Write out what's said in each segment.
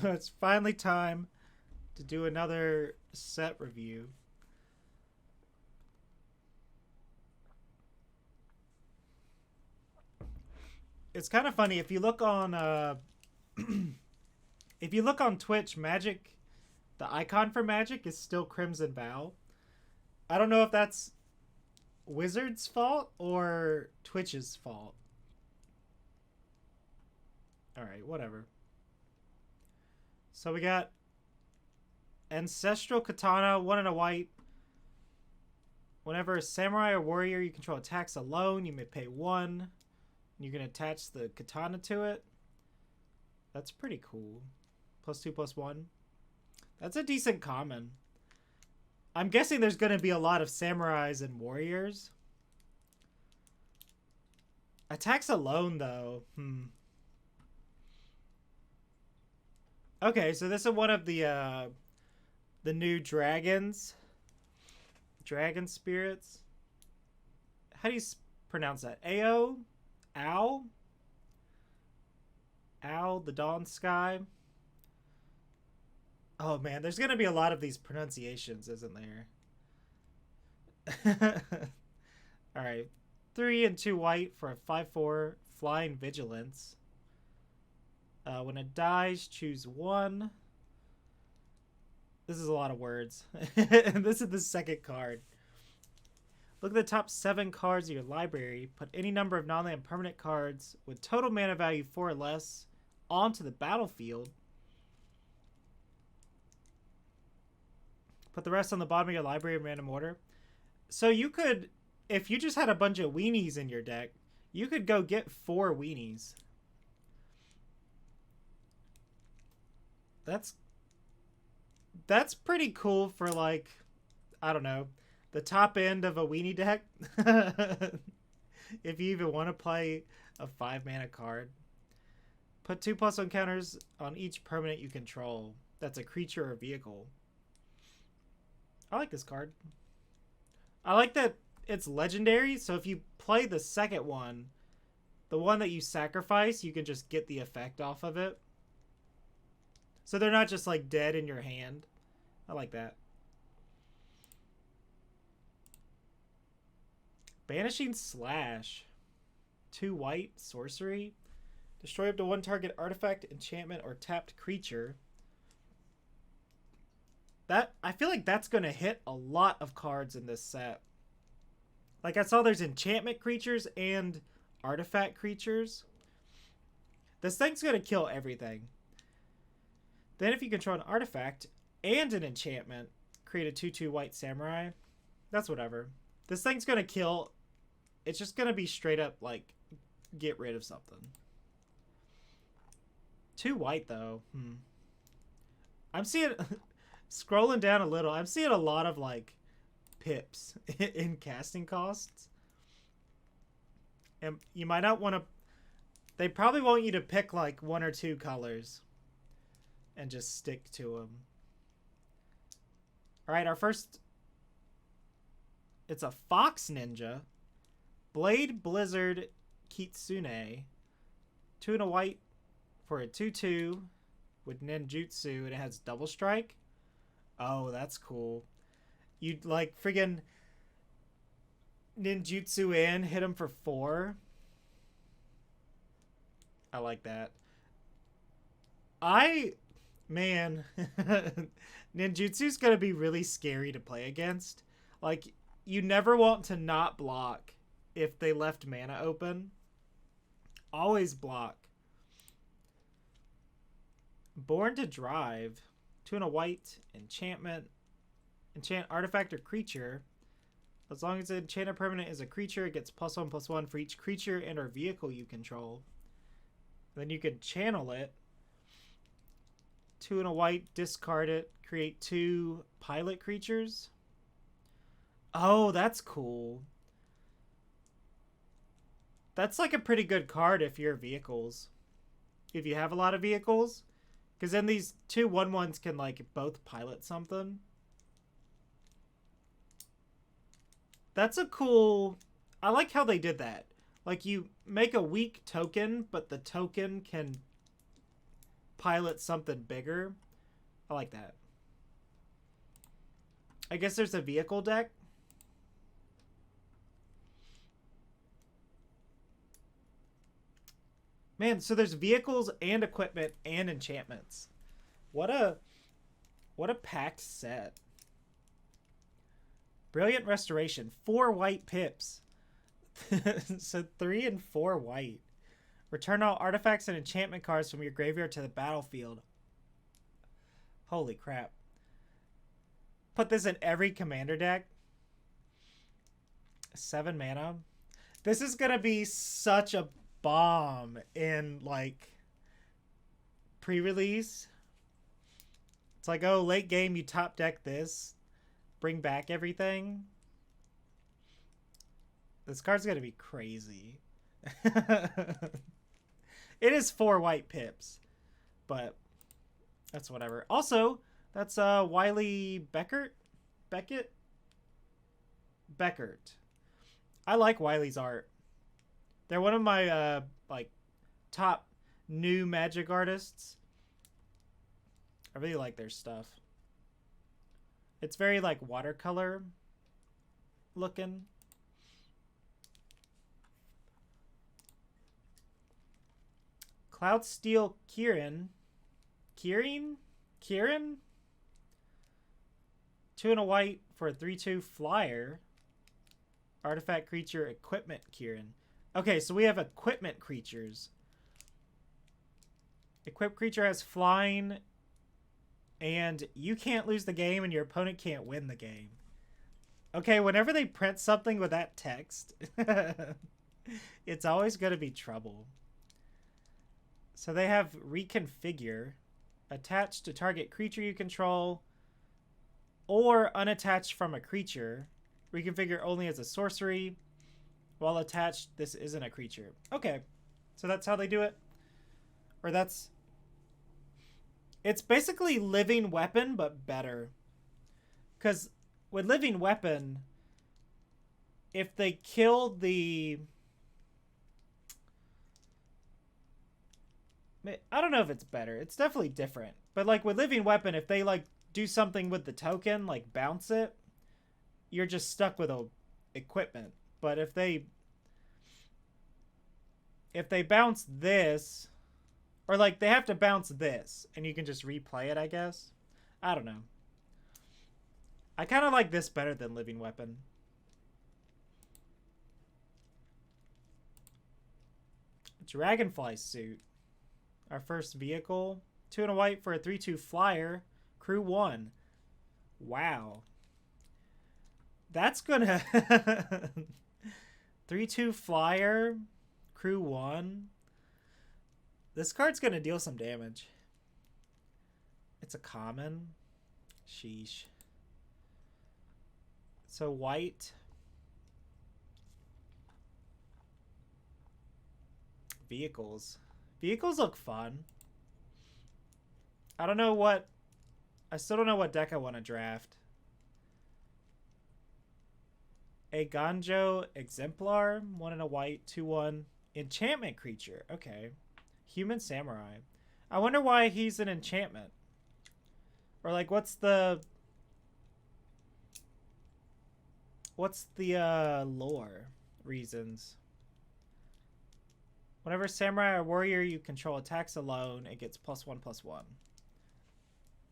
So it's finally time to do another set review. It's kind of funny if you look on if you look on Twitch, Magic, the icon for Magic is still Crimson Vow. I don't know if that's Wizard's fault or Twitch's fault. All right, whatever. So we got Ancestral Katana, 1 and a white. Whenever a samurai or warrior you control attacks alone, you may pay 1. You can attach the katana to it. That's pretty cool. +2/+1. That's a decent common. I'm guessing there's going to be a lot of samurais and warriors. Attacks alone, though. Okay, so this is one of the new dragons. Dragon spirits. How do you pronounce that? Ao? Owl? Owl, the dawn sky. Oh man, there's gonna be a lot of these pronunciations, isn't there? Alright. 3 and 2 white for a 5/4 flying vigilance. When it dies, choose 1. This is a lot of words. This is the second card. Look at the top 7 cards of your library. Put any number of non-land permanent cards with total mana value 4 or less onto the battlefield. Put the rest on the bottom of your library in random order. So you could, if you just had a bunch of weenies in your deck, you could go get 4 weenies. That's pretty cool for, like, I don't know, the top end of a weenie deck. If you even want to play a 5 mana card. Put 2/+1 counters on each permanent you control. That's a creature or vehicle. I like this card. I like that it's legendary, so if you play the second one, the one that you sacrifice, you can just get the effect off of it. So they're not just like dead in your hand. I like that. Banishing Slash. 2 white, sorcery. Destroy up to 1 target artifact, enchantment, or tapped creature. I feel like that's going to hit a lot of cards in this set. Like I saw there's enchantment creatures and artifact creatures. This thing's going to kill everything. Then if you control an artifact and an enchantment, create a 2/2 white samurai. That's whatever. This thing's going to kill. It's just going to be straight up like get rid of something. 2 white though. I'm seeing scrolling down a little. I'm seeing a lot of like pips in casting costs. And you might not want to. They probably want you to pick like 1 or 2 colors and just stick to them. All right, our first. It's a Fox Ninja. Blade Blizzard Kitsune. 2 and a white for a 2/2 with ninjutsu, and it has double strike. Oh, that's cool. You'd like friggin' ninjutsu in, hit him for 4. I like that. Man, ninjutsu's gonna be really scary to play against. Like, you never want to not block if they left mana open. Always block. Born to Drive. 2 and a white. Enchantment. Enchant artifact or creature. As long as the enchanted permanent is a creature, it gets +1/+1 for each creature and or vehicle you control. Then you can channel it. 2 and a white. Discard it. Create 2 pilot creatures. Oh, that's cool. That's like a pretty good card if you're vehicles. If you have a lot of vehicles. Because then these 2 1/1s can like both pilot something. That's a cool. I like how they did that. Like you make a weak token, but the token can pilot something bigger. I like that. I guess there's a vehicle deck. Man, so there's vehicles and equipment and enchantments. What a packed set. Brilliant Restoration. 4 white pips. So 3 and 4 white. Return all artifacts and enchantment cards from your graveyard to the battlefield. Holy crap. Put this in every commander deck. 7 mana. This is going to be such a bomb in, like, pre-release. It's like, oh, late game, you top deck this. Bring back everything. This card's going to be crazy. It is 4 white pips. But that's whatever. Also, that's Wiley Beckert? Beckett? Beckert. I like Wiley's art. They're one of my like top new Magic artists. I really like their stuff. It's very like watercolor looking. Cloudsteel Kieran. Kieran? 2 and a white for a 3/2 flyer. Artifact creature equipment Kieran. Okay, so we have equipment creatures. Equipped creature has flying, and you can't lose the game and your opponent can't win the game. Okay, whenever they print something with that text, it's always going to be trouble. So they have reconfigure. Attached to target creature you control, or unattached from a creature. Reconfigure only as a sorcery. While attached, this isn't a creature. Okay, so that's how they do it. Or that's... It's basically Living Weapon, but better. Because with Living Weapon, if they kill the... I don't know if it's better. It's definitely different. But like with Living Weapon, if they like do something with the token, like bounce it, you're just stuck with a equipment. But if they bounce this, or like they have to bounce this and you can just replay it, I guess. I don't know. I kind of like this better than Living Weapon. Dragonfly Suit. Our first vehicle. 2 and a white for a 3/2 flyer. Crew 1. Wow. That's gonna... 3/2 flyer. Crew 1. This card's gonna deal some damage. It's a common. Sheesh. So white. Vehicles. Vehicles look fun. I don't know what... I still don't know what deck I want to draft. A Ganjo Exemplar. 1 and a white. 2/1. Enchantment creature. Okay. Human Samurai. I wonder why he's an enchantment. Or like what's the... What's the lore reasons? Whenever Samurai or Warrior you control attacks alone, it gets +1/+1.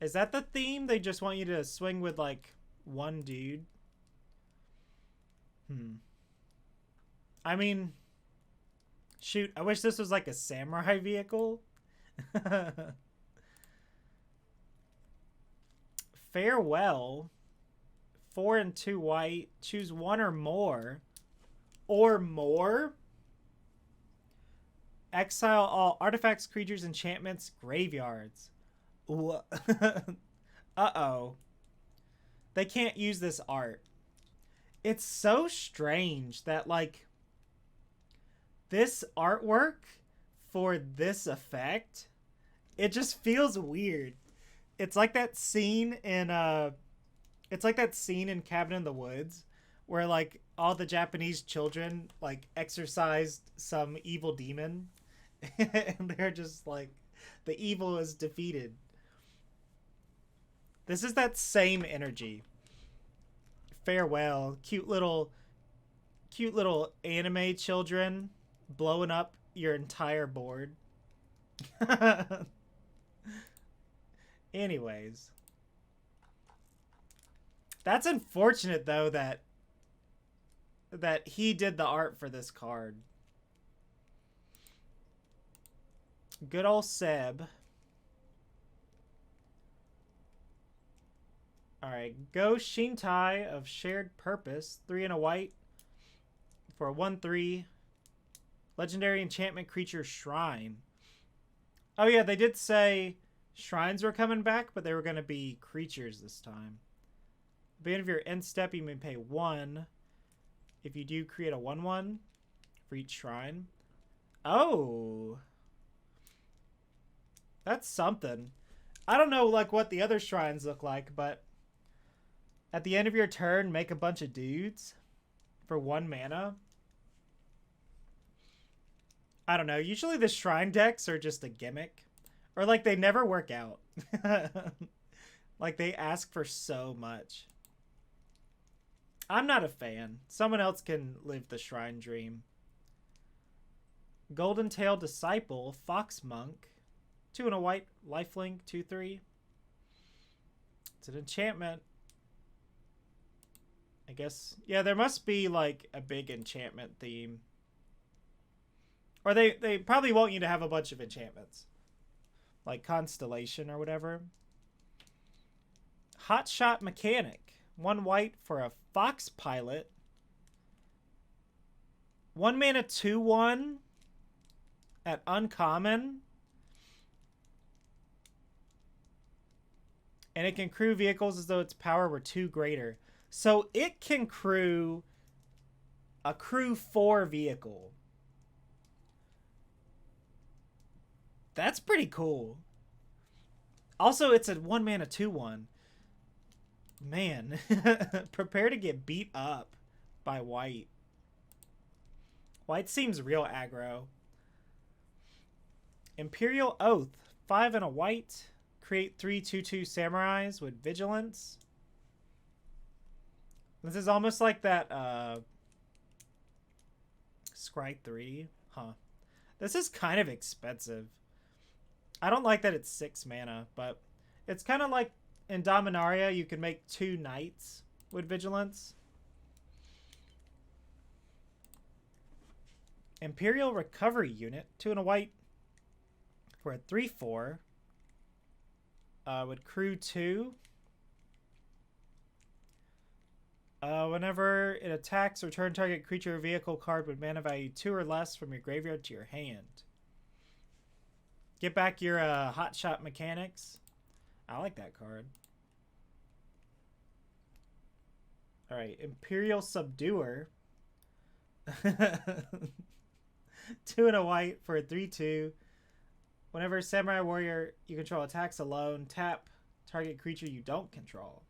Is that the theme? They just want you to swing with, like, one dude? I mean, shoot, I wish this was, like, a Samurai vehicle. Farewell. 4 and 2 white. Choose 1 or more. Or more? Exile all artifacts, creatures, enchantments, graveyards. Uh-oh. They can't use this art. It's so strange that, like, this artwork for this effect, it just feels weird. It's like that scene in, Cabin in the Woods where, like, all the Japanese children, like, exorcised some evil demon. And they're just, like, The evil is defeated. This is that same energy. Farewell. Cute little anime children blowing up your entire board. Anyways. That's unfortunate, though, that he did the art for this card. Good old Seb. Alright, go Shintai of Shared Purpose. 3 and a white for a 1/3. Legendary enchantment creature Shrine. Oh yeah, they did say shrines were coming back, but they were going to be creatures this time. At the end of your end step, you may pay 1. If you do, create a 1/1 for each shrine. Oh. That's something. I don't know like what the other shrines look like, but at the end of your turn, make a bunch of dudes for 1 mana. I don't know. Usually the shrine decks are just a gimmick. Or like they never work out. Like they ask for so much. I'm not a fan. Someone else can live the shrine dream. Golden Tail Disciple, Fox Monk. 2 and a white, lifelink, 2/3. It's an enchantment. I guess. Yeah, there must be like a big enchantment theme. Or they probably want you to have a bunch of enchantments. Like Constellation or whatever. Hotshot Mechanic. 1 white for a Fox Pilot. 1 mana 2/1 at uncommon. And it can crew vehicles as though its power were 2 greater. So it can crew a crew 4 vehicle. That's pretty cool. Also, it's a 1 mana 2/1. Man, prepare to get beat up by white. White seems real aggro. Imperial Oath. 5 and a white. Create 3 2/2 samurais with vigilance. This is almost like that Scry 3. Huh. This is kind of expensive. I don't like that it's 6 mana, but it's kind of like in Dominaria, you can make 2 knights with vigilance. Imperial Recovery Unit, 2 and a white for a 3/4. With crew 2. Whenever it attacks, return target creature or vehicle card with mana value 2 or less from your graveyard to your hand. Get back your Hotshot Mechanics. I like that card. Alright, Imperial Subduer. 2 and a white for a 3/2. Whenever Samurai Warrior you control attacks alone, tap target creature you don't control.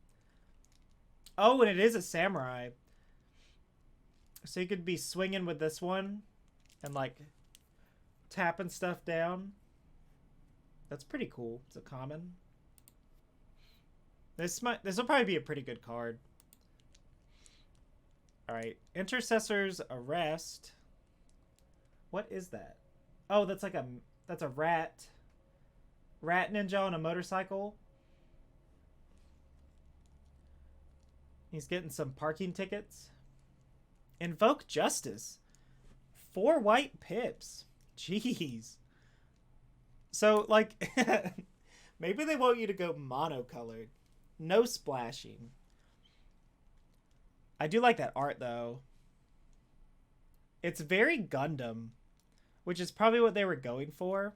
Oh, and it is a Samurai. So you could be swinging with this one and like tapping stuff down. That's pretty cool. It's a common. This will probably be a pretty good card. Alright. Intercessor's Arrest. What is that? Oh, that's like that's a rat ninja on a motorcycle. He's getting some parking tickets. Invoke Justice. 4 white pips. Jeez. So, like, maybe they want you to go monocolored. No splashing. I do like that art, though. It's very Gundam, which is probably what they were going for.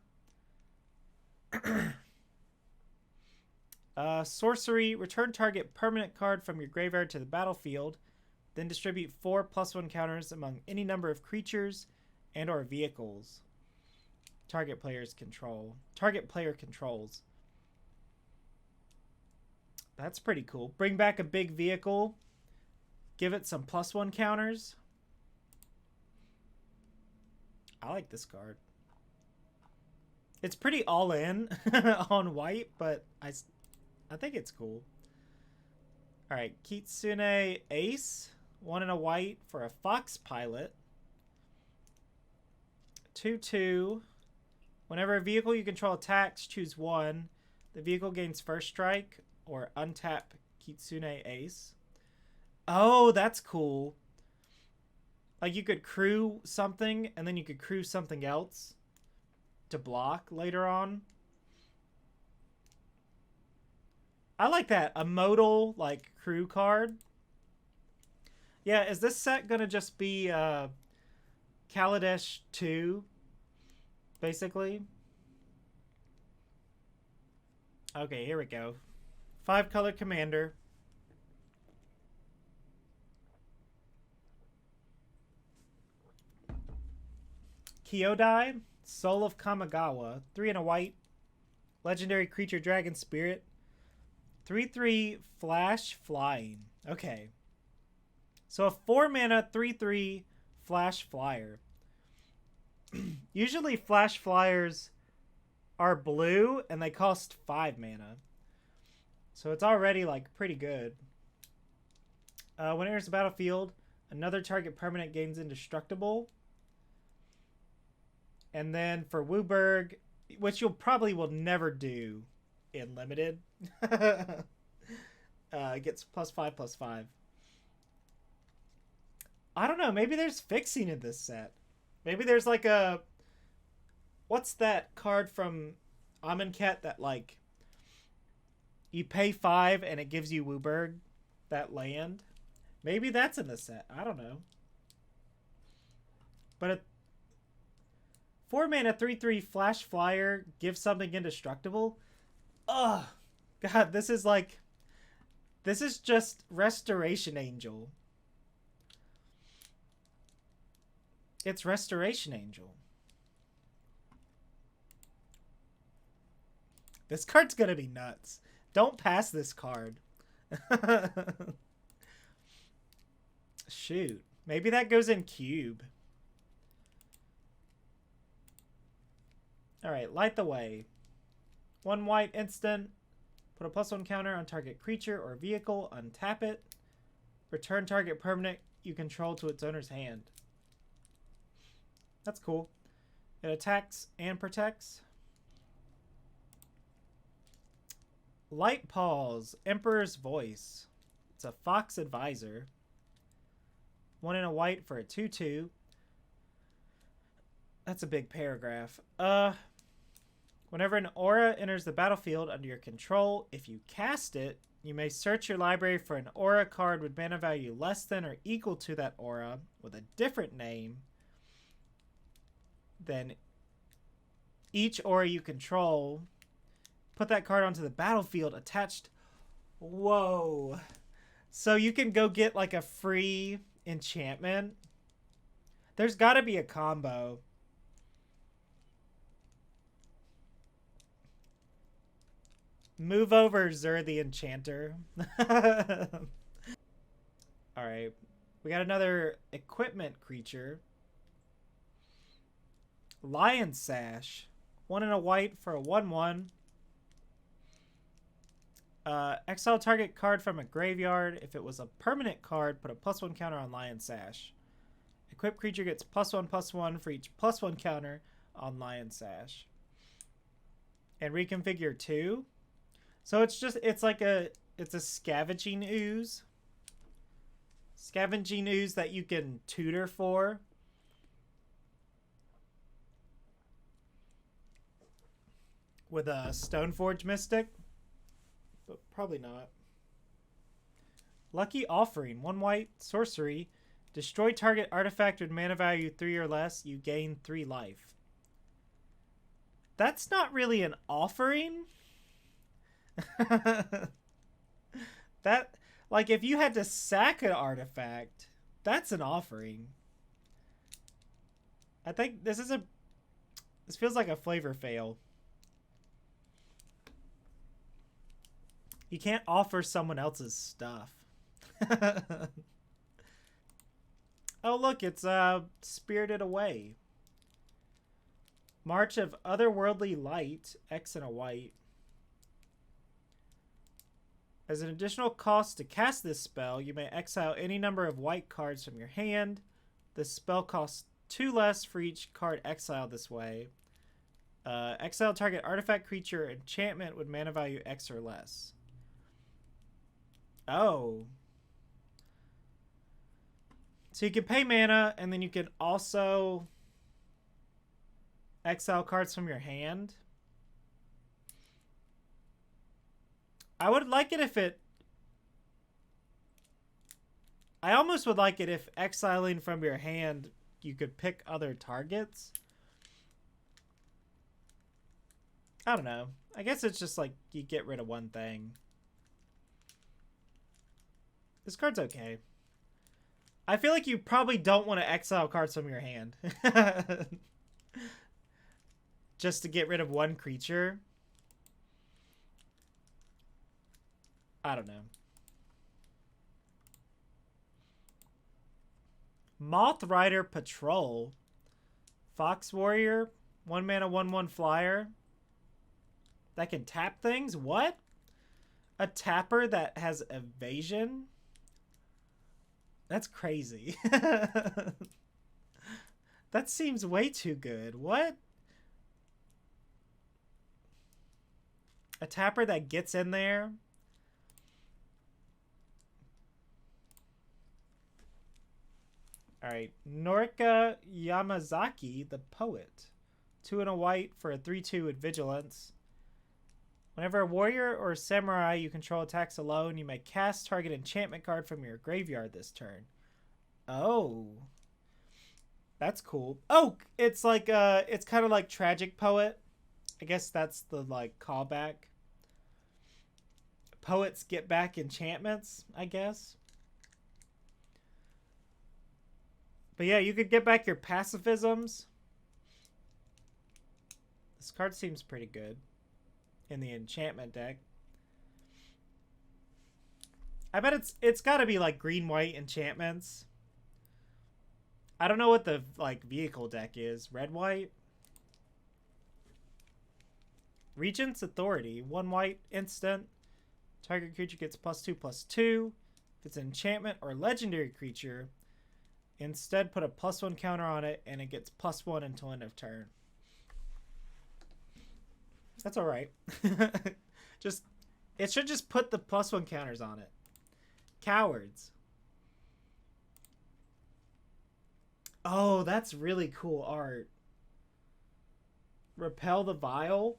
Sorcery. Return target permanent card from your graveyard to the battlefield. Then distribute 4 +1 counters among any number of creatures and or vehicles. Target players control. Target player controls. That's pretty cool. Bring back a big vehicle. Give it some +1 counters. I like this card. It's pretty all in on white, but I think it's cool. All right, Kitsune Ace, 1 and a white for a Fox Pilot. 2/2. Whenever a vehicle you control attacks, choose 1. The vehicle gains first strike or untap Kitsune Ace. Oh, that's cool. Like you could crew something and then you could crew something else to block later on. I like that. A modal like crew card. Yeah, is this set gonna just be Kaladesh 2 basically? Okay, here we go. 5-color commander. Kyodai, Soul of Kamigawa, 3 and a white. Legendary creature dragon spirit. 3/3 flash flying. Okay. So a 4 mana 3/3 flash flyer. Usually flash flyers are blue and they cost 5 mana. So it's already like pretty good. When it enters the battlefield, another target permanent gains indestructible. And then for Wooburg, which you'll probably will never do in limited, gets +5/+5. I don't know. Maybe there's fixing in this set. Maybe there's like a... What's that card from Amonkhet that like... You pay 5 and it gives you Wooburg, that land? Maybe that's in the set. I don't know. But a 4 mana 3/3 flash flyer gives something indestructible. Ugh. God, this is like... This is just Restoration Angel. It's Restoration Angel. This card's gonna be nuts. Don't pass this card. Shoot. Maybe that goes in cube. Alright, Light the Way. 1 white instant. Put a +1 counter on target creature or vehicle. Untap it. Return target permanent you control to its owner's hand. That's cool. It attacks and protects. Light Paws, Emperor's Voice. It's a Fox Advisor. 1 and a white for a 2/2. That's a big paragraph. Whenever an aura enters the battlefield under your control, if you cast it, you may search your library for an aura card with mana value less than or equal to that aura with a different name than each aura you control. Put that card onto the battlefield attached. Whoa. So you can go get like a free enchantment. There's got to be a combo. Move over, Zur the Enchanter. Alright. We got another equipment creature. Lion Sash. 1 and a white for a 1/1. Exile target card from a graveyard. If it was a permanent card, put a +1 counter on Lion Sash. Equipped creature gets +1/+1 for each +1 counter on Lion Sash. And reconfigure 2. So it's like it's a scavenging ooze. Scavenging ooze that you can tutor for. With a Stoneforge Mystic. But probably not. Lucky Offering. 1 white, sorcery. Destroy target artifact with mana value 3 or less. You gain 3 life. That's not really an offering. That, like, if you had to sack an artifact, that's an offering. I think this feels like a flavor fail. You can't offer someone else's stuff. Oh, look, it's Spirited Away. March of Otherworldly Light, X and a white. As an additional cost to cast this spell, you may exile any number of white cards from your hand. This spell costs 2 less for each card exiled this way. Exile target artifact, creature, enchantment with mana value X or less. Oh. So you can pay mana, and then you can also exile cards from your hand. I would like it if it... I almost would like it if exiling from your hand, you could pick other targets. I don't know. I guess it's just like you get rid of one thing. This card's okay. I feel like you probably don't want to exile cards from your hand. Just to get rid of one creature. I don't know. Moth Rider Patrol. Fox Warrior. 1 mana, 1/1 flyer. That can tap things? What? A tapper that has evasion? That's crazy. That seems way too good. What? A tapper that gets in there? Alright. Norika Yamazaki, the poet. 2 and a white for a 3/2 with vigilance. Whenever a warrior or a samurai you control attacks alone, you may cast target enchantment card from your graveyard this turn. Oh. That's cool. Oh, it's like it's kind of like Tragic Poet. I guess that's the like callback. Poets get back enchantments, I guess. But yeah, you could get back your pacifisms. This card seems pretty good in the enchantment deck. I bet it's got to be like green-white enchantments. I don't know what the like vehicle deck is. Red-white? Regent's Authority. 1 white instant. Target creature gets +2/+2. If it's an enchantment or legendary creature, instead put a +1 counter on it and it gets +1 until end of turn. That's alright. It should just put the +1 counters on it. Cowards. Oh, that's really cool art. Repel the Vile.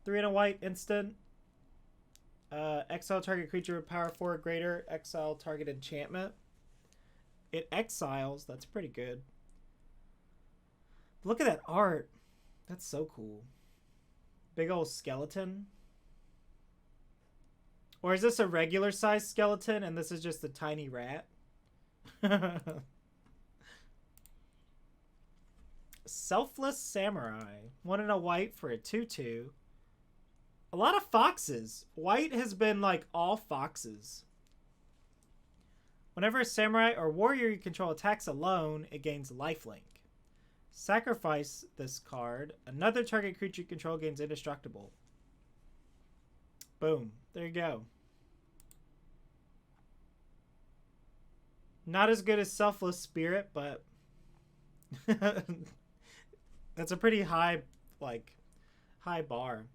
3 and a white instant. Exile target creature with power 4 or greater. Exile target enchantment. It exiles. That's pretty good. Look at that art. That's so cool. Big old skeleton. Or is this a regular size skeleton and this is just a tiny rat? Selfless Samurai. 1 and a white for a 2/2. A lot of foxes. White has been like all foxes. Whenever a samurai or warrior you control attacks alone, it gains lifelink. Sacrifice this card. Another target creature you control gains indestructible. Boom. There you go. Not as good as Selfless Spirit, but that's a pretty high, like, high bar.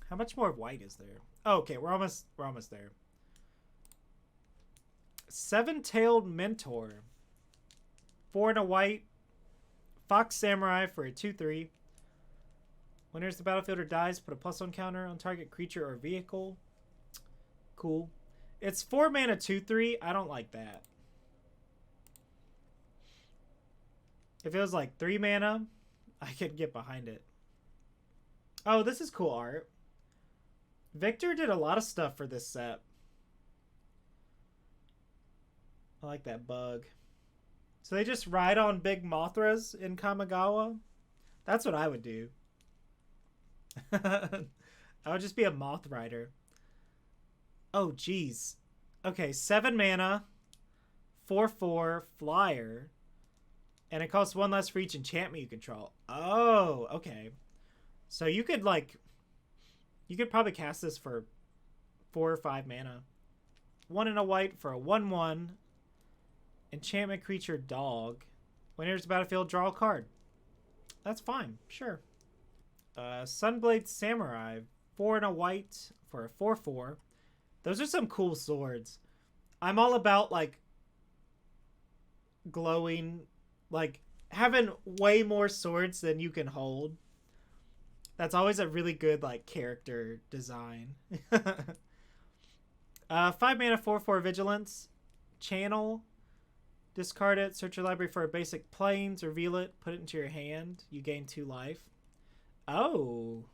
How much more white is there? Oh, okay, we're almost there. Seven-Tailed Mentor. 4 and a white. Fox Samurai for a 2/3. When enters the battlefield or dies, put a +1 counter on target creature or vehicle. Cool. It's 4 mana 2/3. I don't like that. If it was like 3 mana, I could get behind it. Oh, this is cool art. Victor did a lot of stuff for this set. I like that bug. So they just ride on big Mothras in Kamigawa? That's what I would do. I would just be a Moth Rider. Oh, geez. Okay, 7 mana, 4/4 flyer, and it costs 1 less for each enchantment you control. Oh, okay. So you could like, you could probably cast this for 4 or 5 mana. 1 and a white for a 1/1 enchantment creature dog. When it enters the battlefield, draw a card. That's fine, sure. Sunblade Samurai, 4 and a white for a 4/4. Those are some cool swords. I'm all about like glowing, like having way more swords than you can hold. That's always a really good like character design. 5 mana, 4/4 vigilance. Channel. Discard it. Search your library for a basic plains. Reveal it. Put it into your hand. You gain 2 life. Oh.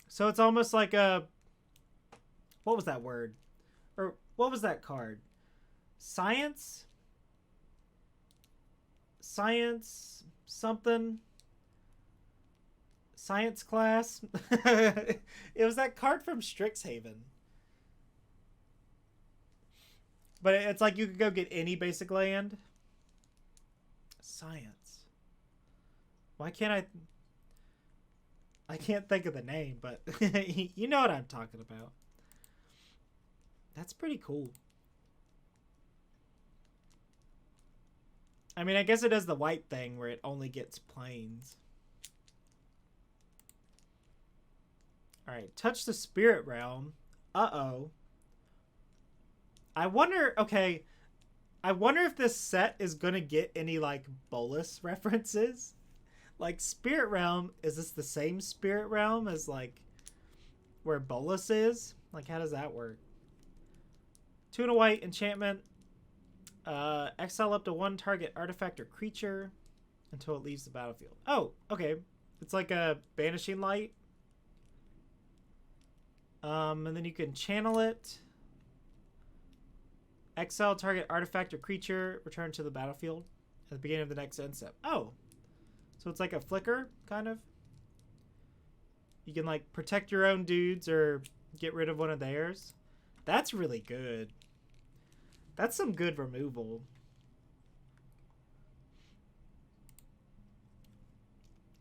So it's almost like a... What was that word? Or what was that card? Science? Science something? Science class? It was that card from Strixhaven. But it's like you could go get any basic land. Science. Why can't I can't think of the name, but you know what I'm talking about. That's pretty cool. I mean, I guess it does the white thing where it only gets plains. Alright, touch the spirit realm. Uh-oh. I wonder, okay, I wonder if this set is going to get any, like, Bolus references. Like, Spirit Realm, is this the same Spirit Realm as, like, where Bolus is? Like, how does that work? 2 and a white, enchantment. Exile up to 1 target artifact or creature until it leaves the battlefield. Oh, okay. It's like a Banishing Light. And then you can channel it. Exile target artifact or creature, return to the battlefield at the beginning of the next end step. Oh. So it's like a flicker, kind of. You can, like, protect your own dudes or get rid of one of theirs. That's really good. That's some good removal.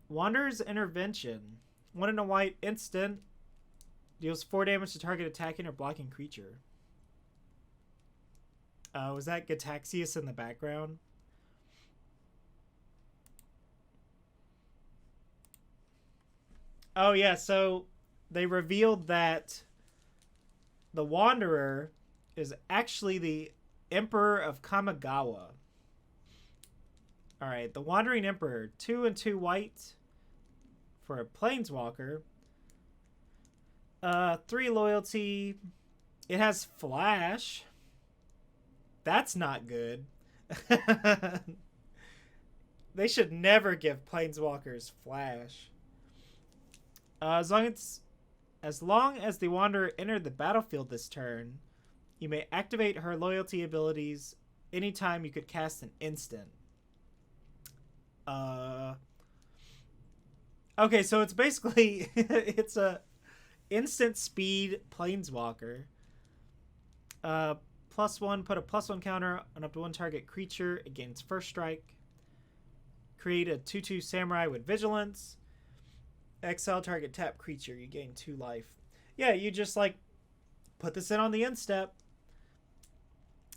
Wanderer's Intervention. 1 and a white, instant. Deals 4 damage to target attacking or blocking creature. Was that Gataxius in the background? Oh, yeah, so they revealed that the Wanderer is actually the Emperor of Kamigawa. Alright, the Wandering Emperor. 2 and 2 white for a Planeswalker. 3 loyalty. It has Flash. That's not good. They should never give Planeswalkers Flash. As long as the Wanderer entered the battlefield this turn, you may activate her loyalty abilities anytime you could cast an instant. Okay, so it's basically it's a instant speed Planeswalker. +1, put a +1 counter on up to 1 target creature against first strike. Create a 2/2 samurai with vigilance. Exile target tap creature. You gain 2 life. Yeah, you just like put this in on the end step.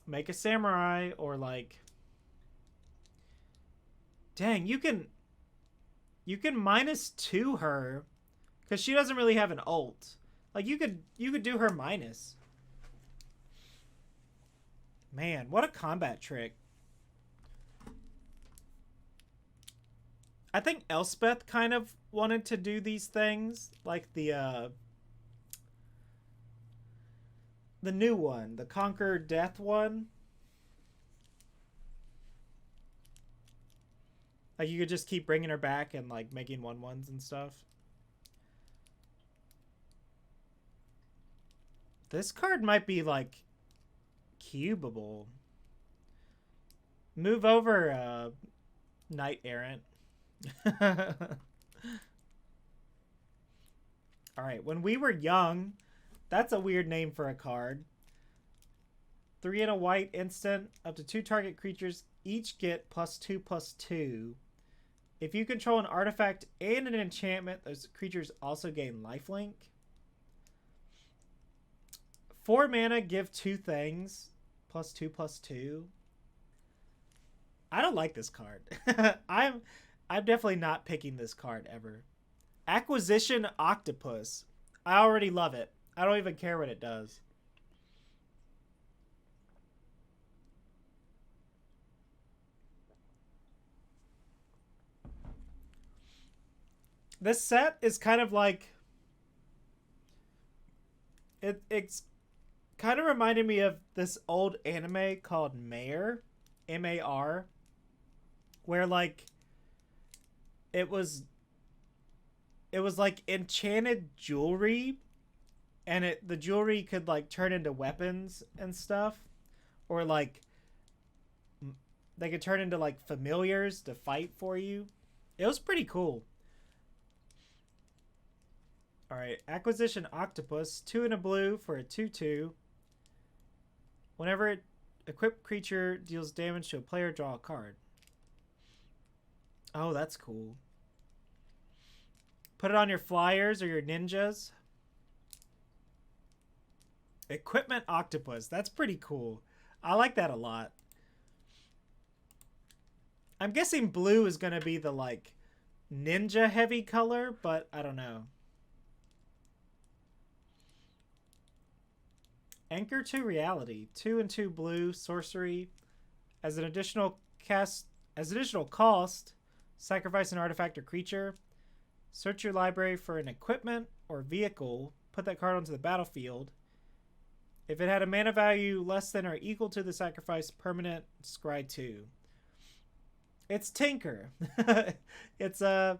Make a samurai or like... Dang, you can -2 her because she doesn't really have an ult. Like you could do her minus. Man, what a combat trick. I think Elspeth kind of wanted to do these things, like the new one, the Conquer Death one. Like you could just keep bringing her back and like making 1/1s and stuff. This card might be like cubable. Move over, Knight Errant. Alright, when we were young, That's a weird name for a card. 3 and a white instant. Up to 2 target creatures each get +2/+2. If you control an artifact and an enchantment, those creatures also gain lifelink. 4 mana, give 2 things. +2/+2. I don't like this card. I'm definitely not picking this card ever. Acquisition Octopus. I already love it. I don't even care what it does. This set is kind of like it's kind of reminded me of this old anime called Mare, M-A-R, where like it was like enchanted jewelry, and the jewelry could like turn into weapons and stuff, or like they could turn into like familiars to fight for you. It was pretty cool. All right, Acquisition Octopus, 2 and a blue for a 2/2. Whenever equipped creature deals damage to a player, draw a card. Oh, that's cool. Put it on your flyers or your ninjas. Equipment Octopus. That's pretty cool. I like that a lot. I'm guessing blue is going to be the like ninja heavy color, but I don't know. Anchor to Reality. 2 and 2 blue sorcery. As an additional cost, sacrifice an artifact or creature. Search your library for an equipment or vehicle. Put that card onto the battlefield. If it had a mana value less than or equal to the sacrifice permanent, scry 2. It's Tinker. It's a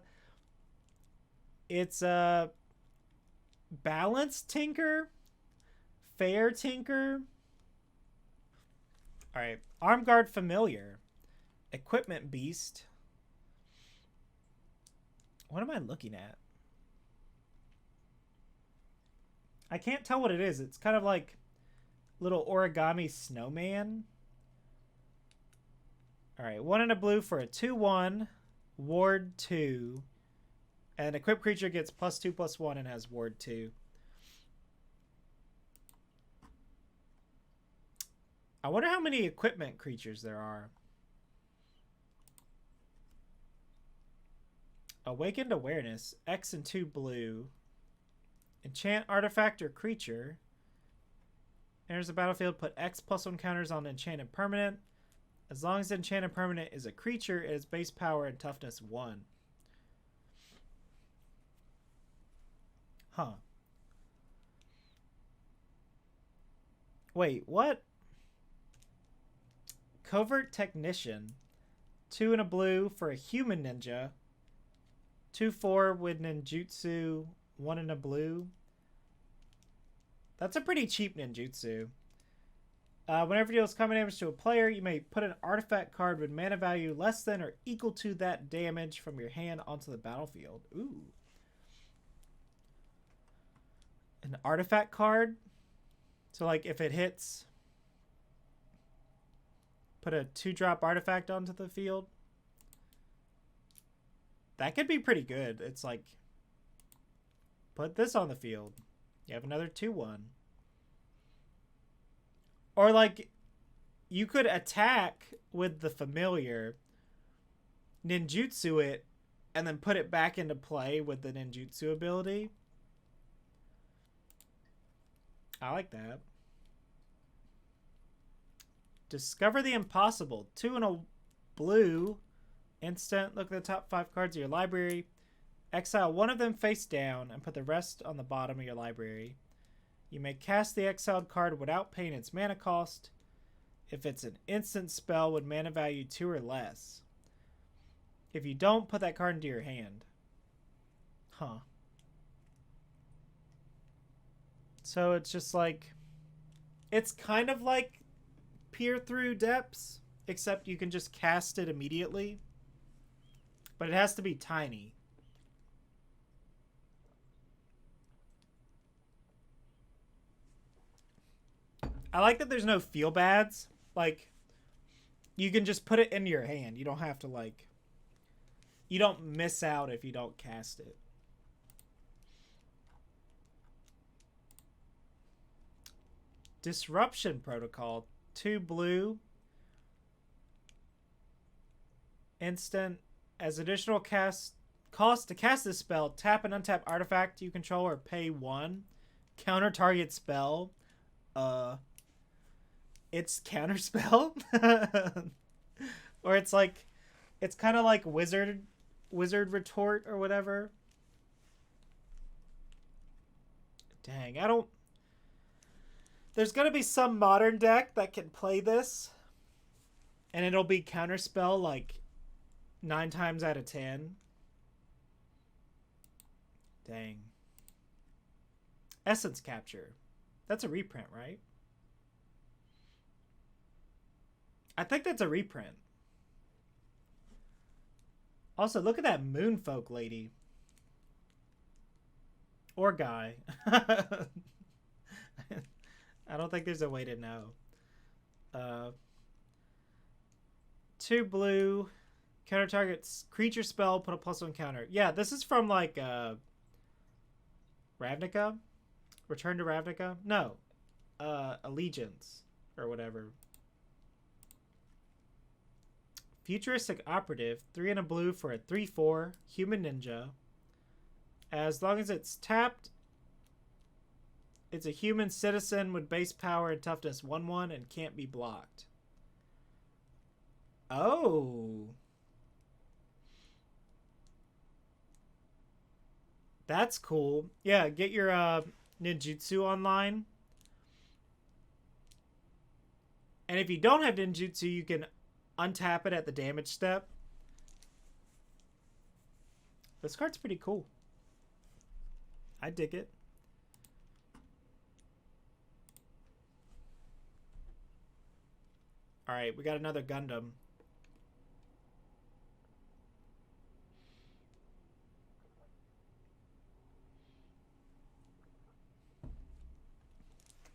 balanced Tinker. Fair Tinker. Alright. Armguard Familiar. Equipment Beast. What am I looking at? I can't tell what it is. It's kind of like little origami snowman. Alright. 1 and a blue for a 2/1. Ward 2. And equipped creature gets +2/+1 and has Ward 2. I wonder how many equipment creatures there are. Awakened Awareness. X and 2 blue. Enchant artifact or creature. Enters the battlefield. Put X +1 counters on enchanted permanent. As long as the enchanted permanent is a creature, it is base power and toughness 1. Huh. Wait, what? Covert Technician. 2 and a blue for a human ninja. 2/4 with ninjutsu. 1 and a blue. That's a pretty cheap ninjutsu. Whenever it deals combat damage to a player, you may put an artifact card with mana value less than or equal to that damage from your hand onto the battlefield. Ooh. An artifact card? So like if it hits, put a 2-drop artifact onto the field. That could be pretty good. It's like, put this on the field. You have another 2/1. Or like, you could attack with the familiar, ninjutsu it, and then put it back into play with the ninjutsu ability. I like that. Discover the Impossible. 2 and a blue. Instant. Look at the top 5 cards of your library. Exile one of them face down and put the rest on the bottom of your library. You may cast the exiled card without paying its mana cost if it's an instant spell with mana value 2 or less. If you don't, put that card into your hand. Huh. So it's just like, it's kind of like Peer Through Depths, except you can just cast it immediately. But it has to be tiny. I like that there's no feel bads. Like, you can just put it into your hand. You don't have to, like... You don't miss out if you don't cast it. Disruption Protocol. 2 blue. Instant. As additional cost to cast this spell, tap an untap artifact you control or pay 1. Counter target spell. It's counter spell. Or it's like, it's kind of like wizard retort or whatever. Dang, I don't... There's gonna be some modern deck that can play this, and it'll be counterspell like 9 times out of 10. Dang. Essence Capture. That's a reprint, right? I think that's a reprint. Also, look at that Moonfolk lady. Or guy. I don't think there's a way to know. 2 blue. Counter targets creature spell, put a +1 counter. Yeah, this is from like Ravnica? Return to Ravnica? No. Allegiance. Or whatever. Futuristic Operative. 3 and a blue for a 3/4. Human Ninja. As long as it's tapped, it's a human citizen with base power and toughness 1/1 and can't be blocked. Oh. That's cool. Yeah, get your ninjutsu online. And if you don't have ninjutsu, you can untap it at the damage step. This card's pretty cool. I dig it. Alright, we got another Gundam.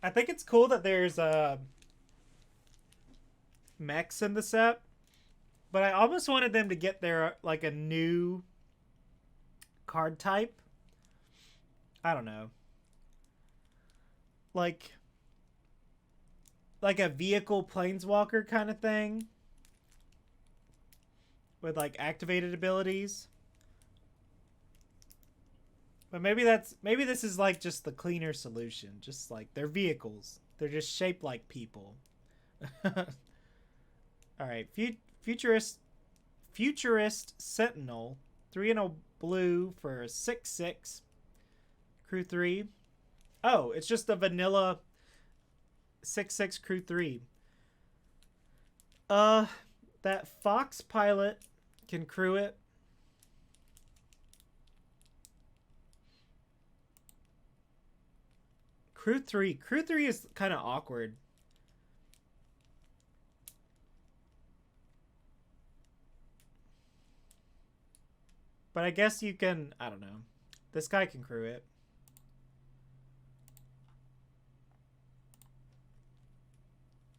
I think it's cool that there's mechs in the set, but I almost wanted them to get their like a new card type. I don't know. Like a vehicle planeswalker kind of thing with like activated abilities. But maybe this is like just the cleaner solution. Just like they're vehicles. They're just shaped like people. Alright, Futurist Sentinel. 3 and a blue for 6/6. Crew 3. Oh, it's just a vanilla 6/6 Crew 3. That Fox pilot can crew it. Crew 3. Crew 3 is kind of awkward. But I guess you can... I don't know. This guy can crew it.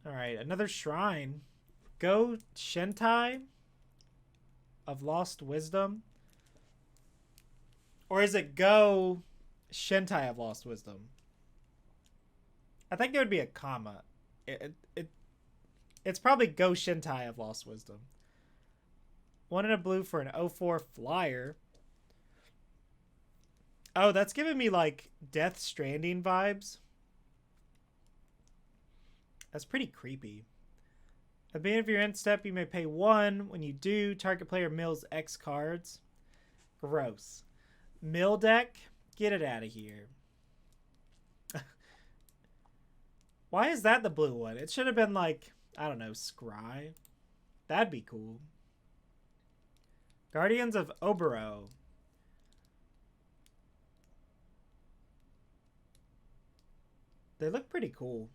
Alright, another shrine. Go Shentai of Lost Wisdom. Or is it Go Shentai of Lost Wisdom? I think it would be a comma. It's probably Go Shentai of Lost Wisdom. 1 and a blue for an 0/4 flyer. Oh, that's giving me like Death Stranding vibes. That's pretty creepy. At the beginning of your end step, you may pay 1. When you do, target player mills X cards. Gross. Mill deck? Get it out of here. Why is that the blue one? It should have been like, I don't know, Scry. That'd be cool. Guardians of Obero. They look pretty cool.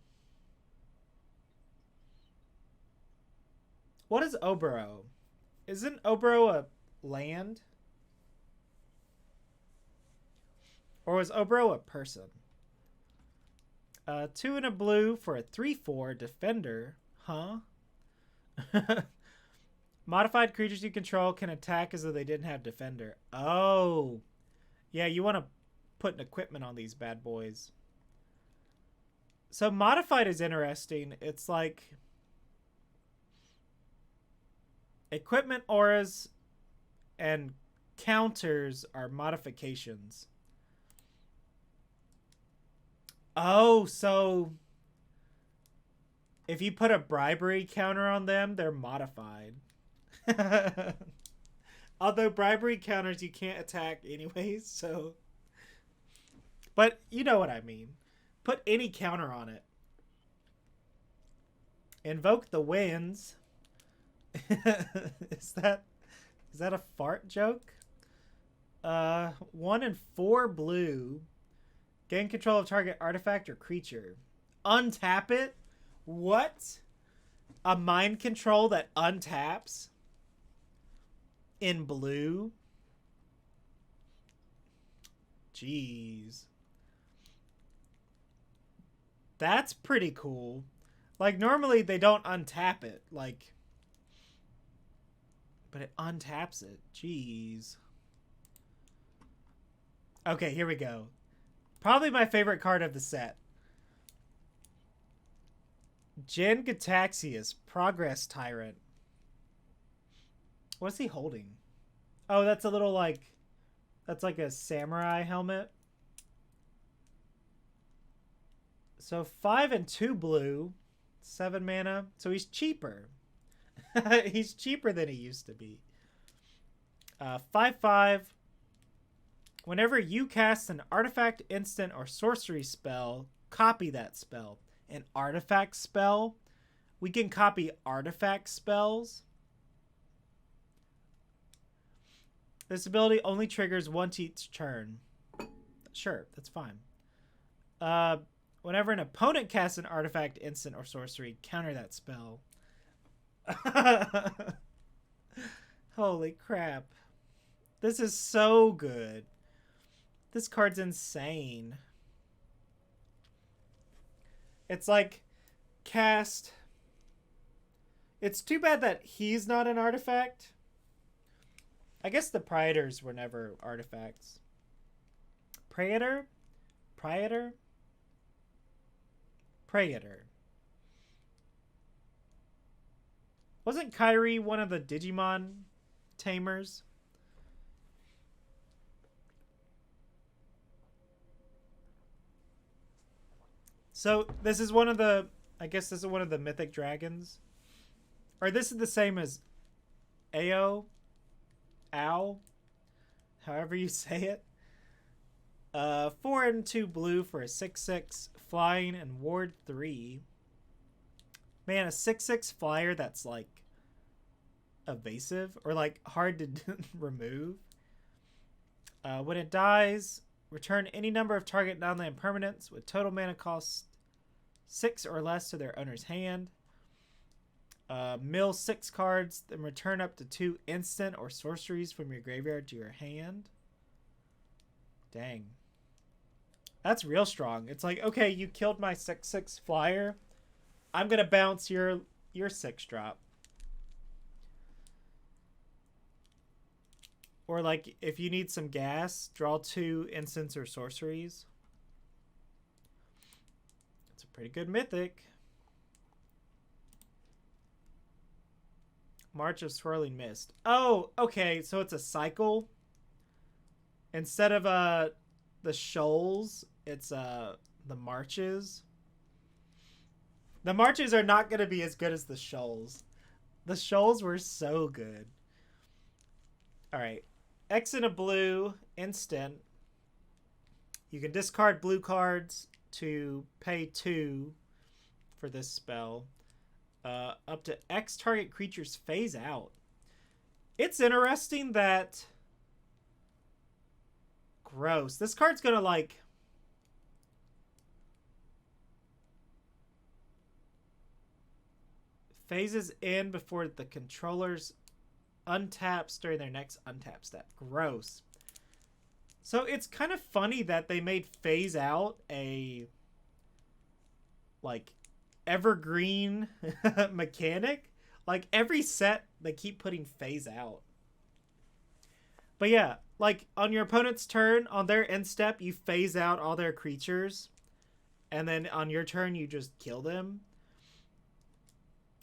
What is Obero? Isn't Obero a land? Or was Obero a person? 2 and a blue for a 3/4 defender. Huh? Modified creatures you control can attack as though they didn't have defender. Oh. Yeah, you want to put an equipment on these bad boys. So modified is interesting. It's like equipment auras and counters are modifications. Oh, so if you put a bribery counter on them, they're modified. Although bribery counters you can't attack anyways, so. But you know what I mean. Put any counter on it. Invoke the winds. Is that a fart joke? 1 and 4 blue. Gain control of target artifact or creature. Untap it? What? A mind control that untaps? In blue? Jeez. That's pretty cool. Like, normally they don't untap it. Like, but it untaps it. Jeez. Okay, here we go. Probably my favorite card of the set. Jin Gataxius, Progress Tyrant. What's he holding? Oh, that's a little like... That's like a samurai helmet. So 5 and 2 blue. 7 mana. So he's cheaper. He's cheaper than he used to be. 5/5. Whenever you cast an artifact, instant, or sorcery spell, copy that spell. An artifact spell? We can copy artifact spells. This ability only triggers once each turn. Sure, that's fine. Whenever an opponent casts an artifact, instant, or sorcery, counter that spell. Holy crap. This is so good. This card's insane. It's like cast. It's too bad that he's not an artifact. I guess the Praetors were never artifacts. Praetor? Praetor? Praetor. Wasn't Kyrie one of the Digimon tamers? So this is one of the, I guess this is one of the mythic dragons. Or this is the same as Ao, however you say it. 4 and 2 blue for a 6/6 flying and ward 3. Man, a 6/6 flyer that's like evasive or like hard to remove. When it dies, return any number of target non-land permanents with total mana cost 6 or less to their owner's hand. Mill 6 cards, then return up to 2 instant or sorceries from your graveyard to your hand. Dang. That's real strong. It's like, okay, you killed my 6/6 flyer. I'm going to bounce your 6-drop. Or like, if you need some gas, draw 2 instants or sorceries. It's a pretty good mythic. March of Swirling Mist. Oh, okay, so it's a cycle. Instead of the shoals, it's the marches. The marches are not going to be as good as the shoals. The shoals were so good. All right. X and a blue, instant. You can discard blue cards to pay 2 for this spell. Up to X target creatures phase out. It's interesting that... Gross. This card's gonna like... Phases in before the controllers untaps during their next untap step. Gross. So it's kind of funny that they made phase out a like evergreen mechanic. Like every set they keep putting phase out. But yeah, like on your opponent's turn, on their end step, you phase out all their creatures. And then on your turn, you just kill them.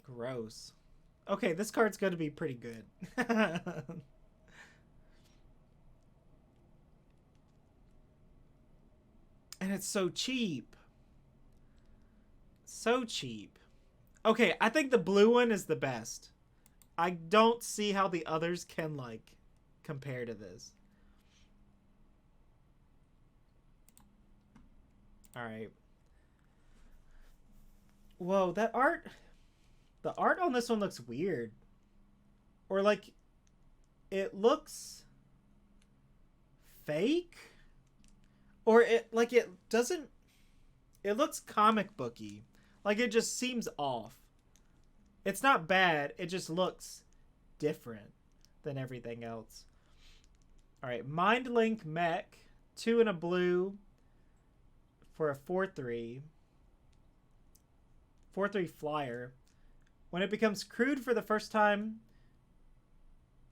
Gross. Okay, this card's going to be pretty good. And it's so cheap. So cheap. Okay, I think the blue one is the best. I don't see how the others can, like, compare to this. Alright. Whoa, that art... The art on this one looks weird. Or, like, it looks fake? Or it, like, it doesn't... It looks comic booky. Like, it just seems off. It's not bad. It just looks different than everything else. Alright, Mind Link Mech. 2 and a blue for a 4/3. 4/3 flyer. When it becomes crewed for the first time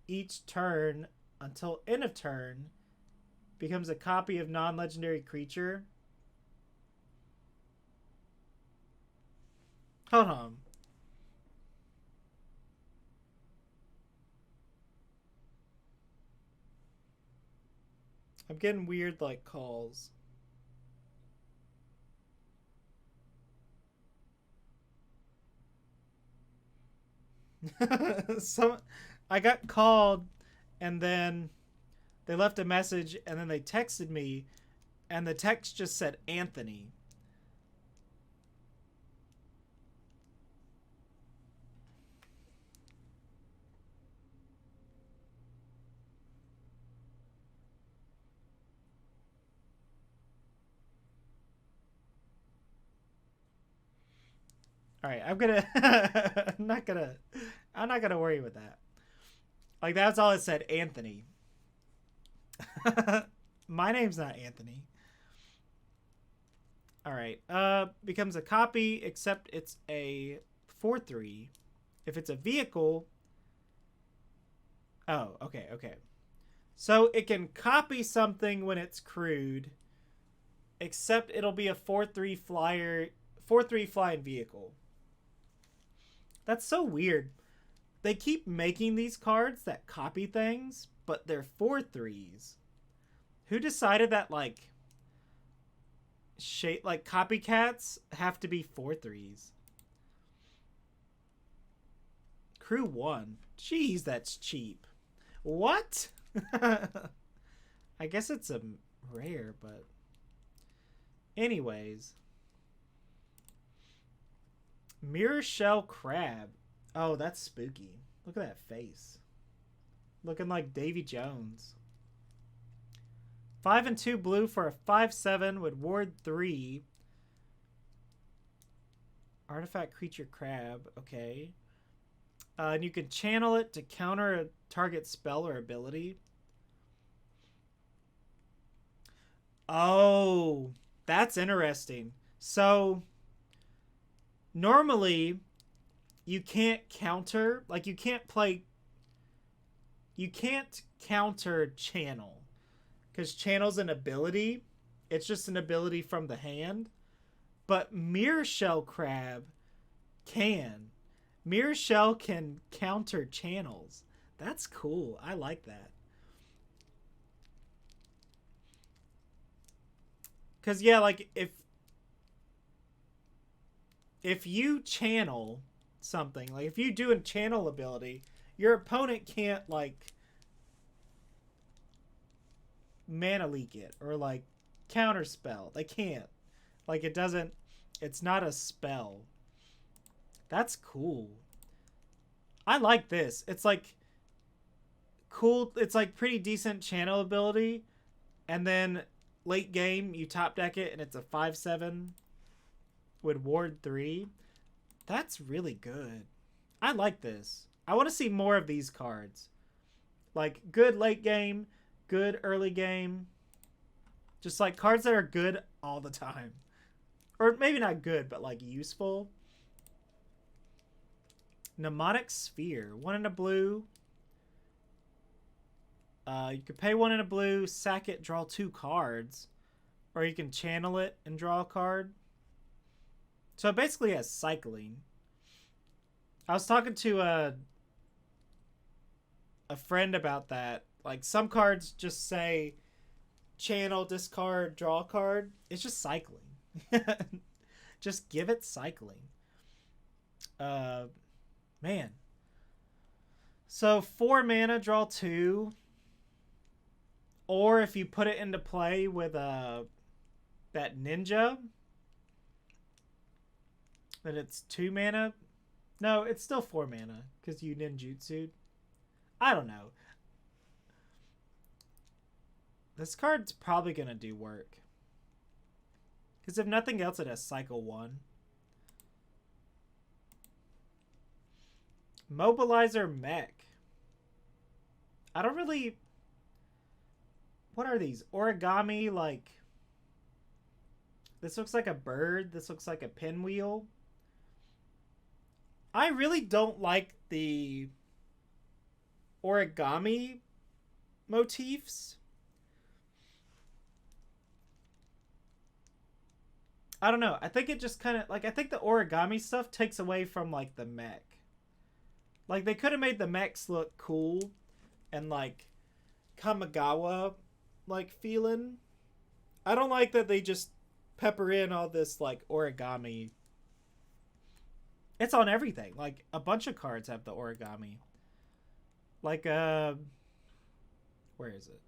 each turn until end of turn, becomes a copy of non-legendary creature. Hold on. I'm getting weird, like, calls. So I got called and then they left a message and then they texted me and the text just said Anthony. All right, I'm gonna I'm not gonna worry with that. Like, that's all it said, Anthony. My name's not Anthony. All right. Becomes a copy, except it's a 4/3. If it's a vehicle. Oh, okay, okay. So it can copy something when it's crewed, except it'll be a 4/3 flyer, 4/3 flying vehicle. That's so weird. They keep making these cards that copy things, but they're 4/3s. Who decided that, like, like copycats have to be 4/3s? Crew 1. Jeez, that's cheap. What? I guess it's a rare, but anyways. Mirror Shell Crab. Oh, that's spooky. Look at that face. Looking like Davy Jones. 5 and 2 blue for a 5/7 with ward 3. Artifact creature crab. Okay. And you can channel it to counter a target spell or ability. Oh, that's interesting. So, normally, you can't counter, like, you can't counter channel. Because channel's an ability. It's just an ability from the hand. But Mirror Shell Crab can. Mirror Shell can counter channels. That's cool. I like that. Because, yeah, like, if you channel something, like, if you do a channel ability, your opponent can't, like, mana leak it or, like, counter spell. They can't. Like, it doesn't, it's not a spell. That's cool. I like this. It's, like, cool. It's, like, pretty decent channel ability. And then late game, you top deck it, and it's a 5/7 with ward 3. That's really good. I like this. I want to see more of these cards. Like, good late game, good early game. Just, like, cards that are good all the time. Or maybe not good, but like useful. Mnemonic Sphere. 1 in a blue. You could pay 1 in a blue, sack it, draw 2 cards. Or you can channel it and draw a card. So it basically has cycling. I was talking to a friend about that. Like, some cards just say channel, discard, draw a card. It's just cycling. Just give it cycling. Man. So 4 mana, draw 2. Or if you put it into play with that ninja, then it's 2 mana. No, it's still 4 mana because you ninjutsu'd. I don't know. This card's probably going to do work. Because if nothing else, it has cycle 1. Mobilizer Mech. I don't really... What are these? Origami, like... This looks like a bird. This looks like a pinwheel. I really don't like the origami motifs. I don't know. I think it just kind of... Like, I think the origami stuff takes away from, like, the mech. Like, they could have made the mechs look cool and, like, Kamigawa, like, feeling. I don't like that they just pepper in all this, like, origami. It's on everything. Like, a bunch of cards have the origami. Like, where is it?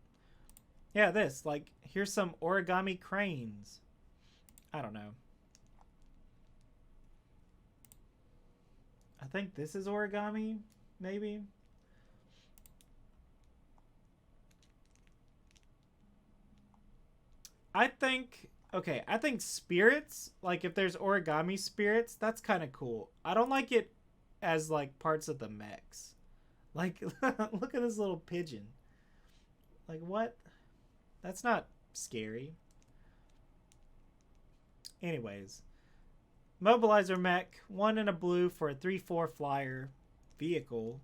Yeah, this. Like, here's some origami cranes. I don't know. I think this is origami, maybe. I think, okay, I think spirits, like if there's origami spirits, that's kind of cool. I don't like it as like parts of the mechs. Like, look at this little pigeon. Like, what? That's not scary. Anyways. Mobilizer Mech, 1 in a blue for a 3/4 flyer vehicle.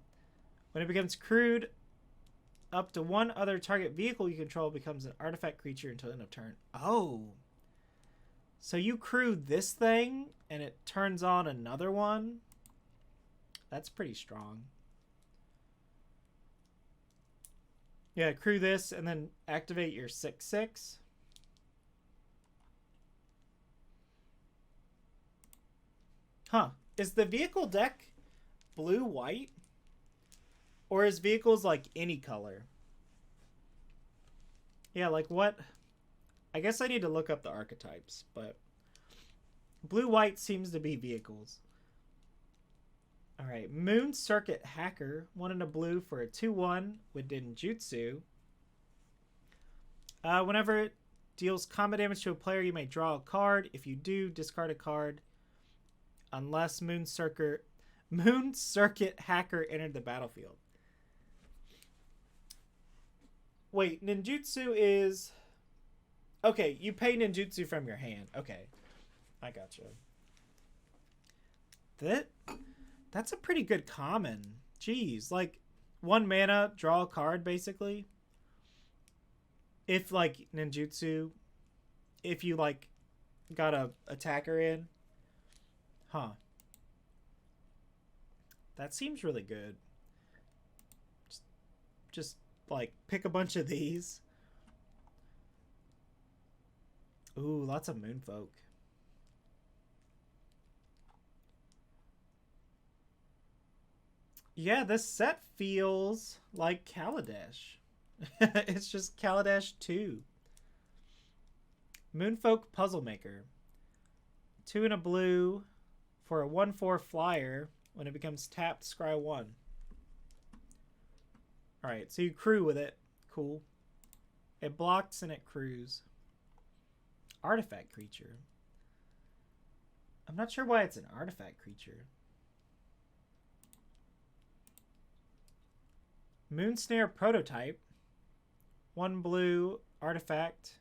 When it becomes crewed, up to 1 other target vehicle you control becomes an artifact creature until end of turn. Oh. So you crew this thing and it turns on another one? That's pretty strong. Yeah, crew this and then activate your 6/6. Huh. Is the vehicle deck blue-white? Or is vehicles like any color? Yeah, like what? I guess I need to look up the archetypes, but blue-white seems to be vehicles. Alright, Moon Circuit Hacker, 1 in a blue for a 2/1 with Ninjutsu. Whenever it deals combat damage to a player, you may draw a card. If you do, discard a card. Unless Moon Circuit Hacker entered the battlefield. Wait, ninjutsu is... Okay, you pay ninjutsu from your hand. Okay, I gotcha. That's a pretty good common. Jeez, like 1 mana, draw a card basically. If like ninjutsu, if you like got a attacker in. Huh. That seems really good. Just like pick a bunch of these. Ooh, lots of Moonfolk. Yeah, this set feels like Kaladesh. It's just Kaladesh 2. Moonfolk Puzzle Maker. 2 in a blue for a 1/4 flyer. When it becomes tapped, scry 1. Alright, so you crew with it. Cool. It blocks and it crews. Artifact creature. I'm not sure why it's an artifact creature. Moonsnare Prototype. 1 blue artifact.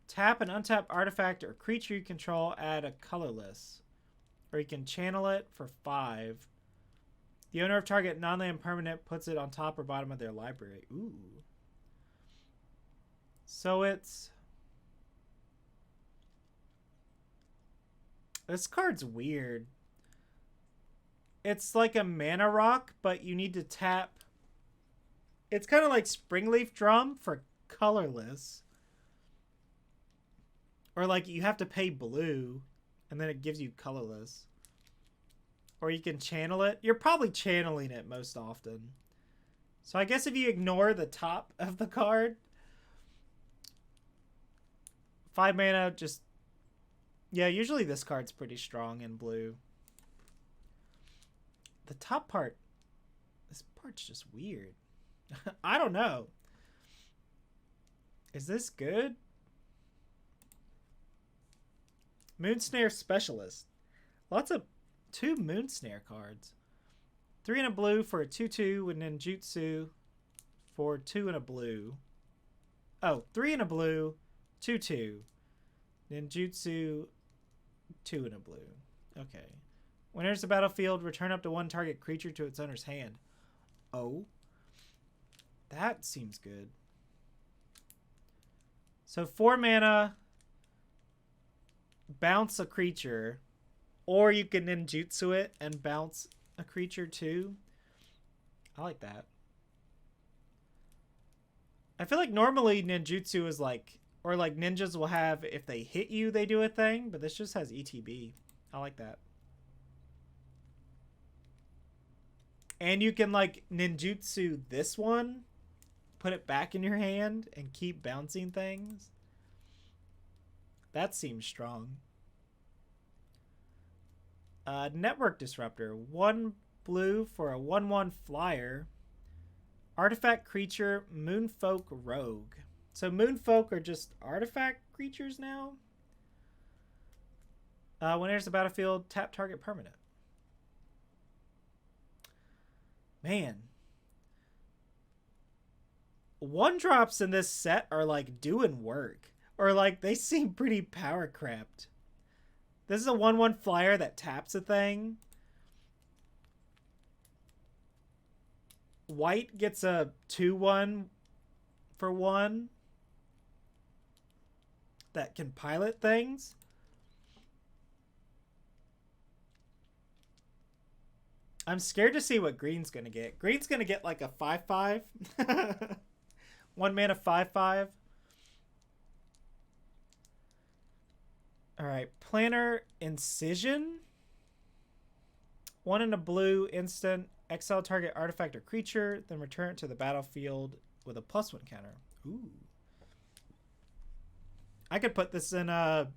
Tap an untapped artifact or creature you control, add a colorless. Or you can channel it for 5. The owner of target non-land permanent puts it on top or bottom of their library. Ooh. So it's... This card's weird. It's like a mana rock, but you need to tap... It's kind of like Springleaf Drum for colorless. Or like you have to pay blue, and then it gives you colorless. Or you can channel it. You're probably channeling it most often. So I guess if you ignore the top of the card, 5 mana just... Yeah, usually this card's pretty strong in blue. The top part... This part's just weird. I don't know. Is this good? Moonsnare Specialist. Lots of 2 Moonsnare cards. 3 and a blue for a 2/2 with ninjutsu for 2 and a blue. Oh, 3 and a blue, 2/2. Ninjutsu, 2 and a blue. Okay. When enters the battlefield, return up to 1 target creature to its owner's hand. Oh. That seems good. So 4 mana, bounce a creature, or you can ninjutsu it and bounce a creature too. I like that. I feel like normally ninjutsu is like, or like ninjas will have, if they hit you, they do a thing, but this just has ETB. I like that. And you can like ninjutsu this one, put it back in your hand, and keep bouncing things. That seems strong. Network Disruptor. 1 blue for a 1/1 flyer. Artifact creature, Moonfolk Rogue. So Moonfolk are just artifact creatures now? When enters the battlefield, tap target permanent. Man. 1-drops in this set are like doing work. Or like they seem pretty power crapped. This is a 1/1 flyer that taps a thing. White gets a 2/1 for 1 that can pilot things. I'm scared to see what green's gonna get. Green's gonna get like a 5/5. 1 mana 5/5. Alright, Planner Incision. 1 in a blue instant. Exile target artifact or creature, then return it to the battlefield with a +1 counter. Ooh. I could put this in my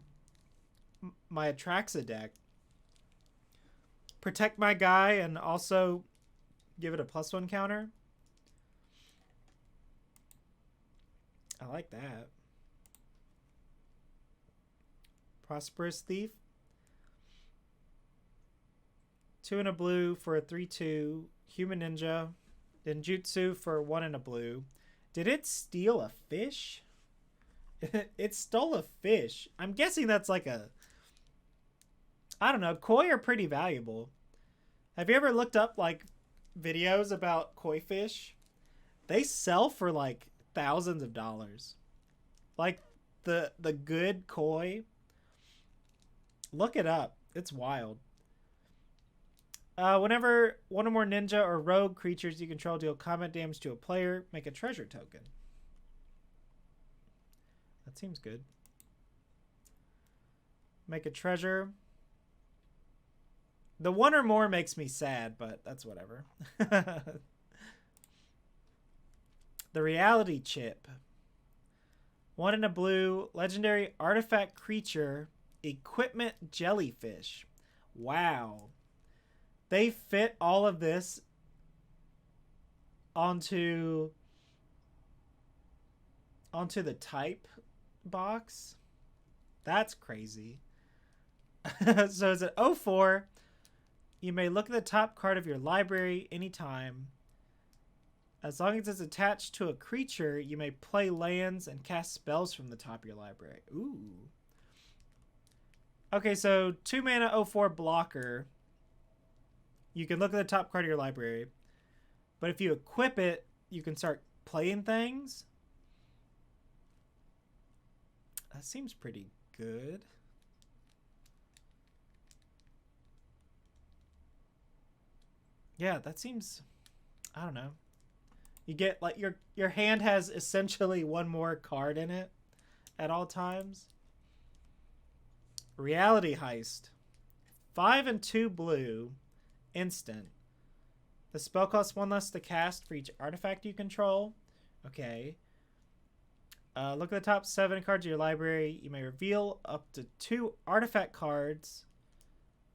Atraxa deck. Protect my guy and also give it a +1 counter. I like that. Prosperous Thief. 2 in a blue for a 3/2. Human Ninja. Ninjutsu for 1 in a blue. Did it steal a fish? It stole a fish. I'm guessing that's like a... I don't know. Koi are pretty valuable. Have you ever looked up like videos about koi fish? They sell for like thousands of dollars. Like the good koi. Look it up. It's wild. Whenever 1 or more ninja or rogue creatures you control deal combat damage to a player, make a treasure token. That seems good. Make a treasure. The 1 or more makes me sad, but that's whatever. The Reality Chip. 1 in a blue, legendary artifact creature, equipment jellyfish. Wow. They fit all of this onto the type box. That's crazy. So it's an 0/4. You may look at the top card of your library anytime. As long as it's attached to a creature, you may play lands and cast spells from the top of your library. Ooh. Okay, so 2 mana 0/4 blocker. You can look at the top card of your library. But if you equip it, you can start playing things. That seems pretty good. Yeah, that seems... I don't know. You get, like, your hand has essentially one more card in it at all times. Reality Heist. 5 and 2 blue. Instant. The spell costs 1 less to cast for each artifact you control. Okay. Look at the top 7 cards of your library. You may reveal up to 2 artifact cards.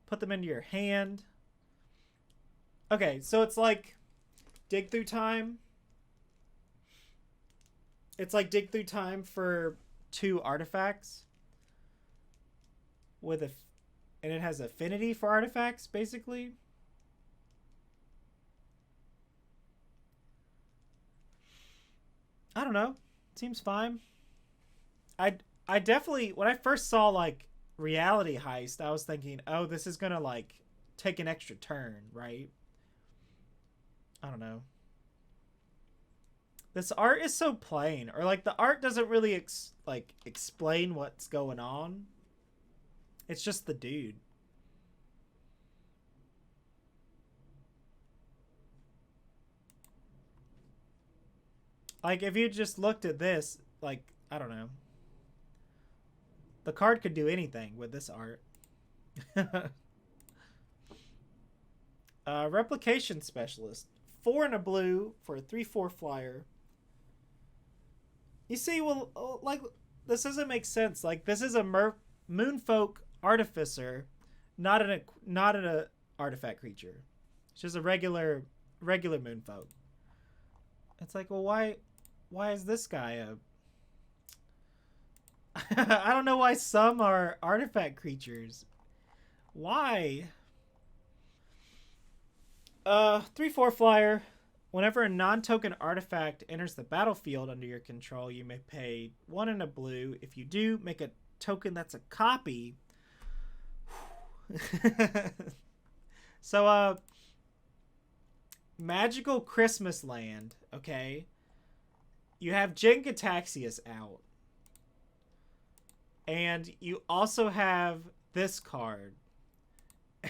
Put them into your hand. Okay, so it's like dig through time. It's like dig through time for 2 artifacts. And it has affinity for artifacts, basically. I don't know. Seems fine. I definitely, when I first saw like Reality Heist, I was thinking, oh, this is gonna like take an extra turn, right? I don't know. This art is so plain, or like the art doesn't really explain what's going on. It's just the dude. Like, if you just looked at this, like, I don't know. The card could do anything with this art. Replication Specialist. 4 and a blue for a 3/4 flyer. You see, well, like, this doesn't make sense. Like, this is a Moonfolk Artificer, not an artifact creature. It's just a regular Moonfolk. It's like, well, why is this guy a... I don't know why some are artifact creatures. Why? 3/4 flyer. Whenever a non-token artifact enters the battlefield under your control, you may pay 1 and a blue. If you do, make a token that's a copy. So, Magical Christmas Land, okay? You have Jin-Gitaxias out. And you also have this card.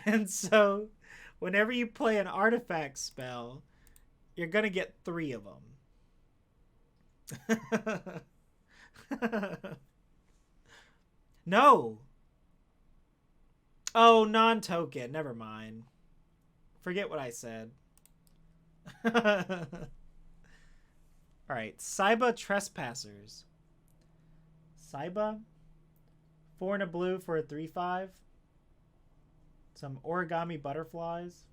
And so, whenever you play an artifact spell, you're going to get 3 of them. No. Oh, non-token. Never mind. Forget what I said. Alright, Saiba Trespassers. Saiba? 4 and a blue for a 3/5. Some origami butterflies.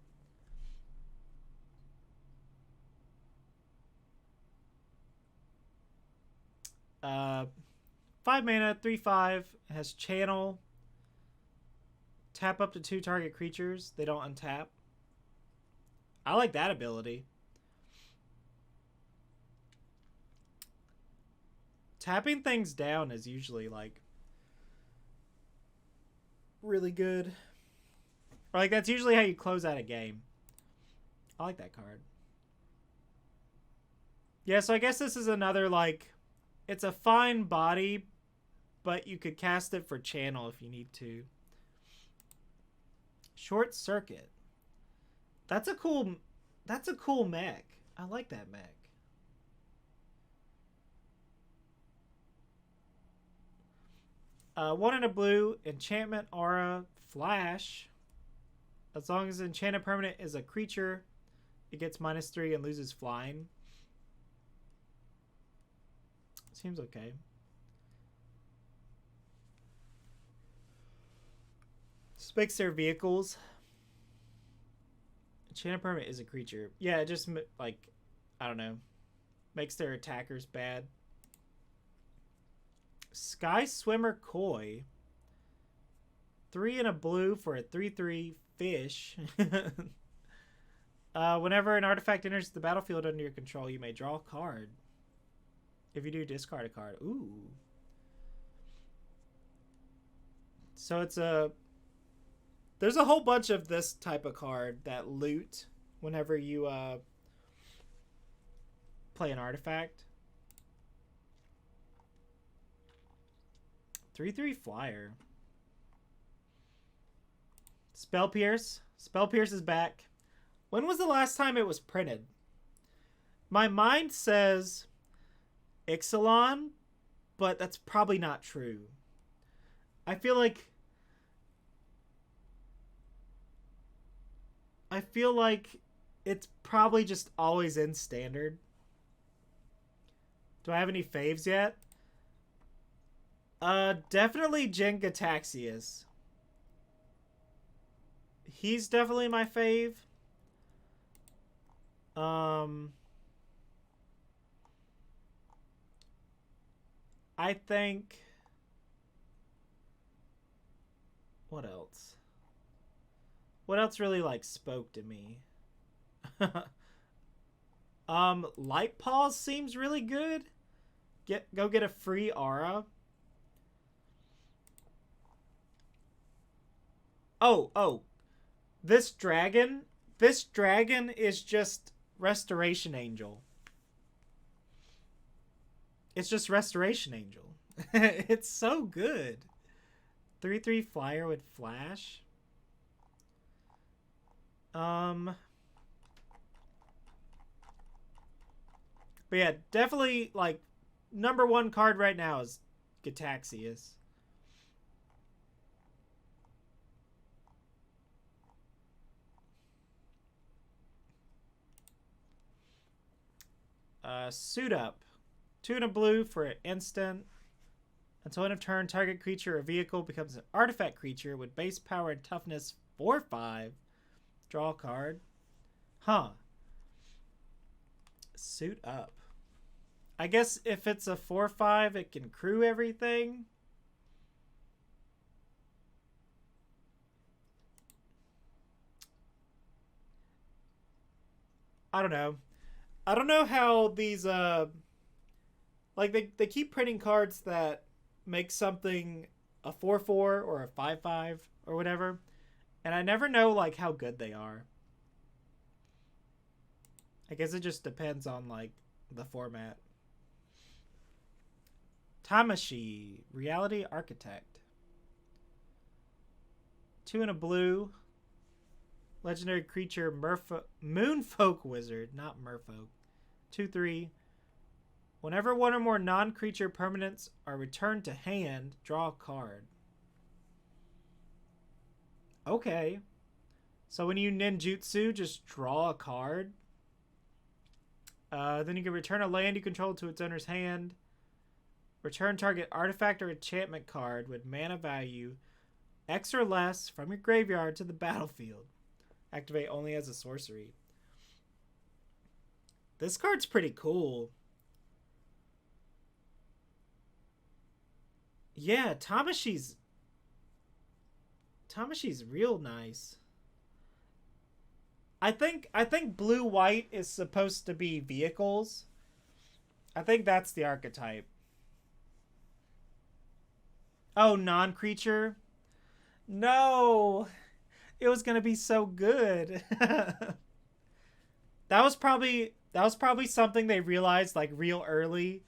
Uh, 5 mana, 3/5. It has channel. Tap up to 2 target creatures. They don't untap. I like that ability. Tapping things down is usually like really good. Or like that's usually how you close out a game. I like that card. Yeah, so I guess this is another like it's a fine body, but you could cast it for channel if you need to. Short Circuit. That's a cool mech. I like that mech. One in a blue, enchantment, aura, flash. As long as enchanted permanent is a creature, it gets -3 and loses flying. Seems okay. Speaks their vehicles. Enchanted permanent is a creature. Yeah, it just like I don't know, makes their attackers bad. Sky Swimmer Koi. 3 and a blue for a 3/3 fish. Whenever an artifact enters the battlefield under your control, you may draw a card. If you do, discard a card. Ooh. So it's a... There's a whole bunch of this type of card that loot whenever you play an artifact. 3/3 flyer. Spell Pierce. Spell Pierce is back. When was the last time it was printed? My mind says Ixalan, but that's probably not true. I feel like it's probably just always in standard. Do I have any faves yet? Definitely Jin-Gataxias. He's definitely my fave. I think... What else? What else really, like, spoke to me? Light Paws seems really good. Go get a free aura. Oh. This dragon is just Restoration Angel. It's just Restoration Angel. It's so good. 3/3 flyer with flash. But yeah, definitely, like, #1 card right now is Gataxias. Suit Up. 2 and a blue for an instant. Until end of turn, target creature or vehicle becomes an artifact creature with base power and toughness 4/5. Draw a card. Huh. Suit Up. I guess if it's a 4/5, it can crew everything. I don't know. I don't know how these like they keep printing cards that make something a 4/4 or a 5/5 or whatever, and I never know like how good they are. I guess it just depends on like the format. Tamashi, Reality Architect. 2 and a blue. Legendary creature Moonfolk Wizard, not Merfolk. 2/3. Whenever one or more non-creature permanents are returned to hand, draw a card. Okay. So when you ninjutsu, just draw a card. Then you can return a land you control to its owner's hand. Return target artifact or enchantment card with mana value X or less from your graveyard to the battlefield. Activate only as a sorcery. This card's pretty cool. Yeah, Tamashi's real nice. I think blue-white is supposed to be vehicles. I think that's the archetype. Oh, non-creature? No! It was gonna be so good. That was probably something they realized like real early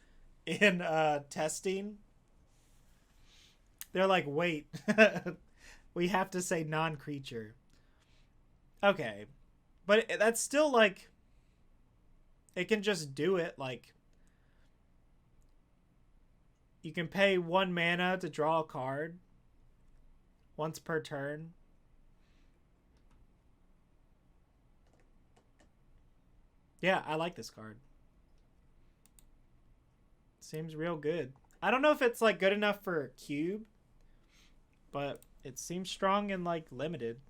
in testing. They're like, wait, we have to say non-creature. Okay, but that's still like, it can just do it. Like, you can pay 1 mana to draw a card once per turn. Yeah, I like this card. Seems real good. I don't know if it's like good enough for cube, but it seems strong and like limited.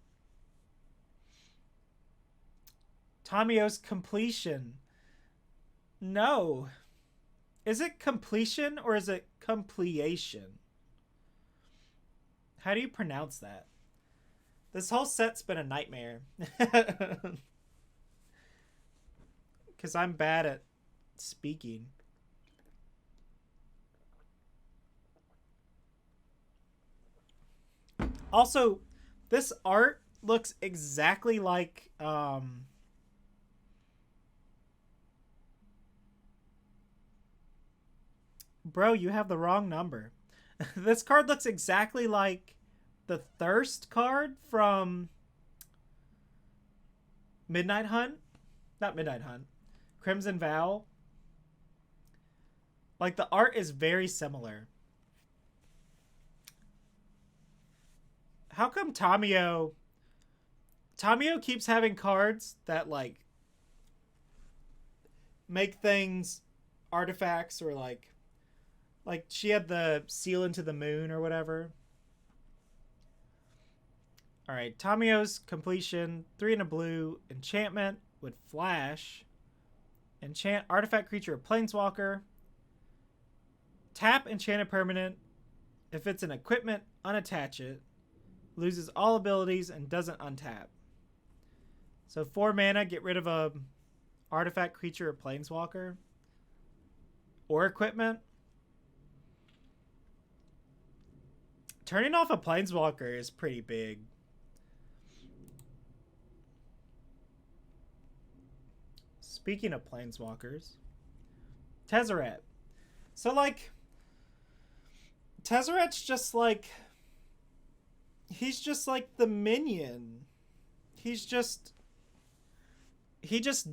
Tamio's completion. No. Is it completion or is it completion? How do you pronounce that? This whole set's been a nightmare. because I'm bad at speaking. Also, this art looks exactly like bro, you have the wrong number. This card looks exactly like the Thirst card from Midnight Hunt. Not Midnight Hunt. Crimson Vow. Like, the art is very similar. How come Tamio keeps having cards that, like, make things artifacts, or like she had the Seal into the Moon or whatever. All right, Tamio's completion, 3 and a blue, enchantment with flash. Enchant artifact creature or planeswalker. Tap enchanted permanent. If it's an equipment, unattach it. Loses all abilities and doesn't untap. So 4 mana, get rid of a artifact creature or planeswalker. Or equipment. Turning off a planeswalker is pretty big. Speaking of planeswalkers, Tezzeret. So, like, Tezzeret's just like, he's just like the minion. He just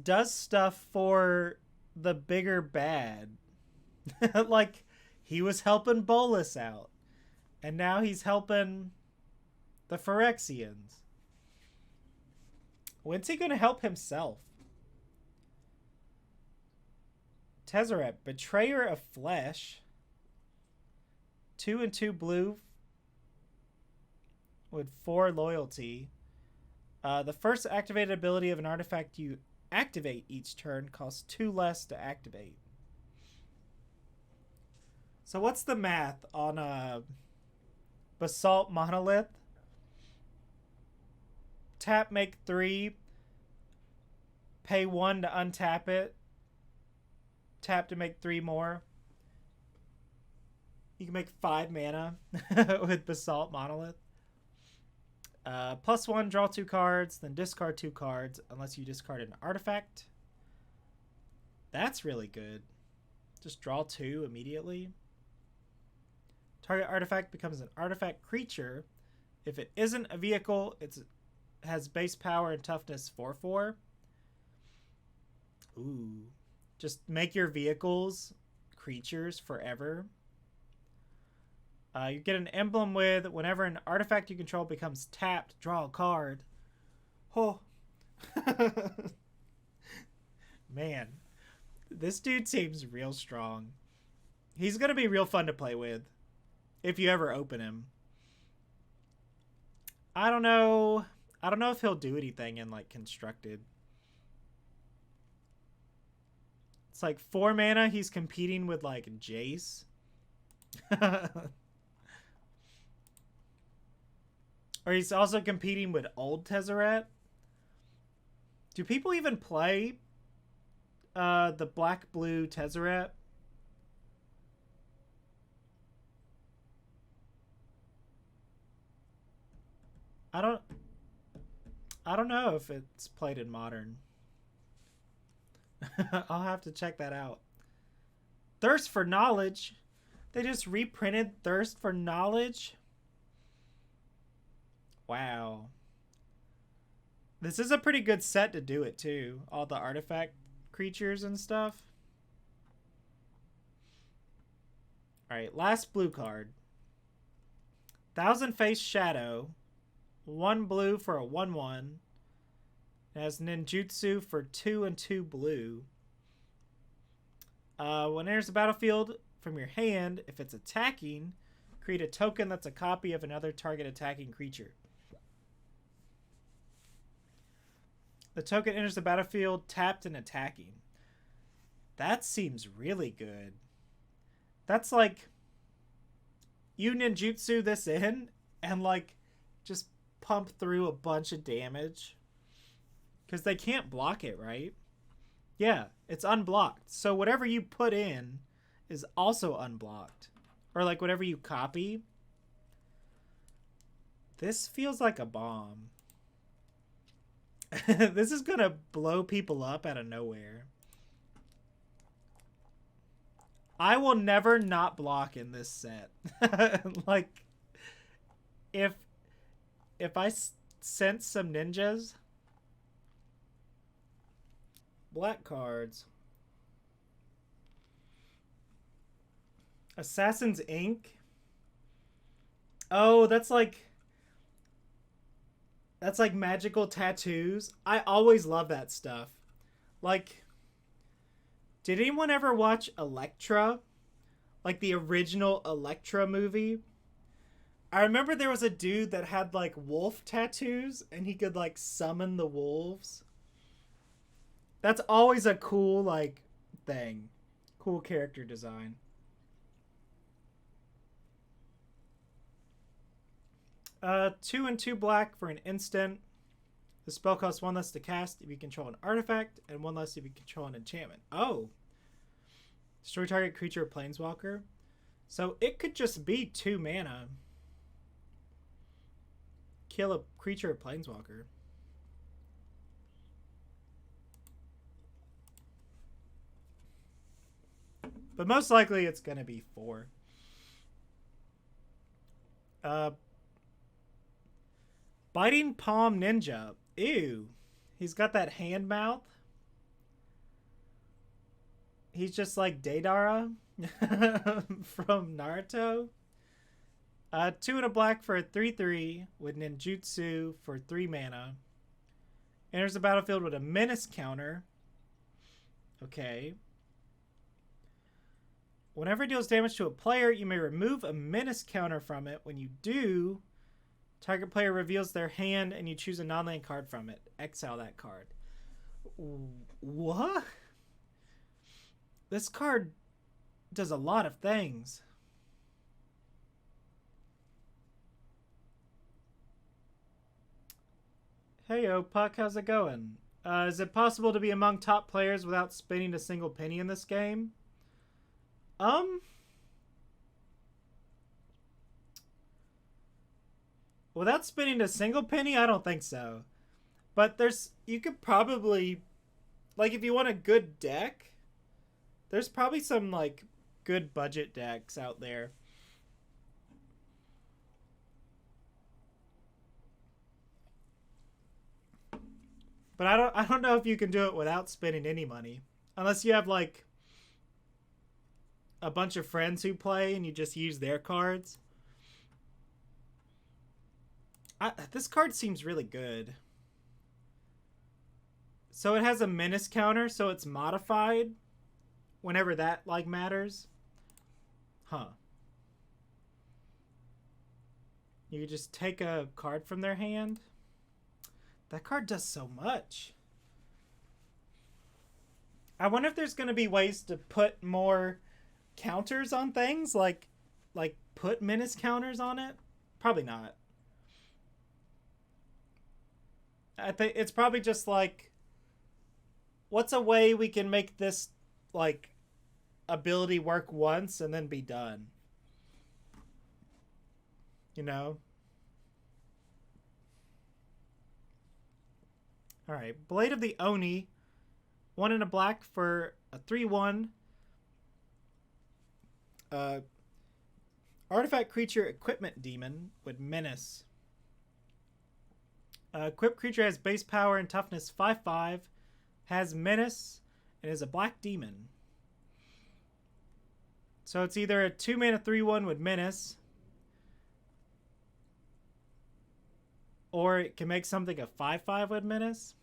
does stuff for the bigger bad. Like, he was helping Bolus out, and now he's helping the Phyrexians. When's he gonna help himself? Tezzeret, Betrayer of Flesh. 2 and 2 blue with 4 loyalty. The first activated ability of an artifact you activate each turn costs 2 less to activate. So what's the math on Basalt Monolith? Tap, make 3. Pay 1 to untap it. Tap to make 3 more. You can make 5 mana with Basalt Monolith. +1, draw 2 cards, then discard 2 cards unless you discard an artifact. That's really good. Just draw 2 immediately. Target artifact becomes an artifact creature. If it isn't a vehicle, it has base power and toughness 4/4. Ooh. Just make your vehicles creatures forever. You get an emblem with, whenever an artifact you control becomes tapped, draw a card. Oh. Man. This dude seems real strong. He's going to be real fun to play with if you ever open him. I don't know if he'll do anything in, like, Constructed. It's like 4 mana, he's competing with, like, Jace. Or he's also competing with old Tezzeret. Do people even play the black-blue Tezzeret? I don't know if it's played in Modern. I'll have to check that out. Thirst for Knowledge. They just reprinted Thirst for Knowledge. Wow. This is a pretty good set to do it too. All the artifact creatures and stuff. Alright, last blue card. Thousand Face Shadow. 1 blue for a 1/1. It has ninjutsu for 2 and 2 blue. When it enters the battlefield from your hand, if it's attacking, create a token that's a copy of another target attacking creature. The token enters the battlefield tapped and attacking. That seems really good. That's like, you ninjutsu this in and, like, just pump through a bunch of damage. Because they can't block it, right? Yeah, it's unblocked. So whatever you put in is also unblocked. Or like whatever you copy. This feels like a bomb. This is gonna blow people up out of nowhere. I will never not block in this set. Like, if I sense some ninjas, black cards, Assassin's Ink. Oh, that's like magical tattoos. I always love that stuff. Like, did anyone ever watch Elektra? Like the original Elektra movie? I remember there was a dude that had like wolf tattoos and he could like summon the wolves. That's always a cool like thing. Cool character design. Two and two black for an instant. The spell costs one less to cast if you control an artifact, and one less if you control an enchantment. Oh. Destroy target creature or planeswalker. So it could just be 2 mana. Kill a creature or planeswalker. But most likely it's going to be 4. Biting Palm Ninja. Ew. He's got that hand mouth. He's just like Deidara from Naruto. 2 and a black for a 3/3 with ninjutsu for 3 mana. Enters the battlefield with a menace counter. Okay. Whenever it deals damage to a player, you may remove a menace counter from it. When you do, target player reveals their hand and you choose a non-land card from it. Exile that card. What? This card does a lot of things. Hey, Puck, how's it going? Is it possible to be among top players without spending a single penny in this game? Without spending a single penny, I don't think so. But you could probably, like, if you want a good deck, there's probably some, like, good budget decks out there. But I don't know if you can do it without spending any money. Unless you have, like, a bunch of friends who play and you just use their cards. This card seems really good. So it has a menace counter, so it's modified whenever that, like, matters. Huh. You could just take a card from their hand. That card does so much. I wonder if there's going to be ways to put more counters on things, like put menace counters on it. Probably not. I think it's probably just like, what's a way we can make this like ability work once and then be done? You know? All right, Blade of the Oni, 1 and a black for a 3/1. Artifact creature equipment demon with menace. Equipped creature has base power and toughness 5/5, has menace, and is a black demon. So it's either a 2 mana 3/1 with menace, or it can make something a 5/5 with menace.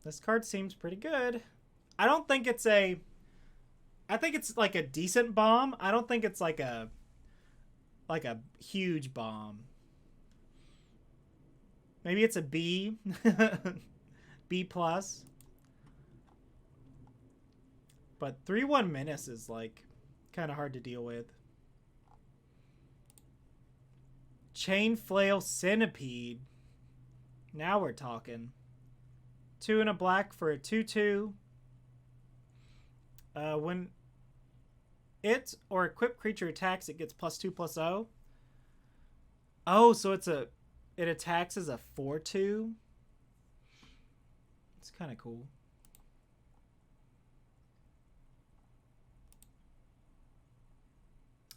This card seems pretty good. I don't think it's a... I think it's like a decent bomb. I don't think it's like a huge bomb. Maybe it's a B. B+. But 3/1 menace is like kind of hard to deal with. Chain Flail Centipede. Now we're talking. 2 and a black for a 2/2. When it or equipped creature attacks, it gets +2/+0. Oh, so it attacks as a 4/2. It's kind of cool.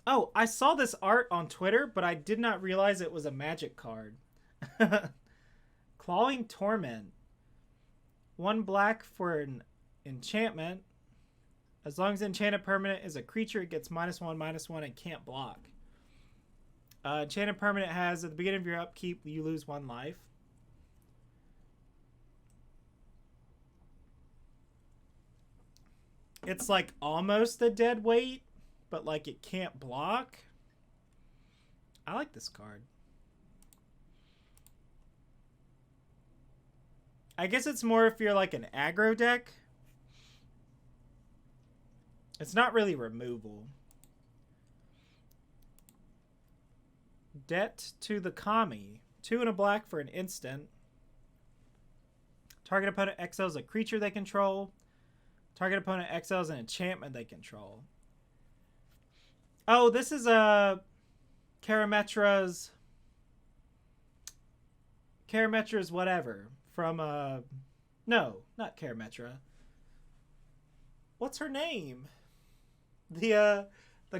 Oh, I saw this art on Twitter, but I did not realize it was a magic card. Clawing Torment. 1 black for an enchantment. As long as enchanted permanent is a creature, it gets -1/-1 and can't block. Enchanted permanent has, at the beginning of your upkeep, you lose 1 life. It's like almost a dead weight, but like it can't block. I like this card. I guess it's more if you're like an aggro deck. It's not really removal. Debt to the Kami. 2 and a black for an instant. Target opponent exiles a creature they control. Target opponent exiles an enchantment they control. Oh, this is Karametra's whatever. From, no, not Karametra. What's her name? The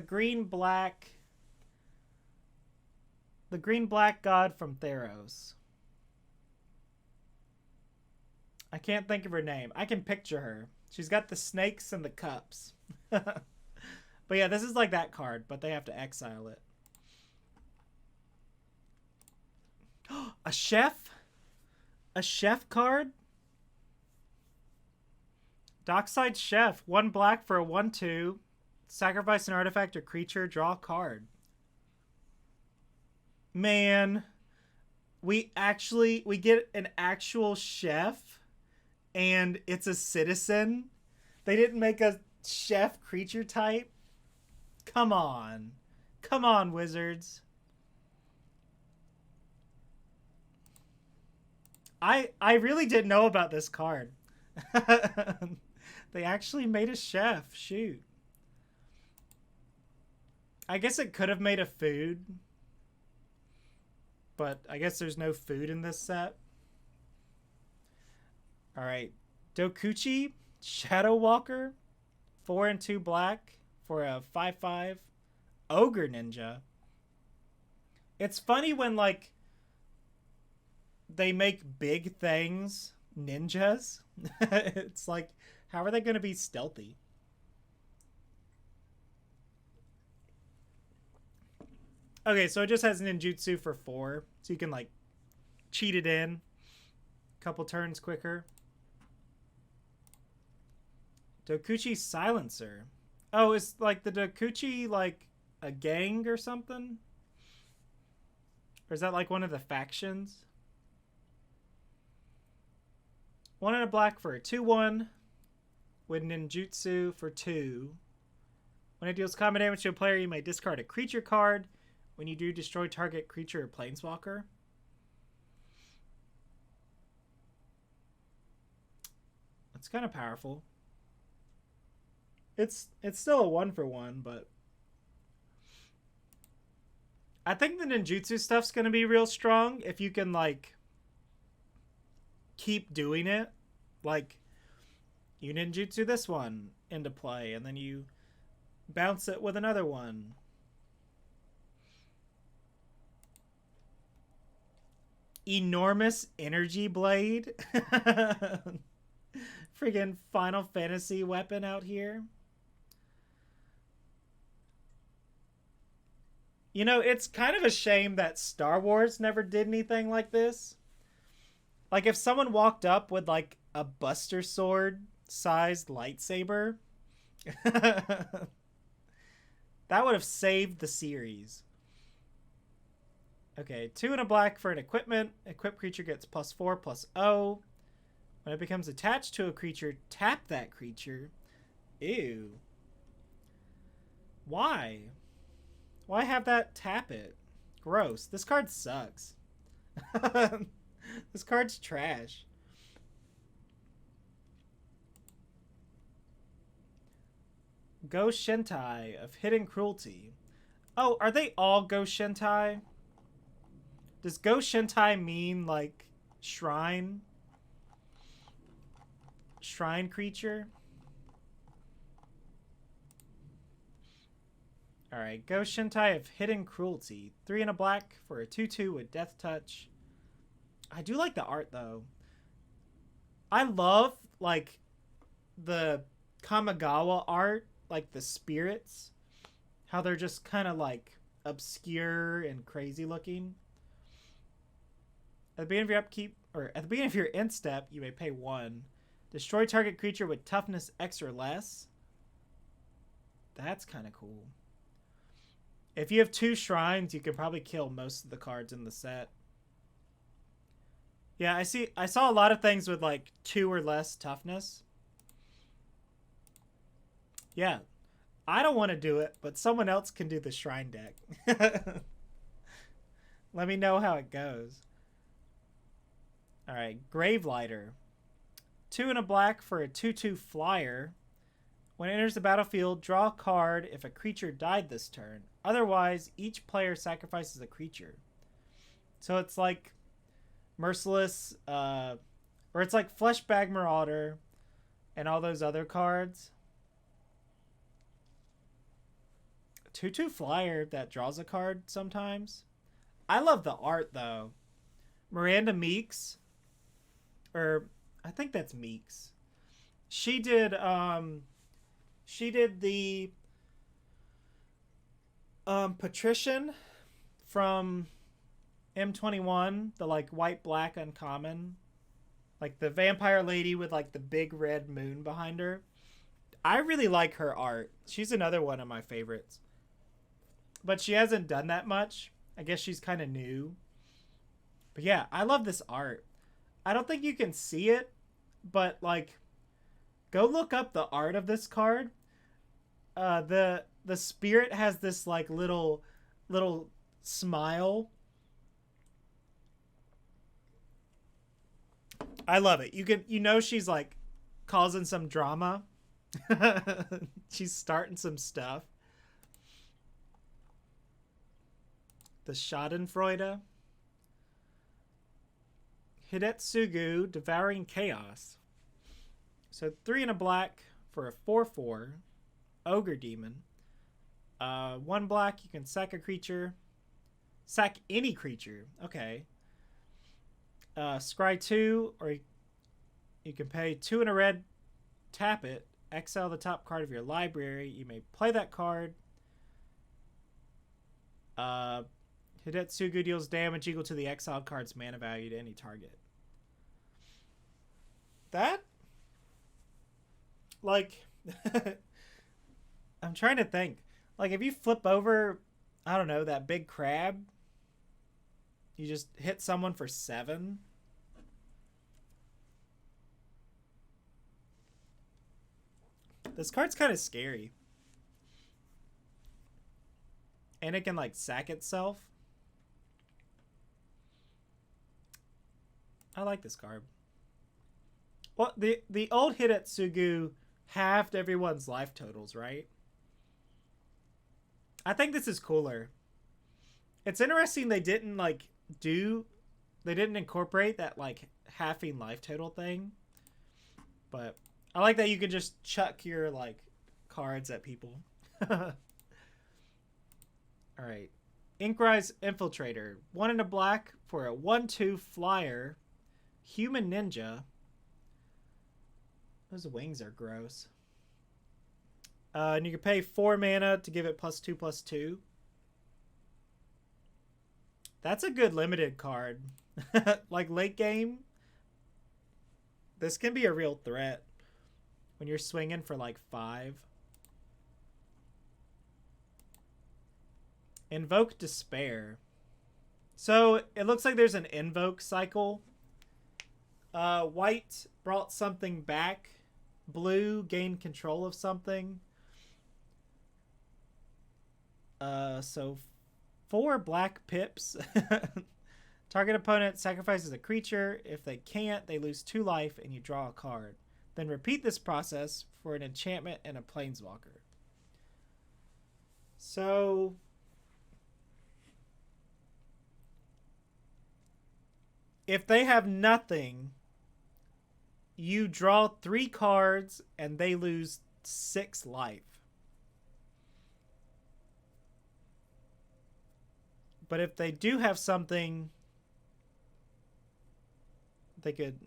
green-black god from Theros. I can't think of her name. I can picture her. She's got the snakes and the cups. But yeah, this is like that card, but they have to exile it. A chef? A chef card? Dockside Chef. 1 black for a 1/2. Sacrifice an artifact or creature. Draw a card. Man. We get an actual chef. And it's a citizen. They didn't make a chef creature type. Come on. Come on, Wizards. I really didn't know about this card. They actually made a chef. Shoot. I guess it could have made a food. But I guess there's no food in this set. Alright. Dokuchi, Shadow Walker. 4 and 2 black for a 5/5 Ogre Ninja. It's funny when, like, they make big things ninjas. It's like, how are they going to be stealthy? Okay, so it just has ninjutsu for 4. So you can, like, cheat it in a couple turns quicker. Dokuchi Silencer. Oh, is like the Dokuchi like a gang or something? Or is that like one of the factions? 1 and a black for a 2/1 with ninjutsu for 2. When it deals combat damage to a player, you may discard a creature card. When you do, destroy target creature or planeswalker. That's kind of powerful. It's still a 1/1, but I think the ninjutsu stuff's gonna be real strong if you can like keep doing it. Like you ninjutsu this one into play and then you bounce it with another one. Enormous energy blade. Friggin' Final Fantasy weapon out here. You know, it's kind of a shame that Star Wars never did anything like this. Like, if someone walked up with, like, a Buster Sword-sized lightsaber, that would have saved the series. Okay, 2 and a black for an equipment. Equipped creature gets +4/+0. When it becomes attached to a creature, tap that creature. Ew. Why? Why have that tap it? Gross. This card sucks. This card's trash. Go Shentai of Hidden Cruelty. Oh, are they all Go Shentai? Does Go Shentai mean like shrine? Shrine creature? Alright, Go Shentai of Hidden Cruelty. 3 and a black for a 2/2 with Death Touch. I do like the art though. I love like the Kamigawa art, like the spirits. How they're just kind of like obscure and crazy looking. At the beginning of your upkeep, or at the beginning of your end step, you may pay 1. Destroy target creature with toughness X or less. That's kind of cool. If you have 2 shrines, you can probably kill most of the cards in the set. Yeah, I saw a lot of things with like 2 or less toughness. Yeah. I don't want to do it, but someone else can do the shrine deck. Let me know how it goes. Alright, Gravelighter. 2 and a black for a 2/2 flyer. When it enters the battlefield, draw a card if a creature died this turn. Otherwise, each player sacrifices a creature. So it's like Merciless, or it's like Fleshbag Marauder and all those other cards. 2/2 flyer that draws a card sometimes. I love the art though. Miranda Meeks, or I think that's Meeks. She did the Patrician from M21, the like white black uncommon, like the vampire lady with like the big red moon behind her. I really like her art. She's another one of my favorites. But she hasn't done that much. I guess she's kind of new. But yeah, I love this art. I don't think you can see it, but like go look up the art of this card. The spirit has this like little smile. I love it. You know she's like causing some drama. She's starting some stuff. The Schadenfreude. Hidetsugu, Devouring Chaos. So 3 and a black for a 4/4. Ogre Demon. 1 black, you can sack a creature. Sack any creature. Okay. Scry 2, or you can pay 2 and a red, tap it, exile the top card of your library. You may play that card. Hidetsugu deals damage equal to the exiled card's mana value to any target. That? Like, I'm trying to think. Like, if you flip over, I don't know, that big crab, you just hit someone for 7. This card's kind of scary. And it can, like, sack itself. I like this card. Well, the old Hidetsugu halved everyone's life totals, right? I think this is cooler. It's interesting they didn't, like, they didn't incorporate that, like, halving life total thing. But I like that you can just chuck your, like, cards at people. Alright. Inkrise Infiltrator. 1 and a black for a 1/2 flyer. Human Ninja. Those wings are gross. And you can pay 4 mana to give it +2/+2. That's a good limited card. Like late game, this can be a real threat when you're swinging for like 5. Invoke Despair. So it looks like there's an invoke cycle. White brought something back. Blue gained control of something. So 4 black pips. Target opponent sacrifices a creature. If they can't, they lose 2 life and you draw a card. Then repeat this process for an enchantment and a planeswalker. So if they have nothing, you draw 3 cards and they lose 6 life. But if they do have something, they could...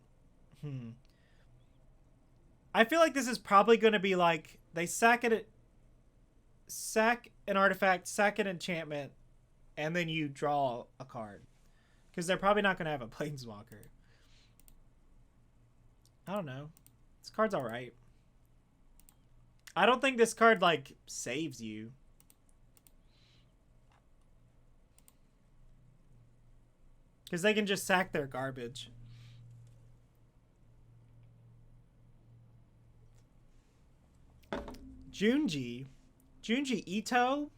I feel like this is probably going to be like they sack an artifact, sack an enchantment, and then you draw a card. Because they're probably not going to have a Planeswalker. I don't know. This card's alright. I don't think this card, like, saves you. Because they can just sack their garbage. Junji Ito?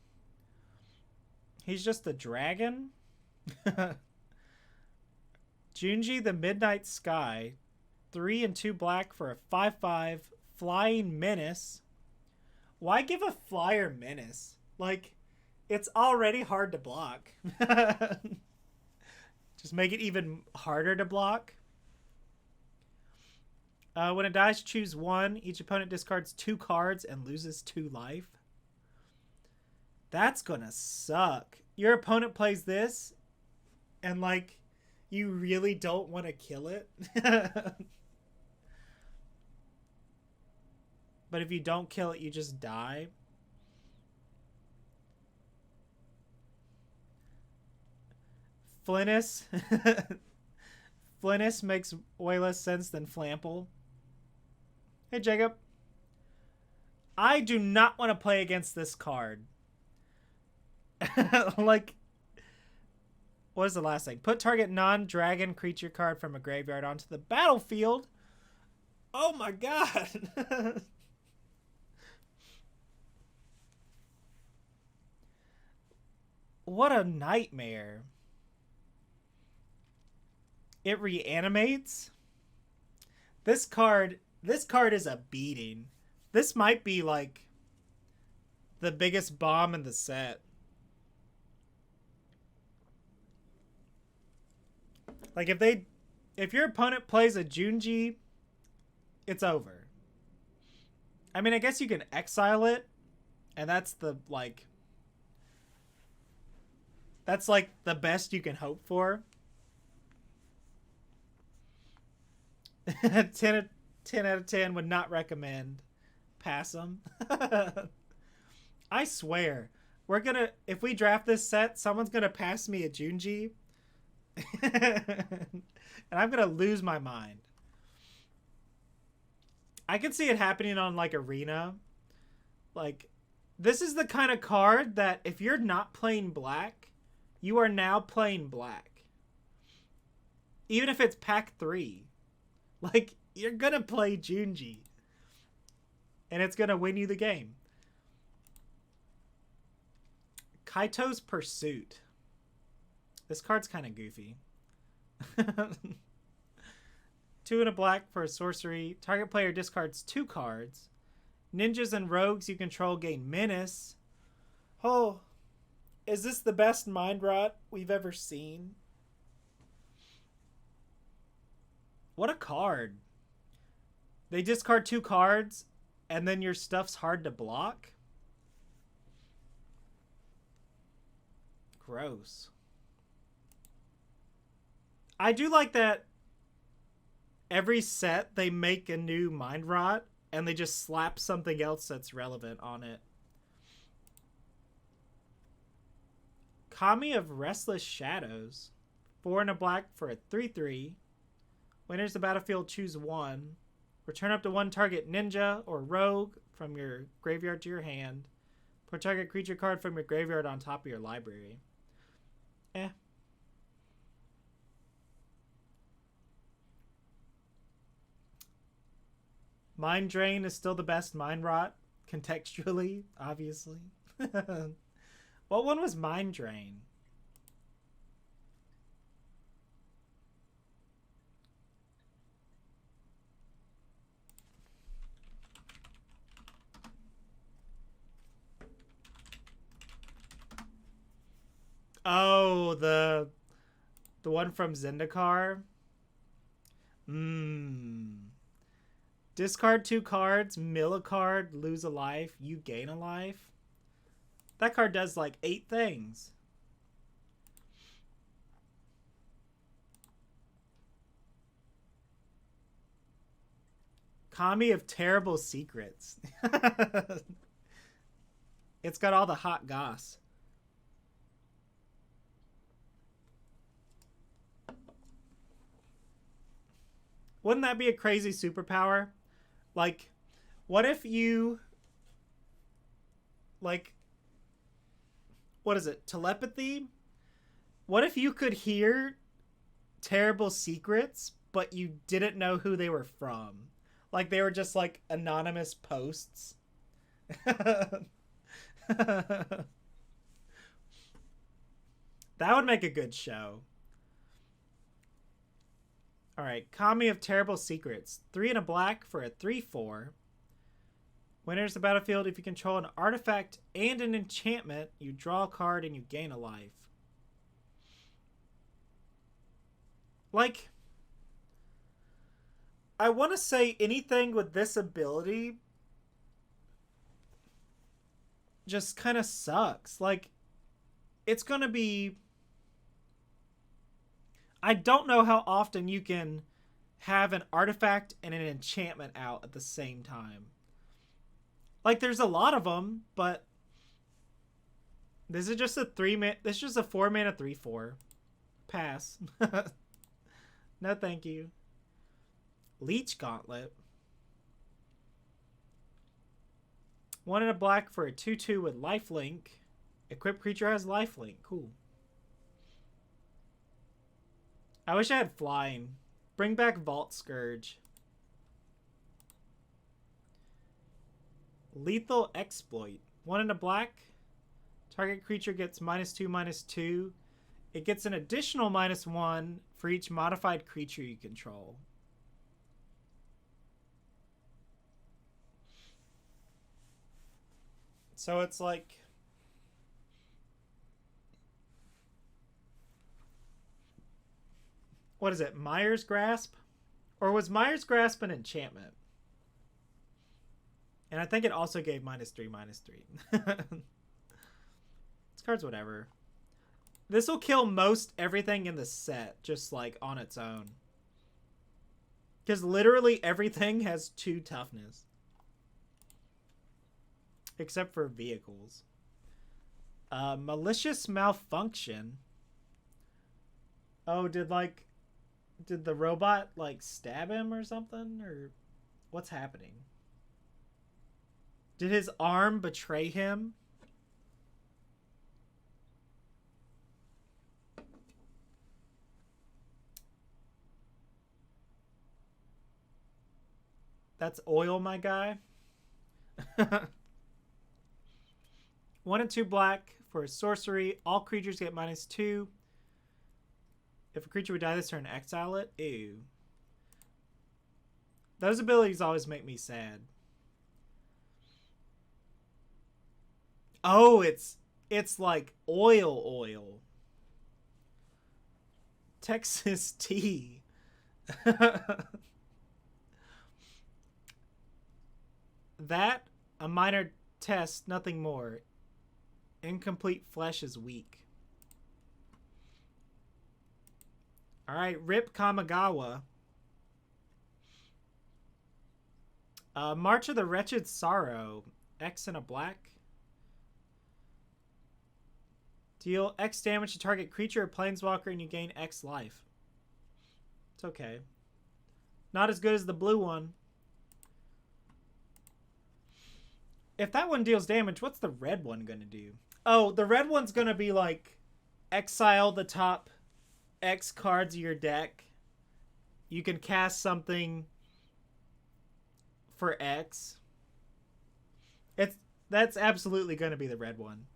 He's just a dragon? Junji the Midnight Sky. 3 and 2 black for a 5/5 flying menace. Why give a flyer menace? Like, it's already hard to block. Just make it even harder to block. When it dies, choose 1. Each opponent discards 2 cards and loses 2 life. That's gonna suck. Your opponent plays this, and, like, you really don't want to kill it. But if you don't kill it, you just die. Flinnis. Flinnis makes way less sense than Flample. Hey, Jacob. I do not want to play against this card. Like, what is the last thing? Put target non-dragon creature card from a graveyard onto the battlefield. Oh my god. What a nightmare. It reanimates. This card is a beating. This might be like the biggest bomb in the set. Like if your opponent plays a Junji, it's over. I mean, I guess you can exile it, and that's the like the best you can hope for. 10 out of 10 would not recommend. Pass them. I swear, if we draft this set, someone's gonna pass me a Junji. And I'm gonna lose my mind. I can see it happening on like Arena. Like, this is the kind of card that if you're not playing black, you are now playing black. Even if it's pack 3. Like, you're gonna play Junji. And it's gonna win you the game. Kaito's Pursuit. This card's kind of goofy. 2 and a black for a sorcery. Target player discards 2 cards. Ninjas and rogues you control gain menace. Oh, is this the best mind rot we've ever seen? What a card. They discard 2 cards, and then your stuff's hard to block? Gross. I do like that every set they make a new mind rot, and they just slap something else that's relevant on it. Kami of Restless Shadows. 4 and a black for a 3/3. When enters the battlefield, choose 1. Return up to 1 target ninja or rogue from your graveyard to your hand. Put target creature card from your graveyard on top of your library. Mind Drain is still the best mind rot, contextually, obviously. What one was Mind Drain? Oh, the one from Zendikar. Mmm. Discard 2 cards, mill a card, lose a life, you gain a life. That card does like 8 things. Kami of Terrible Secrets. It's got all the hot goss. Wouldn't that be a crazy superpower? Like, what if you... Like, what is it? Telepathy? What if you could hear terrible secrets, but you didn't know who they were from? Like, they were just, like, anonymous posts. That would make a good show. Alright, Kami of Terrible Secrets. 3 and a black for a 3/4. When enters the battlefield, if you control an artifact and an enchantment, you draw a card and you gain a life. Like, I want to say anything with this ability just kind of sucks. Like, it's going to be... I don't know how often you can have an artifact and an enchantment out at the same time. Like, there's a lot of them, but this is just a 3-man. This is just a 4-mana 3/4. Pass. No, thank you. Leech Gauntlet. 1 and a black for a 2/2 with lifelink. Equipped creature has lifelink. Cool. I wish I had flying. Bring back Vault Scourge. Lethal Exploit. 1 and a black. Target creature gets -2/-2. It gets an additional -1 for each modified creature you control. So it's like... What is it? Mire's Grasp? Or was Mire's Grasp an enchantment? And I think it also gave -3/-3. This card's whatever. This will kill most everything in the set, just like on its own. Because literally everything has 2 toughness. Except for vehicles. Malicious Malfunction. Oh, did the robot like stab him or something? Or what's happening? Did his arm betray him? That's oil, my guy. 1 and 2 black for a sorcery. All creatures get -2. If a creature would die this turn, exile it. Ew. Those abilities always make me sad. Oh, it's like oil. Texas tea. That, a minor test, nothing more. Incomplete flesh is weak. Alright, Rip Kamigawa. March of the Wretched Sorrow. X and a black. Deal X damage to target creature or planeswalker and you gain X life. It's okay. Not as good as the blue one. If that one deals damage, what's the red one gonna do? Oh, the red one's gonna be like exile the top X cards of your deck. You can cast something for X. That's absolutely gonna be the red one.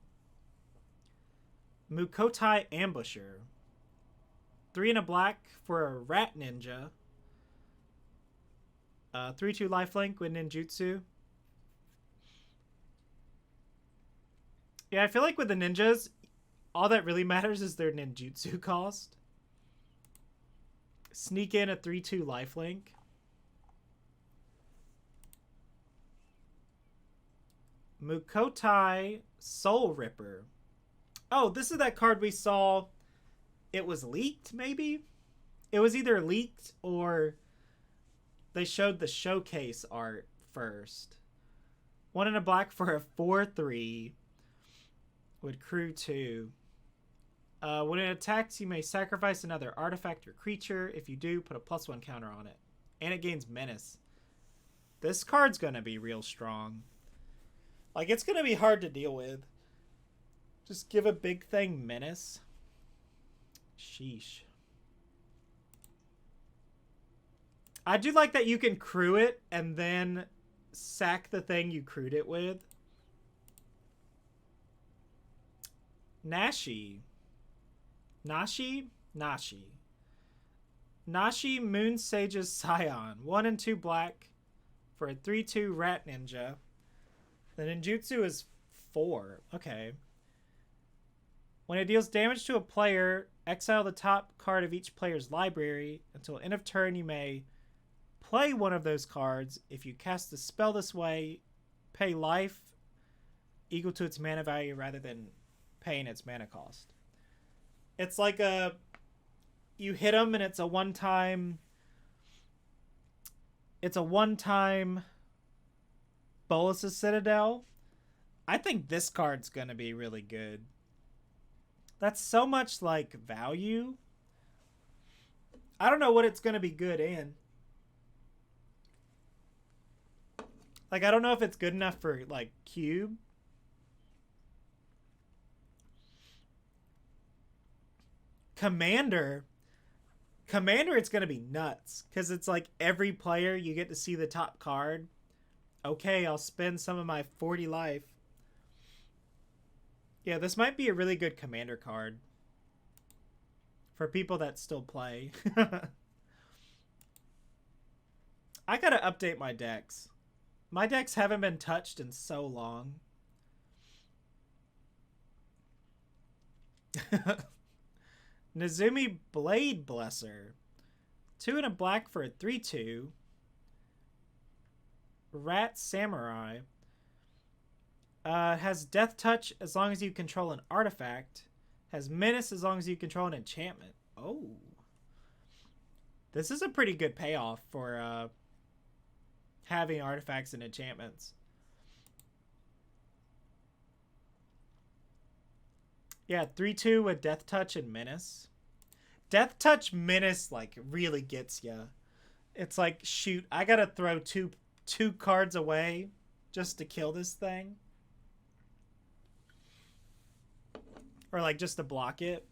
Mukotai Ambusher. 3 and a black for a rat ninja. 3/2 lifelink with ninjutsu. Yeah, I feel like with the ninjas, all that really matters is their ninjutsu cost. Sneak in a 3/2 lifelink. Mukotai Soul Ripper. Oh, this is that card we saw. It was leaked, maybe? It was either leaked or they showed the showcase art first. 1 and a black for a 4/3 with crew 2. When it attacks, you may sacrifice another artifact or creature. If you do, put a +1 counter on it. And it gains menace. This card's going to be real strong. Like, it's going to be hard to deal with. Just give a big thing menace. Sheesh. I do like that you can crew it and then sack the thing you crewed it with. Nashi. Nashi? Nashi. Nashi Moon Sage's Scion. 1 and 2 black for a 3/2 rat ninja. The ninjutsu is 4. Okay. When it deals damage to a player, exile the top card of each player's library. Until end of turn, you may play one of those cards. If you cast the spell this way, pay life equal to its mana value rather than paying its mana cost. It's like you hit them and it's a one-time Bolas's Citadel. I think this card's going to be really good. That's so much like value. I don't know what it's going to be good in. Like, I don't know if it's good enough for, like, cube. Commander, it's going to be nuts. Because it's like every player, you get to see the top card. Okay, I'll spend some of my 40 life. Yeah, this might be a really good commander card. For people that still play. I gotta update my decks. My decks haven't been touched in so long. Nezumi Blade Blesser. 2 and a black for a 3/2. Rat Samurai. Has Death Touch as long as you control an artifact. Has Menace as long as you control an enchantment. Oh. This is a pretty good payoff for having artifacts and enchantments. Yeah, 3/2 with Death Touch and Menace. Death Touch Menace, like, really gets ya. It's like, shoot, I gotta throw two cards away just to kill this thing. Or, like, just to block it.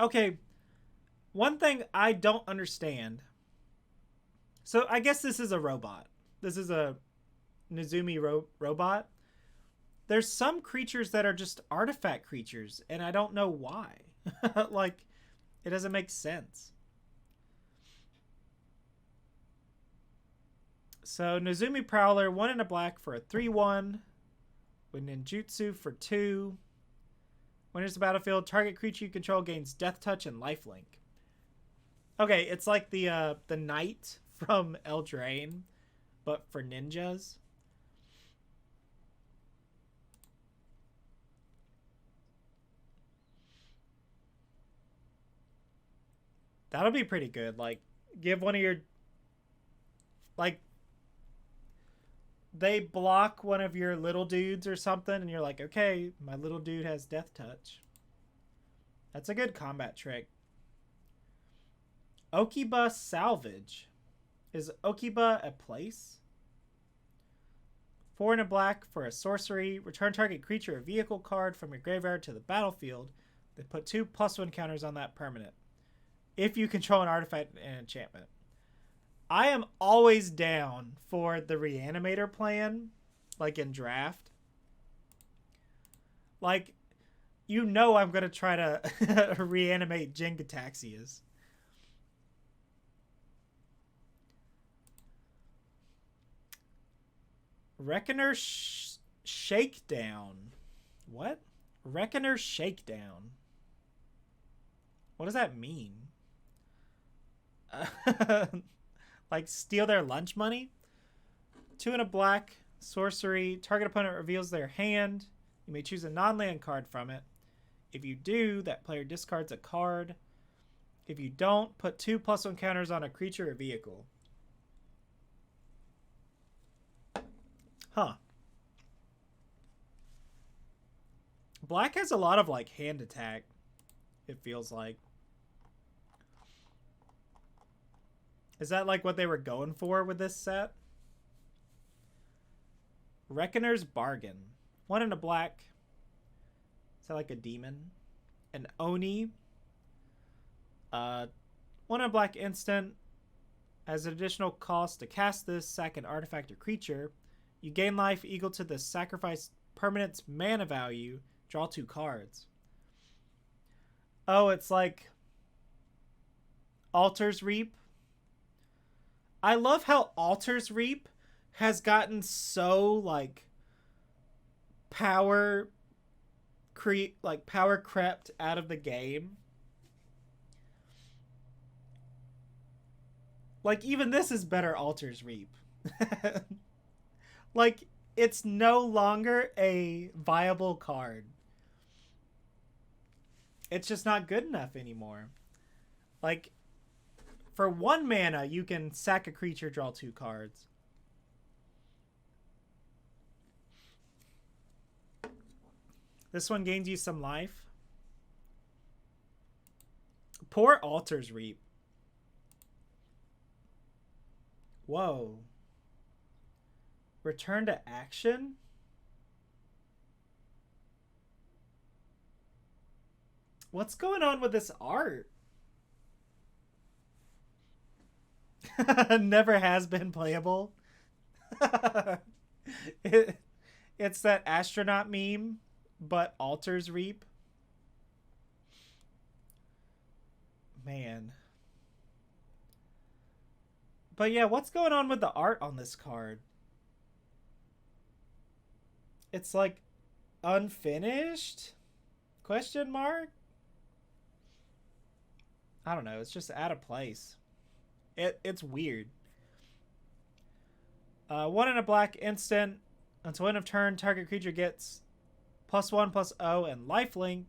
Okay, one thing I don't understand. So, I guess this is a robot. This is a Nezumi robot. There's some creatures that are just artifact creatures, and I don't know why. Like, it doesn't make sense. So, Nezumi Prowler, 1 and a black for a 3/1. With ninjutsu for 2. When it's the battlefield, target creature you control gains Death Touch and Lifelink. Okay, it's like the knight from Eldraine, but for ninjas. That'll be pretty good. Like, give one of your... Like, they block one of your little dudes or something, and you're like, okay, my little dude has Death Touch. That's a good combat trick. Okiba Salvage. Is Okiba a place? 4 and a black for a sorcery. Return target creature or vehicle card from your graveyard to the battlefield. Then put 2 +1 counters on that permanent. If you control an artifact and enchantment. I am always down for the Reanimator plan, like in draft. Like, you know I'm going to try to reanimate Jingataxias. Reckoner Shakedown. What? Reckoner Shakedown. What does that mean? Like steal their lunch money? 2 and a black. Sorcery. Target opponent reveals their hand. You may choose a non-land card from it. If you do, that player discards a card. If you don't, put 2+1 counters on a creature or vehicle. Huh. Black has a lot of like hand attack, it feels like. Is that like what they were going for with this set? Reckoner's Bargain. 1 and a black. Is that like a demon? An Oni. 1 and a black instant. As an additional cost to cast this, sack an artifact or creature. You gain life equal to the sacrifice permanent's mana value. Draw 2 cards. Oh, it's like Altar's Reap. I love how Altar's Reap has gotten so like power crept out of the game. Like even this is better Altar's Reap. Like it's no longer a viable card. It's just not good enough anymore. Like for 1 mana, you can sack a creature, draw 2 cards. This one gains you some life. Poor Altar's Reap. Whoa. Return to action? What's going on with this art? Never has been playable. It's that astronaut meme, but Altar's Reap. Man. But yeah, what's going on with the art on this card? It's like unfinished? Question mark? I don't know. It's just out of place. It's weird. 1 and a black instant. Until end of turn, target creature gets +1/+0 and lifelink.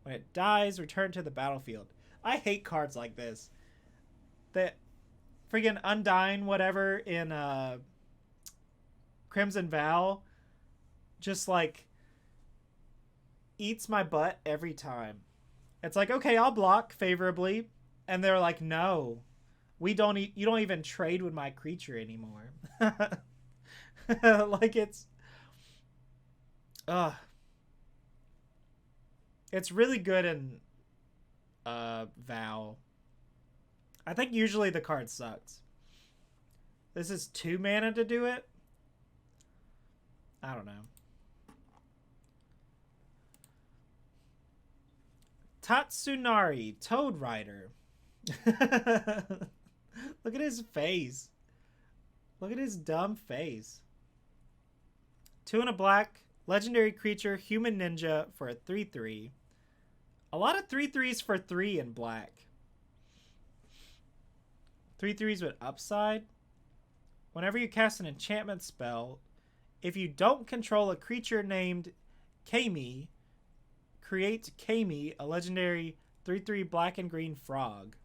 When it dies, return to the battlefield. I hate cards like this. That friggin' Undying whatever in Crimson Vow just like eats my butt every time. It's like, okay, I'll block favorably, and they're like, no, you don't even trade with my creature anymore. Like it's really good in Vow. I think usually the card sucks. This is 2 mana to do it. I don't know. Tatsunari, Toad Rider. Look at his face. Look at his dumb face. 2 and a black, legendary creature, human ninja for a 3/3. A lot of 3/3s for 3 in black. 3/3s with upside. Whenever you cast an enchantment spell, if you don't control a creature named Kami, create Kami, a legendary 3/3 black and green frog.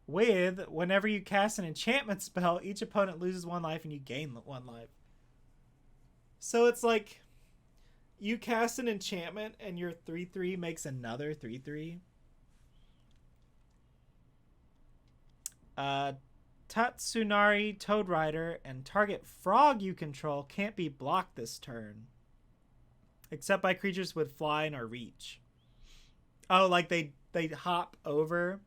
With, whenever you cast an enchantment spell, each opponent loses 1 life and you gain 1 life. So it's like you cast an enchantment and your 3/3 makes another 3/3. Tatsunari, Toad Rider, and target frog you control can't be blocked this turn. Except by creatures with flying or reach. Oh, like they hop over.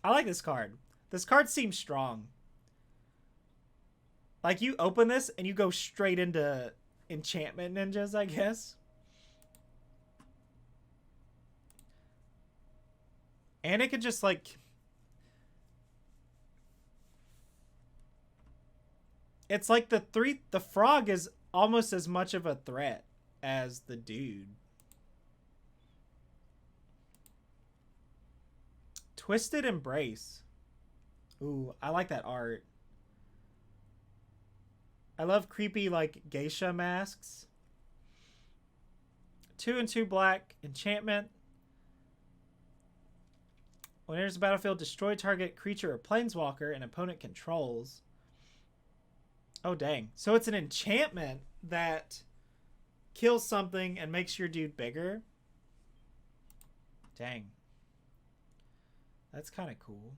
I like this card. This card seems strong. Like you open this and you go straight into enchantment ninjas, I guess. And it could just like... It's like the frog is almost as much of a threat as the dude. Twisted Embrace. Ooh, I like that art. I love creepy, like, geisha masks. 2 and 2 black. Enchantment. When it enters the battlefield, destroy target creature or planeswalker an opponent controls. Oh, dang. So it's an enchantment that kills something and makes your dude bigger. Dang. That's kind of cool.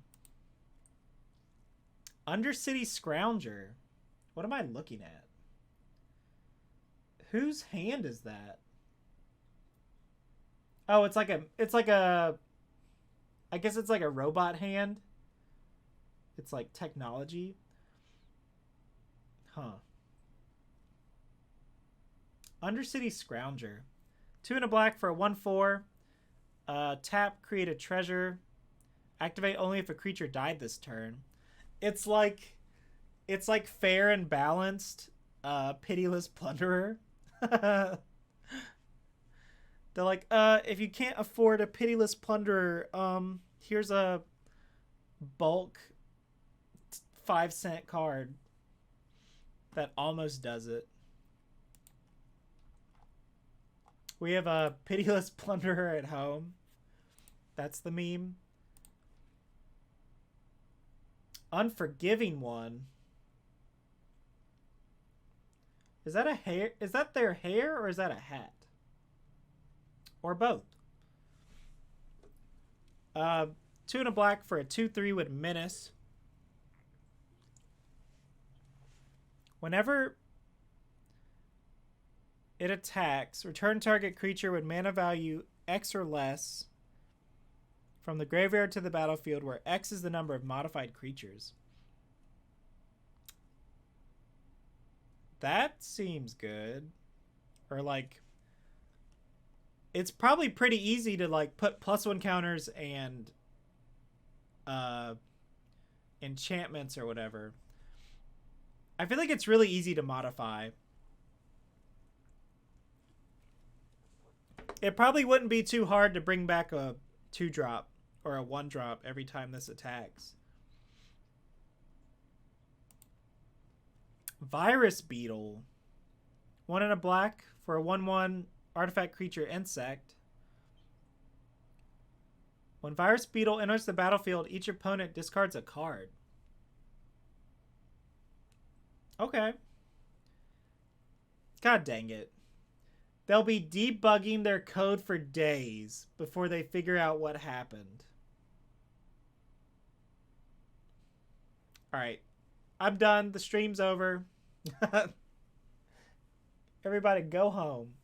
Undercity Scrounger. What am I looking at? Whose hand is that? Oh, it's like a I guess it's like a robot hand. It's like technology. Huh. Undercity Scrounger. 2 and a black for a 1/4. Tap, create a treasure. Activate only if a creature died this turn. It's like fair and balanced, pitiless plunderer. They're like, if you can't afford a pitiless plunderer, here's a bulk 5-cent card that almost does it. We have a pitiless plunderer at home. That's the meme. Unforgiving One. Is that a hair? Is that their hair or is that a hat? Or both? 2 and a black for a 2/3 with Menace. Whenever it attacks, return target creature with mana value X or less from the graveyard to the battlefield, where X is the number of modified creatures. That seems good. Or like, it's probably pretty easy to like put +1 counters and enchantments or whatever. I feel like it's really easy to modify. It probably wouldn't be too hard to bring back a 2-drop or a 1-drop every time this attacks. Virus Beetle. 1 and a black for a 1/1 artifact creature insect. When Virus Beetle enters the battlefield, each opponent discards a card. Okay. God dang it. They'll be debugging their code for days before they figure out what happened. Alright. I'm done. The stream's over. Everybody go home.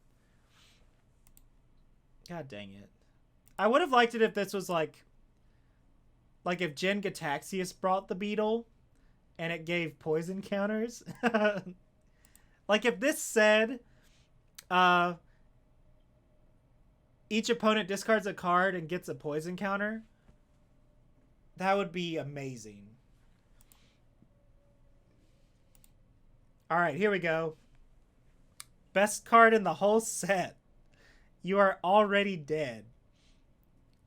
God dang it. I would have liked it if this was like if Jen Gataxius brought the beetle and it gave poison counters. Like if this said each opponent discards a card and gets a poison counter, that would be amazing. Alright, here we go. Best card in the whole set. You are already dead.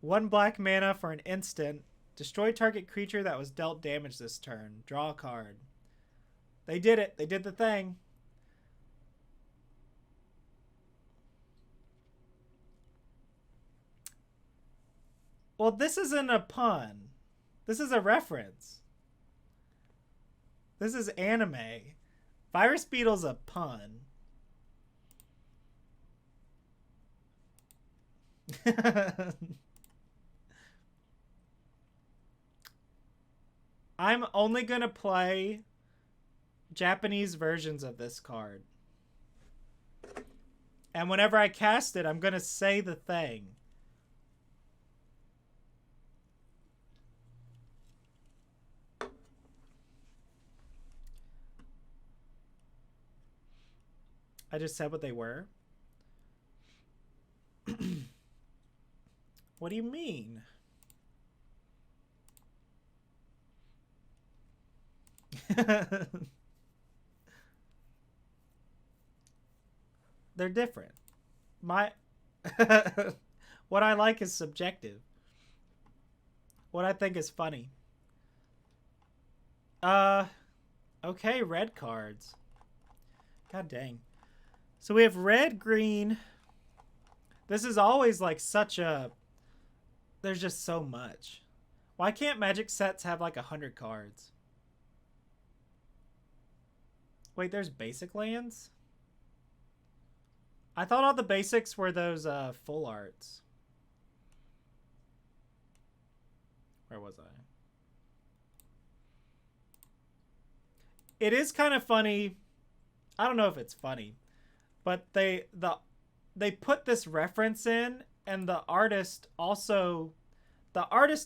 1 black mana for an instant. Destroy target creature that was dealt damage this turn. Draw a card. They did it. They did the thing. Well, this isn't a pun. This is a reference. This is anime. Virus Beetle's a pun. I'm only going to play Japanese versions of this card. And whenever I cast it, I'm going to say the thing. I just said what they were. What do you mean? they're different. My what I like is subjective. What I think is funny. Okay, red cards. God dang. So we have red, green. This is always like such a... There's just so much. Why can't Magic sets have like 100 cards? Wait, there's basic lands? I thought all the basics were those full arts. Where was I? It is kind of funny. I don't know if it's funny, but they put this reference in, and the artist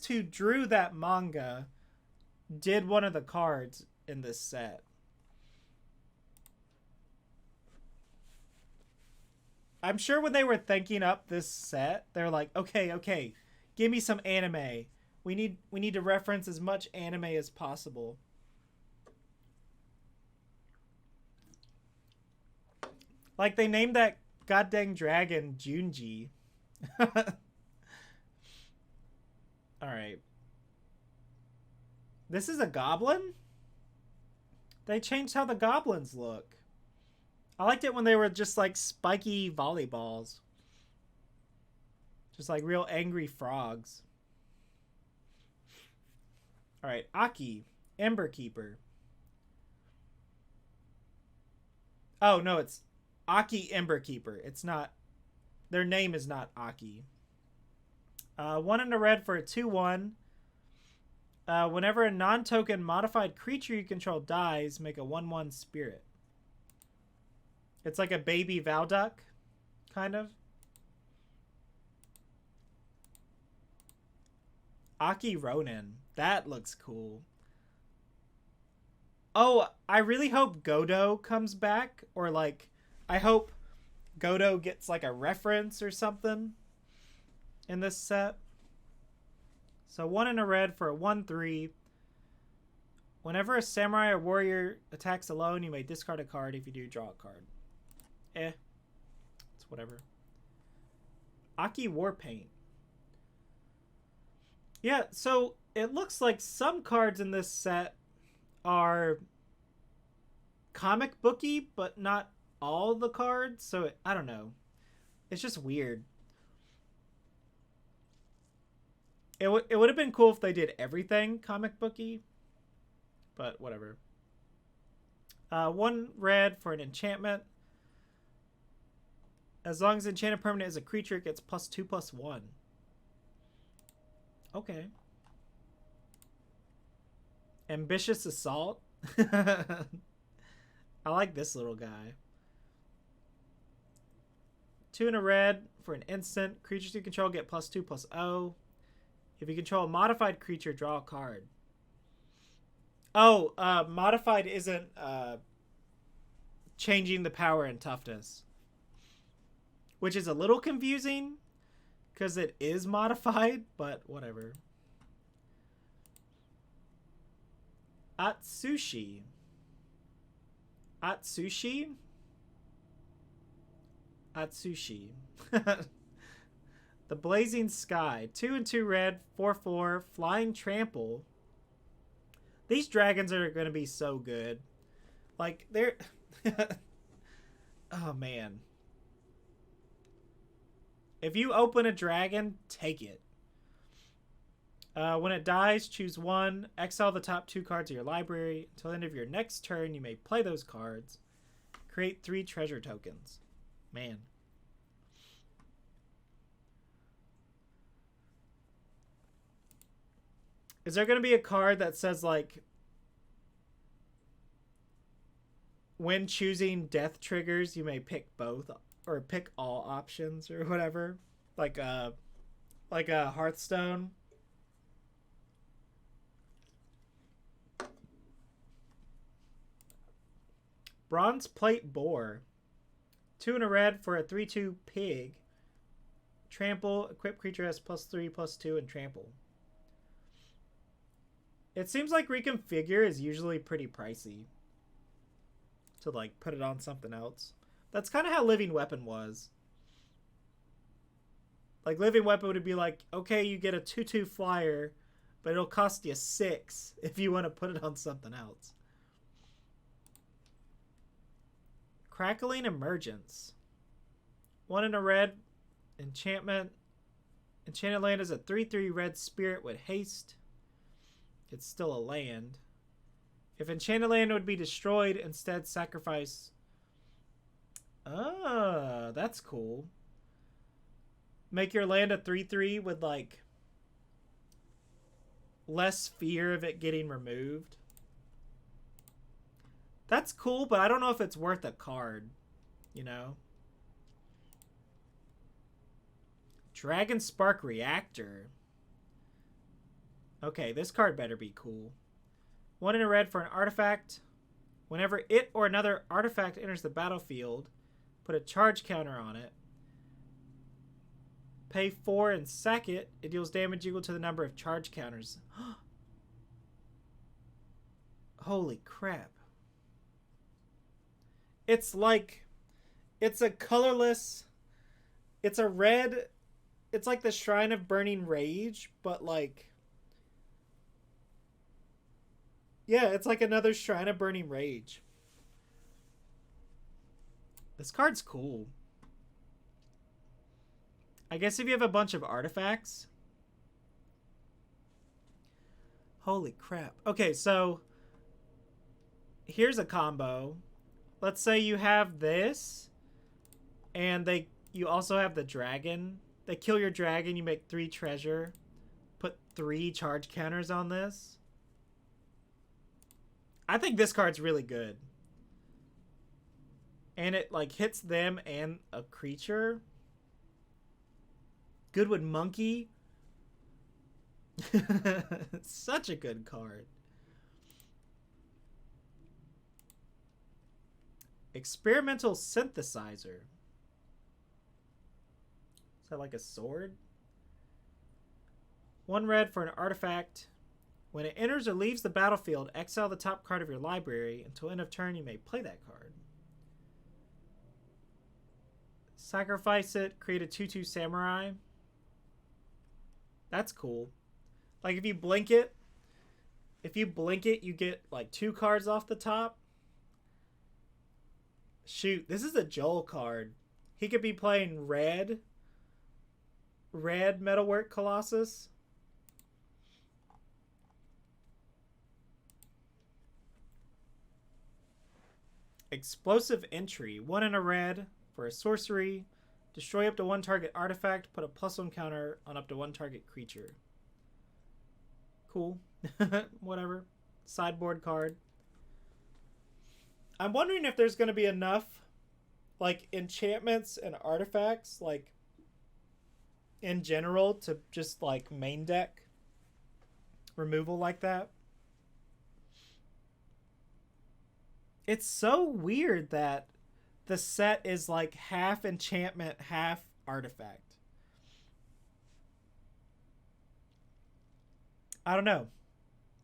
who drew that manga did one of the cards in this set. I'm sure when they were thinking up this set, they're like, okay, give me some anime. We need to reference as much anime as possible. Like, they named that goddamn dragon Junji. Alright. This is a goblin? They changed how the goblins look. I liked it when they were just like spiky volleyballs. Just like real angry frogs. Alright, Aki, Ember Keeper. Oh, no, it's Aki Ember Keeper. It's not... Their name is not Aki. 1 in the red for a 2/1. Whenever a non-token modified creature you control dies, make a 1/1 spirit. It's like a baby Valduck, kind of. Aki Ronin. That looks cool. Oh, I really hope Godo comes back. Or, like, I hope Godo gets, like, a reference or something in this set. So 1 in a red for a 1/3. Whenever a samurai or warrior attacks alone, you may discard a card. If you do, draw a card. It's whatever. Aki Warpaint. Yeah, so it looks like some cards in this set are comic booky, but not all the cards. So I don't know. It's just weird. It would have been cool if they did everything comic booky, but whatever. 1 red for an enchantment. As long as enchanted permanent is a creature, it gets +2/+1. Okay. Ambitious Assault. I like this little guy. 2 in a red for an instant. Creatures you control get +2/+0. If you control a modified creature, draw a card. Oh, modified isn't changing the power and toughness. Which is a little confusing, because it is modified, but whatever. Atsushi. Atsushi? Atsushi. The Blazing Sky. 2 and 2 red, 4/4, Flying Trample. These dragons are going to be so good. Like, they're... Oh, man. If you open a dragon, take it. When it dies, choose 1. Exile the top 2 cards of your library. Until the end of your next turn, you may play those cards. Create 3 treasure tokens. Man. Is there going to be a card that says, like, when choosing death triggers, you may pick both or pick all options or whatever? Like a Hearthstone. Bronze Plate Boar. 2 in a red for a 3/2 pig. Trample. Equipped creature has +3/+2 and trample. It seems like Reconfigure is usually pretty pricey to, like, put it on something else. That's kind of how Living Weapon was. Like, Living Weapon would be like, okay, you get a 2/2 flyer, but it'll cost you 6 if you want to put it on something else. Crackling Emergence. 1 in a red. Enchantment. Enchanted land is a 3/3 red spirit with haste. It's still a land. If enchanted land would be destroyed, instead sacrifice. Ah, that's cool. Make your land a 3/3 with like less fear of it getting removed. That's cool, but I don't know if it's worth a card, you know? Dragon Spark Reactor. Okay, this card better be cool. 1 in a red for an artifact. Whenever it or another artifact enters the battlefield, put a charge counter on it. Pay 4 and sack it. It deals damage equal to the number of charge counters. Holy crap. It's like, it's a colorless, it's a red, it's like the Shrine of Burning Rage, but like, yeah, it's like another Shrine of Burning Rage. This card's cool. I guess if you have a bunch of artifacts. Holy crap. Okay, so here's a combo. Let's say you have this, and you also have the dragon. They kill your dragon, you make 3 treasure. Put 3 charge counters on this. I think this card's really good. And it like hits them and a creature. Goodwood Monkey. Such a good card. Experimental Synthesizer. Is that like a sword? 1 red for an artifact. When it enters or leaves the battlefield, exile the top card of your library. Until end of turn, you may play that card. Sacrifice it. Create a 2/2 samurai. That's cool. Like if you blink it, you get like 2 cards off the top. Shoot, this is a Joel card. He could be playing red Metalwork Colossus. Explosive Entry. 1 in a red for a sorcery. Destroy up to 1 target artifact. Put a +1 counter on up to 1 target creature. Cool. Whatever. Sideboard card. I'm wondering if there's going to be enough like enchantments and artifacts like in general to just like main deck removal like that. It's so weird that the set is like half enchantment, half artifact. I don't know.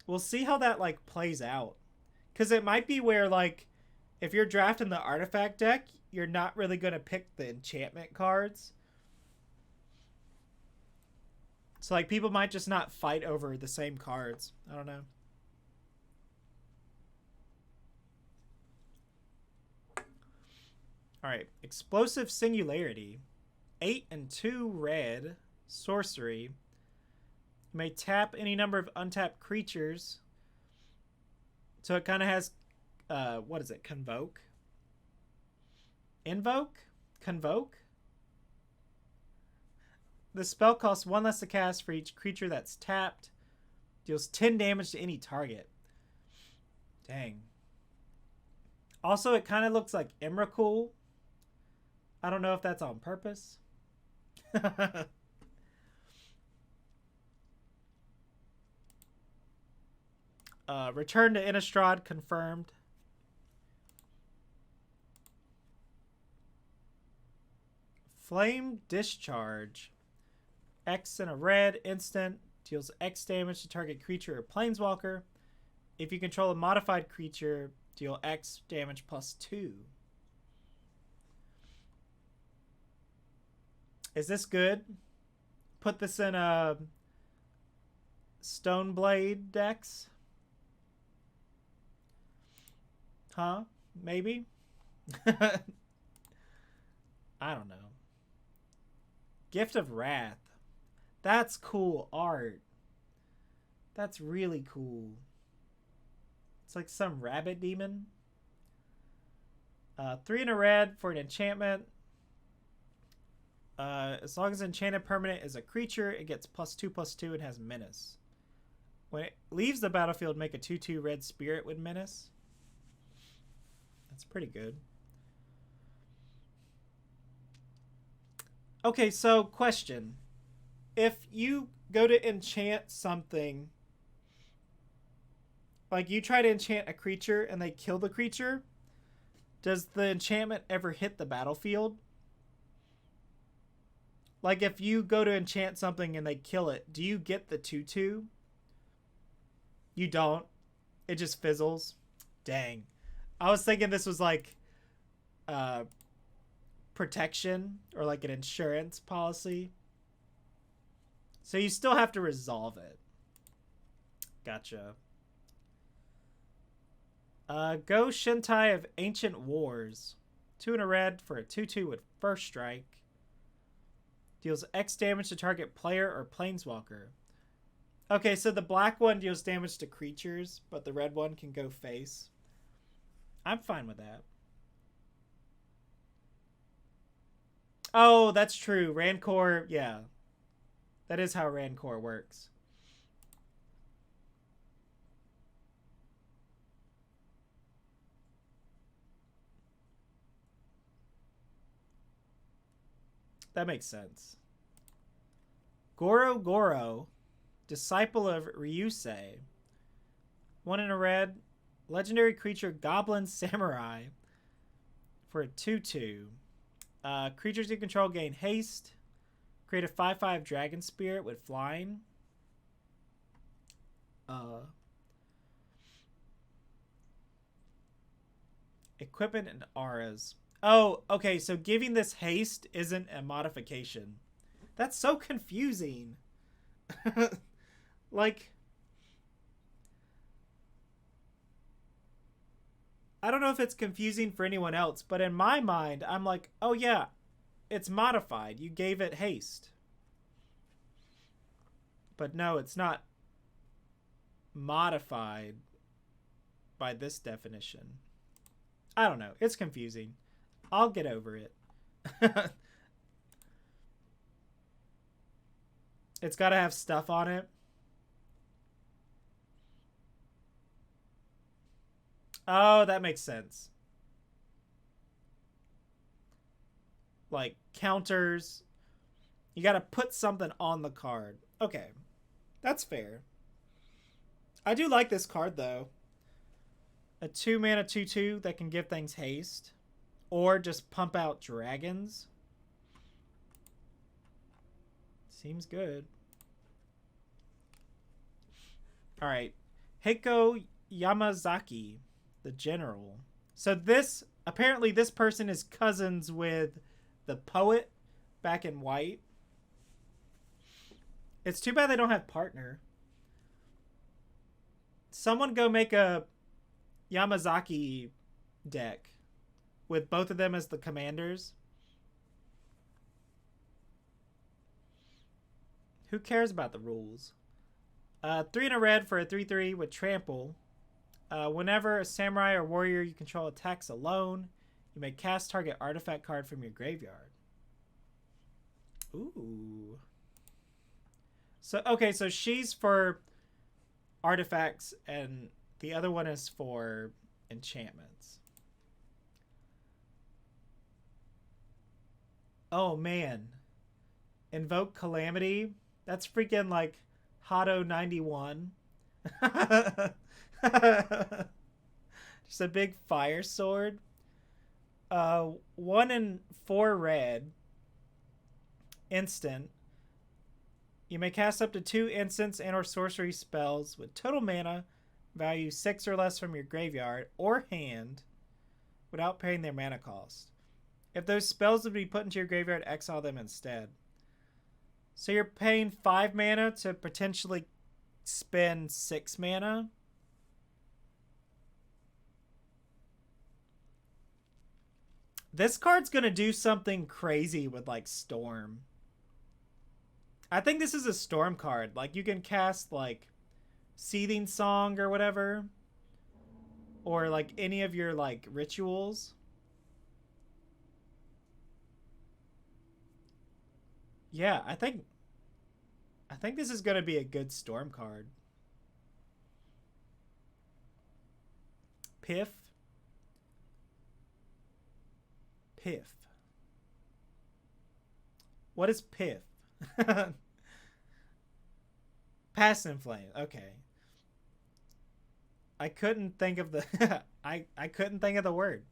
We'll see how that like plays out. Because it might be where like if you're drafting the artifact deck, you're not really going to pick the enchantment cards. So like people might just not fight over the same cards. I don't know. Alright, Explosive Singularity. 8 and 2 red. Sorcery. You may tap any number of untapped creatures. So it kind of has, what is it? Convoke? Invoke? Convoke? The spell costs 1 less to cast for each creature that's tapped. Deals 10 damage to any target. Dang. Also, it kind of looks like Emrakul. I don't know if that's on purpose. Return to Innistrad confirmed. Flame Discharge. X in a red instant. Deals X damage to target creature or planeswalker. If you control a modified creature, deal X damage +2. Is this good? Put this in a Stoneblade decks? Huh? Maybe? I don't know. Gift of Wrath. That's cool art. That's really cool. It's like some rabbit demon. 3 and a red for an enchantment. As long as enchanted permanent is a creature, it gets +2/+2 and has menace. When it leaves the battlefield, make a 2/2 red spirit with menace. That's pretty good. Okay, so question. If you go to enchant something, like you try to enchant a creature and they kill the creature, does the enchantment ever hit the battlefield? Like if you go to enchant something and they kill it, do you get the 2/2? You don't. It just fizzles. Dang. I was thinking this was like protection or like an insurance policy. So you still have to resolve it. Gotcha. Go Shintai of Ancient Wars. 2 and a red for a 2/2 with first strike. Deals X damage to target player or planeswalker. Okay, so the black one deals damage to creatures, but the red one can go face. I'm fine with that. Oh, that's true. Rancor, yeah. That is how Rancor works. That makes sense. Goro Goro, Disciple of Ryusei. 1 in a red. Legendary creature Goblin Samurai for a 2/2. Creatures you control gain haste. Create a 5/5 Dragon Spirit with flying. Equipment and auras. Oh, okay, so giving this haste isn't a modification. That's so confusing. Like, I don't know if it's confusing for anyone else, but in my mind, I'm like, oh yeah, it's modified. You gave it haste. But no, it's not modified by this definition. I don't know. It's confusing. I'll get over it. It's got to have stuff on it. Oh, that makes sense. Like counters. You got to put something on the card. Okay. That's fair. I do like this card, though. A 2-mana 2/2 that can give things haste. Or just pump out dragons. Seems good. Alright. Heiko Yamazaki, the general. So this, apparently this person is cousins with the poet back in white. It's too bad they don't have partner. Someone go make a Yamazaki deck with both of them as the commanders. Who cares about the rules? 3 and a red for a 3/3 with trample. Whenever a samurai or warrior you control attacks alone, you may cast target artifact card from your graveyard. Ooh. So, okay, so she's for artifacts and the other one is for enchantments. Oh, man. Invoke Calamity. That's freaking like Hado 91. Just a big fire sword. 1 and 4 red. Instant. You may cast up to 2 instants and or sorcery spells with total mana value 6 or less from your graveyard or hand without paying their mana cost. If those spells would be put into your graveyard, exile them instead. So you're paying 5 mana to potentially spend 6 mana. This card's gonna do something crazy with like Storm. I think this is a Storm card. Like you can cast like Seething Song or whatever. Or like any of your like rituals. Yeah, I think this is gonna be a good Storm card. Piff. Piff. What is Piff? Past in Flame. Okay. I couldn't think of the I couldn't think of the word.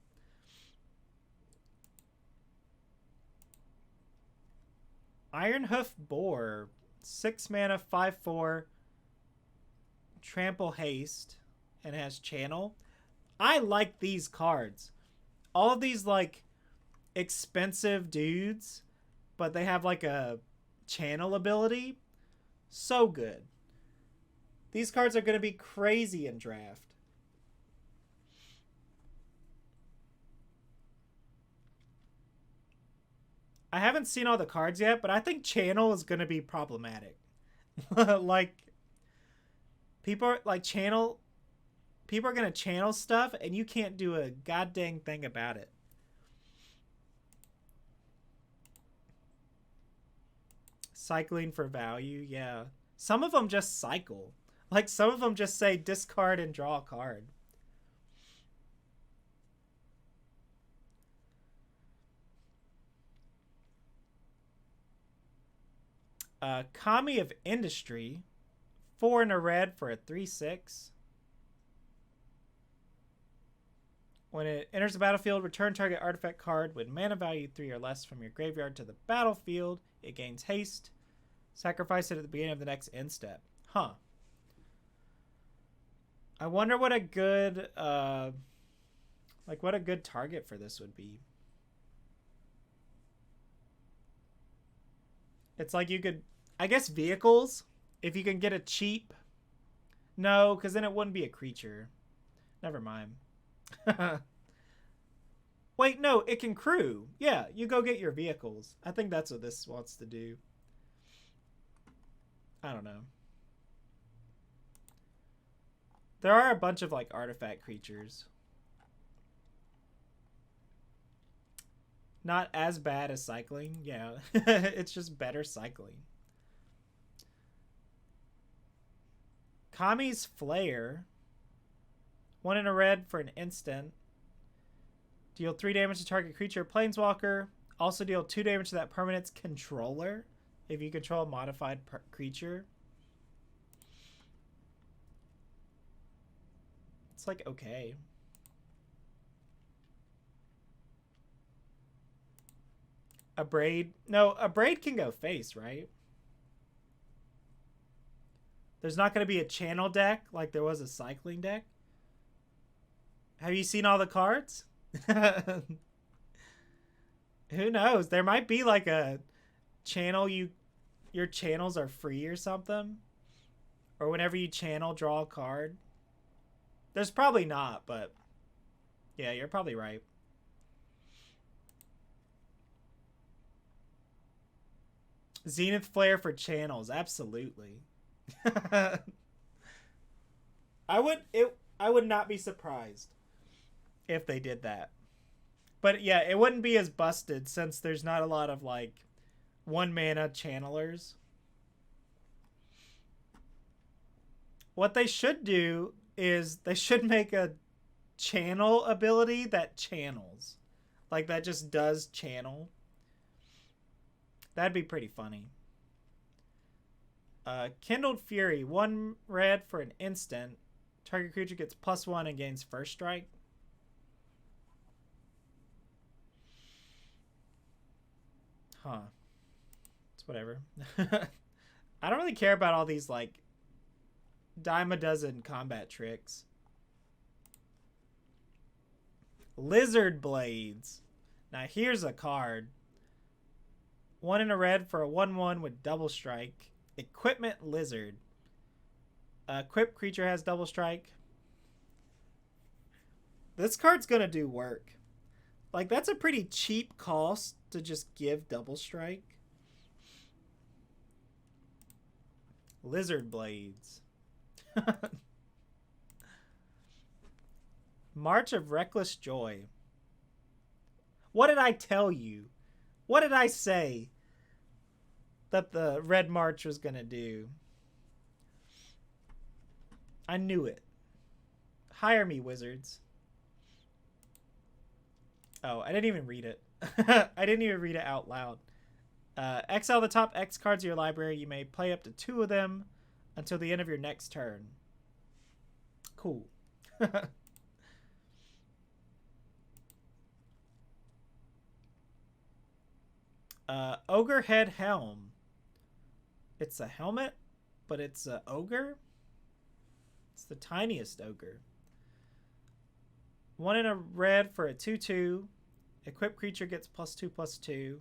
Ironhoof Boar. 6 mana, 5/4. Trample Haste. And has Channel. I like these cards. All of these like expensive dudes, but they have like a channel ability. So good. These cards are going to be crazy in draft. I haven't seen all the cards yet, but I think channel is going to be problematic. Like people are like channel people are going to channel stuff and you can't do a goddamn thing about it. Cycling for value, yeah. Some of them just cycle. Like some of them just say discard and draw a card. Kami of Industry. 4 in a red for a 3/6. When it enters the battlefield, return target artifact card with mana value 3 or less from your graveyard to the battlefield. It gains haste. Sacrifice it at the beginning of the next end step. Huh. I wonder what a good what a good target for this would be. It's like you could, I guess, vehicles. If you can get a cheap. No, because then it wouldn't be a creature. Never mind. Wait, no, it can crew. Yeah, you go get your vehicles. I think that's what this wants to do. I don't know. There are a bunch of like artifact creatures. Not as bad as cycling. Yeah, it's just better cycling. Kami's Flare. 1 in a red for an instant. Deal 3 damage to target creature or planeswalker. Also deal 2 damage to that permanent's controller if you control a modified creature. It's like okay. A braid. No, a braid can go face, right? There's not going to be a channel deck like there was a cycling deck. Have you seen all the cards? Who knows? There might be like a channel your channels are free or something. Or whenever you channel, draw a card. There's probably not, but yeah, you're probably right. Zenith Flare for channels, absolutely. I would not be surprised if they did that. But yeah, it wouldn't be as busted since there's not a lot of like 1 mana channelers. What they should do is they should make a channel ability that channels. Like that just does channel. That'd be pretty funny. Kindled Fury. 1 red for an instant. Target creature gets +1 and gains first strike. Huh. It's whatever. I don't really care about all these like dime a dozen combat tricks. Lizard Blades. Now here's a card. 1 in a red for a 1/1 with double strike. Equipment Lizard. Equipped creature has double strike. This card's gonna do work. Like, that's a pretty cheap cost to just give double strike. Lizard Blades. March of Reckless Joy. What did I tell you? What did I say that the Red March was going to do? I knew it. Hire me, wizards. Oh, I didn't even read it. I didn't even read it out loud. Exile the top X cards of your library. You may play up to 2 of them until the end of your next turn. Cool. Ogre Head Helm. It's a helmet, but it's a ogre. It's the tiniest ogre. 1 in a red for a 2/2. Equipped creature gets +2/+2.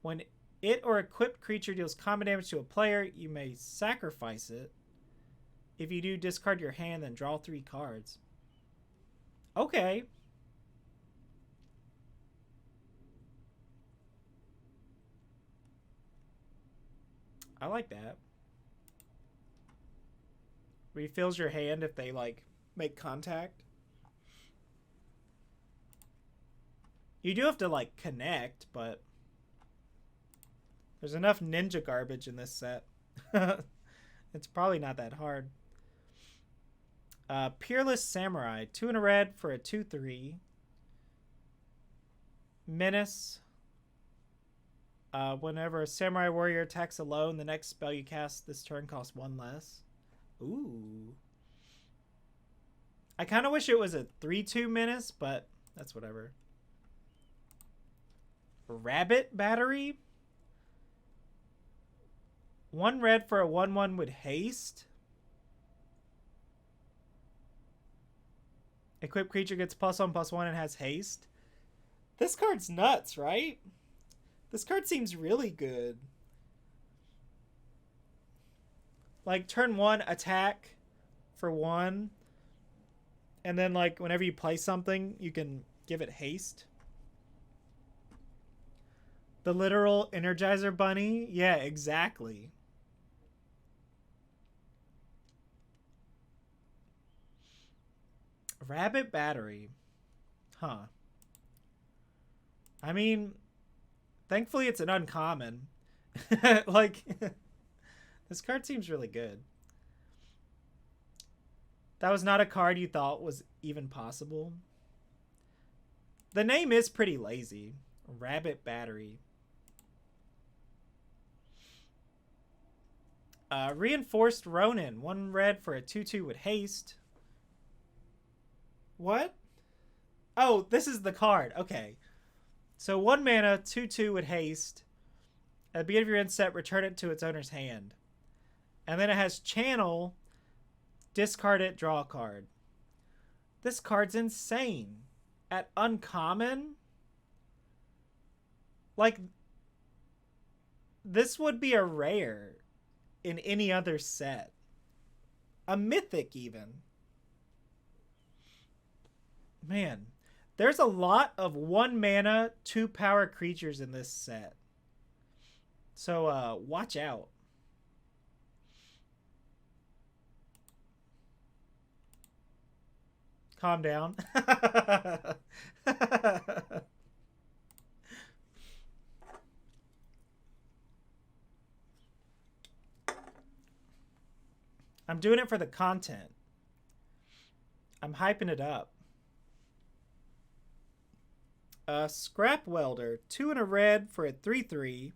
When it or equipped creature deals combat damage to a player, you may sacrifice it. If you do, discard your hand, then draw 3 cards. Okay. I like that. Refills your hand if they, like, make contact. You do have to, like, connect, but there's enough ninja garbage in this set. It's probably not that hard. Peerless Samurai. 2 in a red for a 2/3. Menace. Whenever a Samurai Warrior attacks alone, the next spell you cast this turn costs 1 less. Ooh. I kind of wish it was a 3/2 Menace, but that's whatever. Rabbit Battery. 1 red for a 1/1 with haste. Equipped creature gets +1/+1 and has haste. This card's nuts, right? This card seems really good. Like, turn 1, attack for 1. And then, like, whenever you play something, you can give it haste. The literal Energizer Bunny? Yeah, exactly. Rabbit Battery. Huh. I mean, thankfully it's an uncommon. Like, this card seems really good. That was not a card you thought was even possible. The name is pretty lazy. Rabbit Battery. Reinforced Ronin. 1 red for a 2/2 with haste. What? Oh, this is the card. Okay. So 1 mana, 2/2 with haste. At the beginning of your end step, return it to its owner's hand. And then it has channel, discard it, draw a card. This card's insane. At uncommon? Like, this would be a rare in any other set. A mythic, even. Man, there's a lot of 1 mana, 2 power creatures in this set. So, watch out. Calm down. I'm doing it for the content. I'm hyping it up. Scrap Welder. 2 in a red for a 3/3.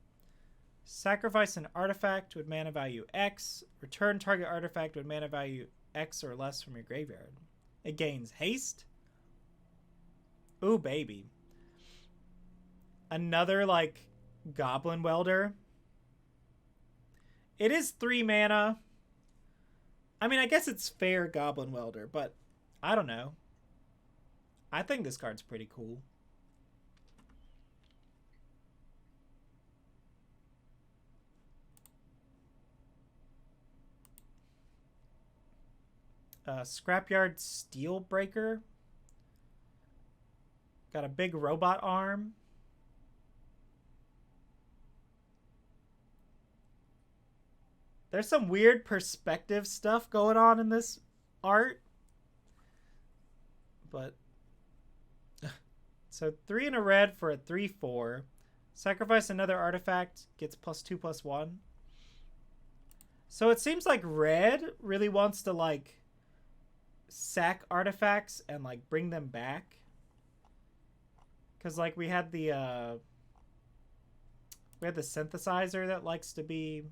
Sacrifice an artifact with mana value X. Return target artifact with mana value X or less from your graveyard. It gains haste. Ooh, baby. Another, like, Goblin Welder. It is 3 mana. I mean, I guess it's fair Goblin Welder, but I don't know. I think this card's pretty cool. Scrapyard Steel Breaker. Got a big robot arm. There's some weird perspective stuff going on in this art. But so 3 and a red for a 3/4. Sacrifice another artifact, gets +2/+1. So it seems like red really wants to like sack artifacts and like bring them back. Cause like we had the synthesizer that likes to be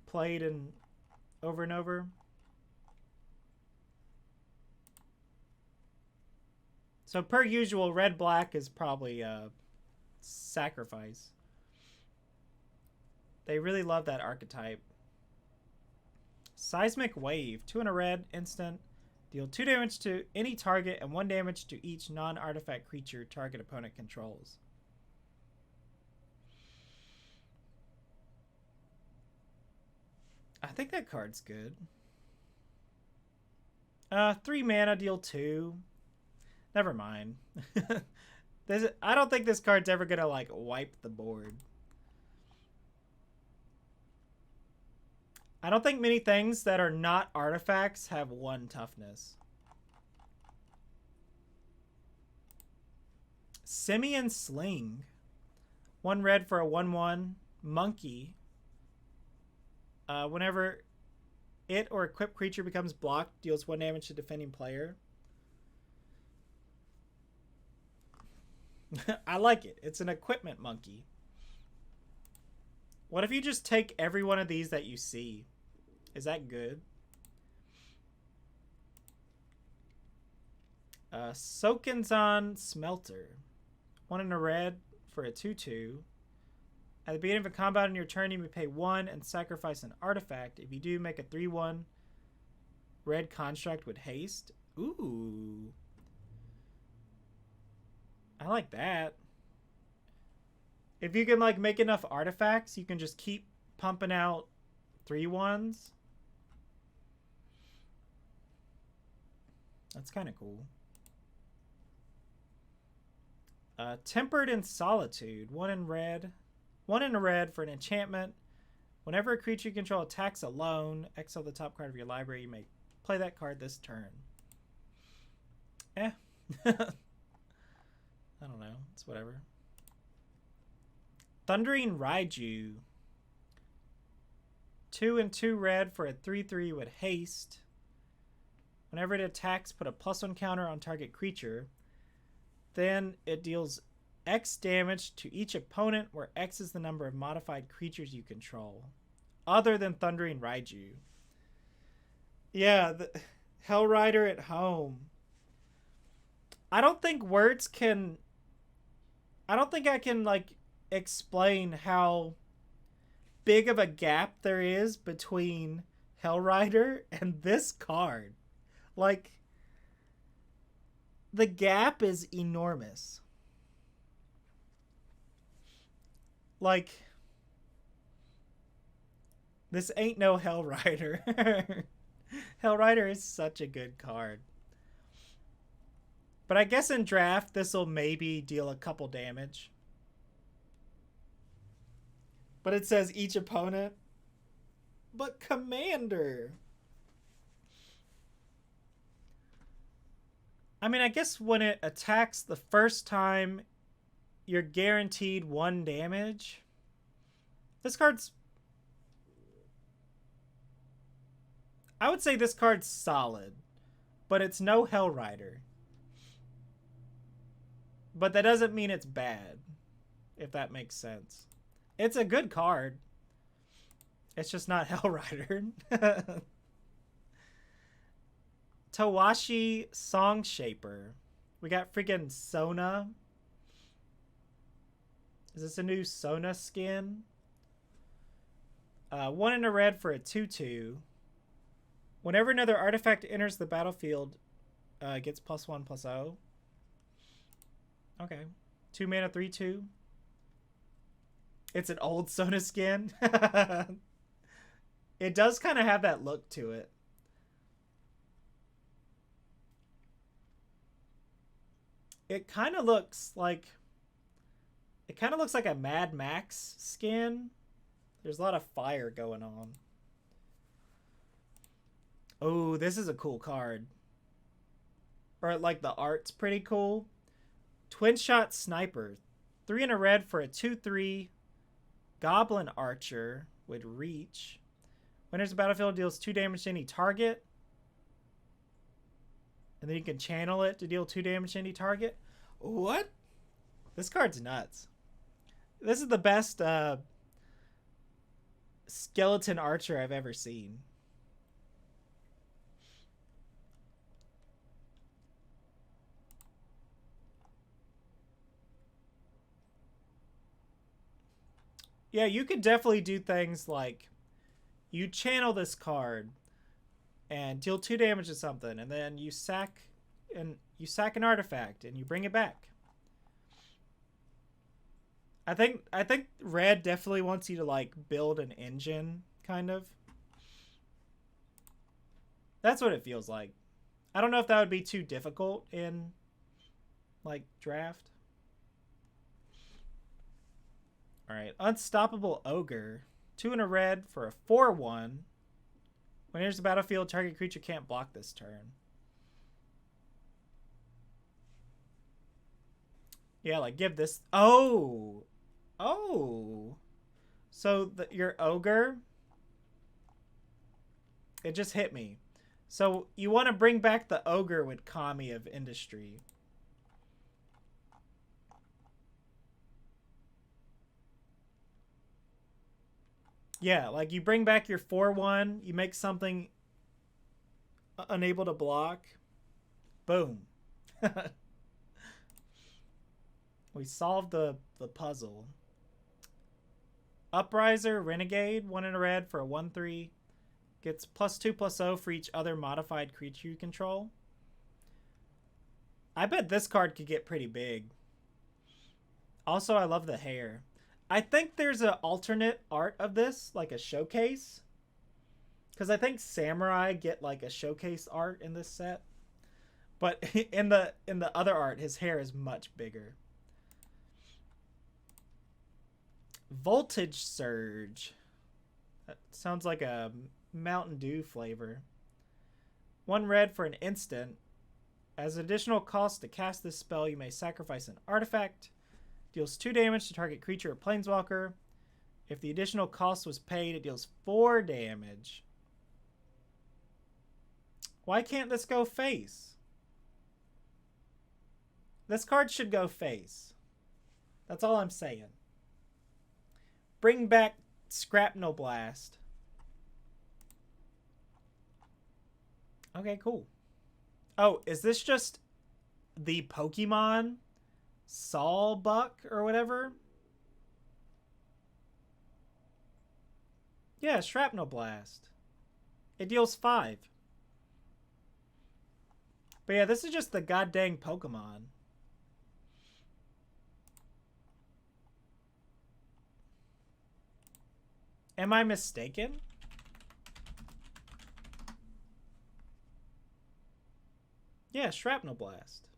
played and over. So per usual, red-black is probably a sacrifice. They really love that archetype. Seismic Wave. 2 and a red, instant. Deal 2 damage to any target and 1 damage to each non-artifact creature target opponent controls. I think that card's good. 3 mana, deal 2. Never mind. I don't think this card's ever gonna like wipe the board. I don't think many things that are not artifacts have 1 toughness. Simian Sling. 1 red for a 1/1 monkey. Whenever it or equipped creature becomes blocked, deals 1 damage to defending player. I like it. It's an equipment monkey. What if you just take every one of these that you see? Is that good? Sokenzan Smelter. 1 in a red for a 2/2. At the beginning of a combat on your turn, you may pay 1 and sacrifice an artifact. If you do, make a 3/1 red construct with haste. Ooh. I like that. If you can like make enough artifacts, you can just keep pumping out 3/1s. That's kind of cool. Tempered in Solitude. 1 in red. 1 in a red for an enchantment. Whenever a creature you control attacks alone, exile the top card of your library. You may play that card this turn. I don't know. It's whatever. Thundering Raiju. 2 and 2 red for a 3/3 with haste. Whenever it attacks, put a +1 counter on target creature. Then it deals X damage to each opponent, where X is the number of modified creatures you control, other than Thundering Raiju. Yeah, the Hellrider at home. I don't think I can like explain how big of a gap there is between Hellrider and this card. Like, the gap is enormous. Like, this ain't no Hellrider. Hellrider is such a good card. But I guess in draft, this will maybe deal a couple damage. But it says each opponent. But Commander. I mean, I guess when it attacks the first time, you're guaranteed 1 damage. This card's... I would say this card's solid, but it's no Hellrider. But that doesn't mean it's bad, if that makes sense. It's a good card. It's just not Hellrider. Tawashi Songshaper. We got freaking Sona. Is this a new Sona skin? 1 in a red for a 2/2. Whenever another artifact enters the battlefield, gets +1/+0. Okay. 2 mana, 3/2. It's an old Sona skin. It does kind of have that look to it. It kind of looks like a Mad Max skin. There's a lot of fire going on. Oh, this is a cool card. Or like the art's pretty cool. Twin Shot Sniper. 3 and a red for a 2/3 Goblin Archer with reach. When enters the battlefield, deals 2 damage to any target. And then you can channel it to deal 2 damage to any target. What? This card's nuts. This is the best skeleton archer I've ever seen. Yeah, you could definitely do things like you channel this card and deal 2 damage to something, and then you sack an artifact and you bring it back. I think red definitely wants you to like build an engine, kind of. That's what it feels like. I don't know if that would be too difficult in like draft. All right, Unstoppable Ogre, 2 and a red for a 4/1. When it enters the battlefield, target creature can't block this turn. Yeah, like give this. Oh, so your ogre. It just hit me. So you want to bring back the ogre with Kami of Industry. Yeah, like you bring back your 4/1, you make something unable to block. Boom. We solved the puzzle. Upriser, Renegade, 1 in a red for a 1/3. Gets +2/+0 for each other modified creature you control. I bet this card could get pretty big. Also, I love the hair. I think there's an alternate art of this, like a showcase. Because I think Samurai get like a showcase art in this set. But in the other art, his hair is much bigger. Voltage Surge. That sounds like a Mountain Dew flavor. 1 red for an instant. As additional cost to cast this spell, you may sacrifice an artifact. Deals 2 damage to target creature or planeswalker. If the additional cost was paid, it deals 4 damage. Why can't this go face? This card should go face. That's all I'm saying. Bring back Scrapnel Blast. Okay, cool. Oh, is this just the Pokemon Sawbuck or whatever? Yeah, Shrapnel Blast. It deals 5. But yeah, this is just the goddamn Pokemon. Am I mistaken? Yeah, Shrapnel Blast.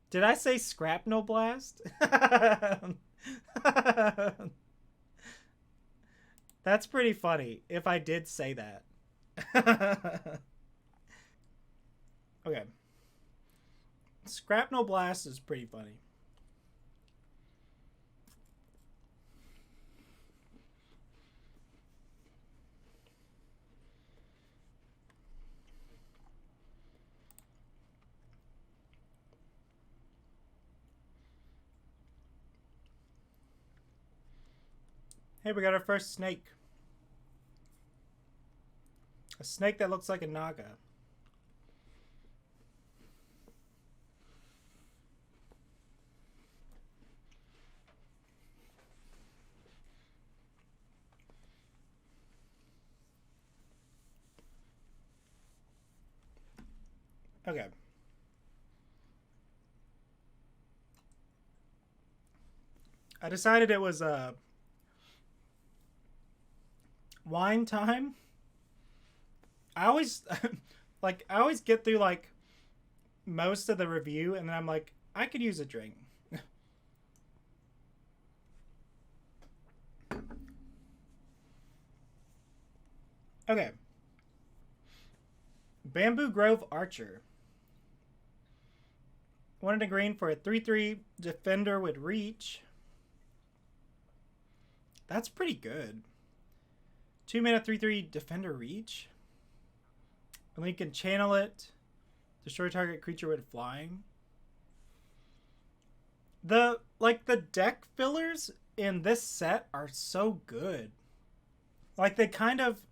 Did I say Scrapnel Blast? That's pretty funny if I did say that. Okay. Scrapnel Blast is pretty funny. Hey, we got our first snake. A snake that looks like a naga. Okay. I decided it was wine time. I always I always get through like most of the review, and then I'm like, I could use a drink. Okay. Bamboo Grove Archer. Wanted a green for a 3/3 defender with reach. That's pretty good. 2 mana 3/3 defender reach. And we can channel it. Destroy target creature with flying. The deck fillers in this set are so good. Like they kind of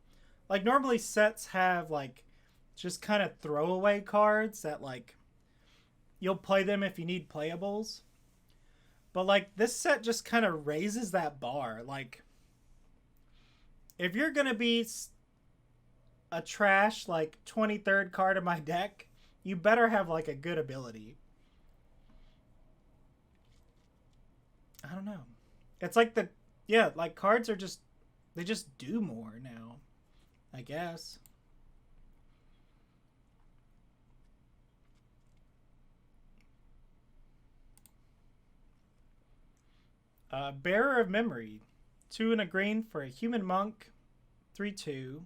like normally sets have like just kind of throwaway cards that like you'll play them if you need playables. But like this set just kind of raises that bar. Like if you're going to be a trash like 23rd card of my deck, you better have like a good ability. I don't know. It's like like cards are just, they just do more now, I guess. Bearer of Memory. 2 and a green for a human monk. 3/2.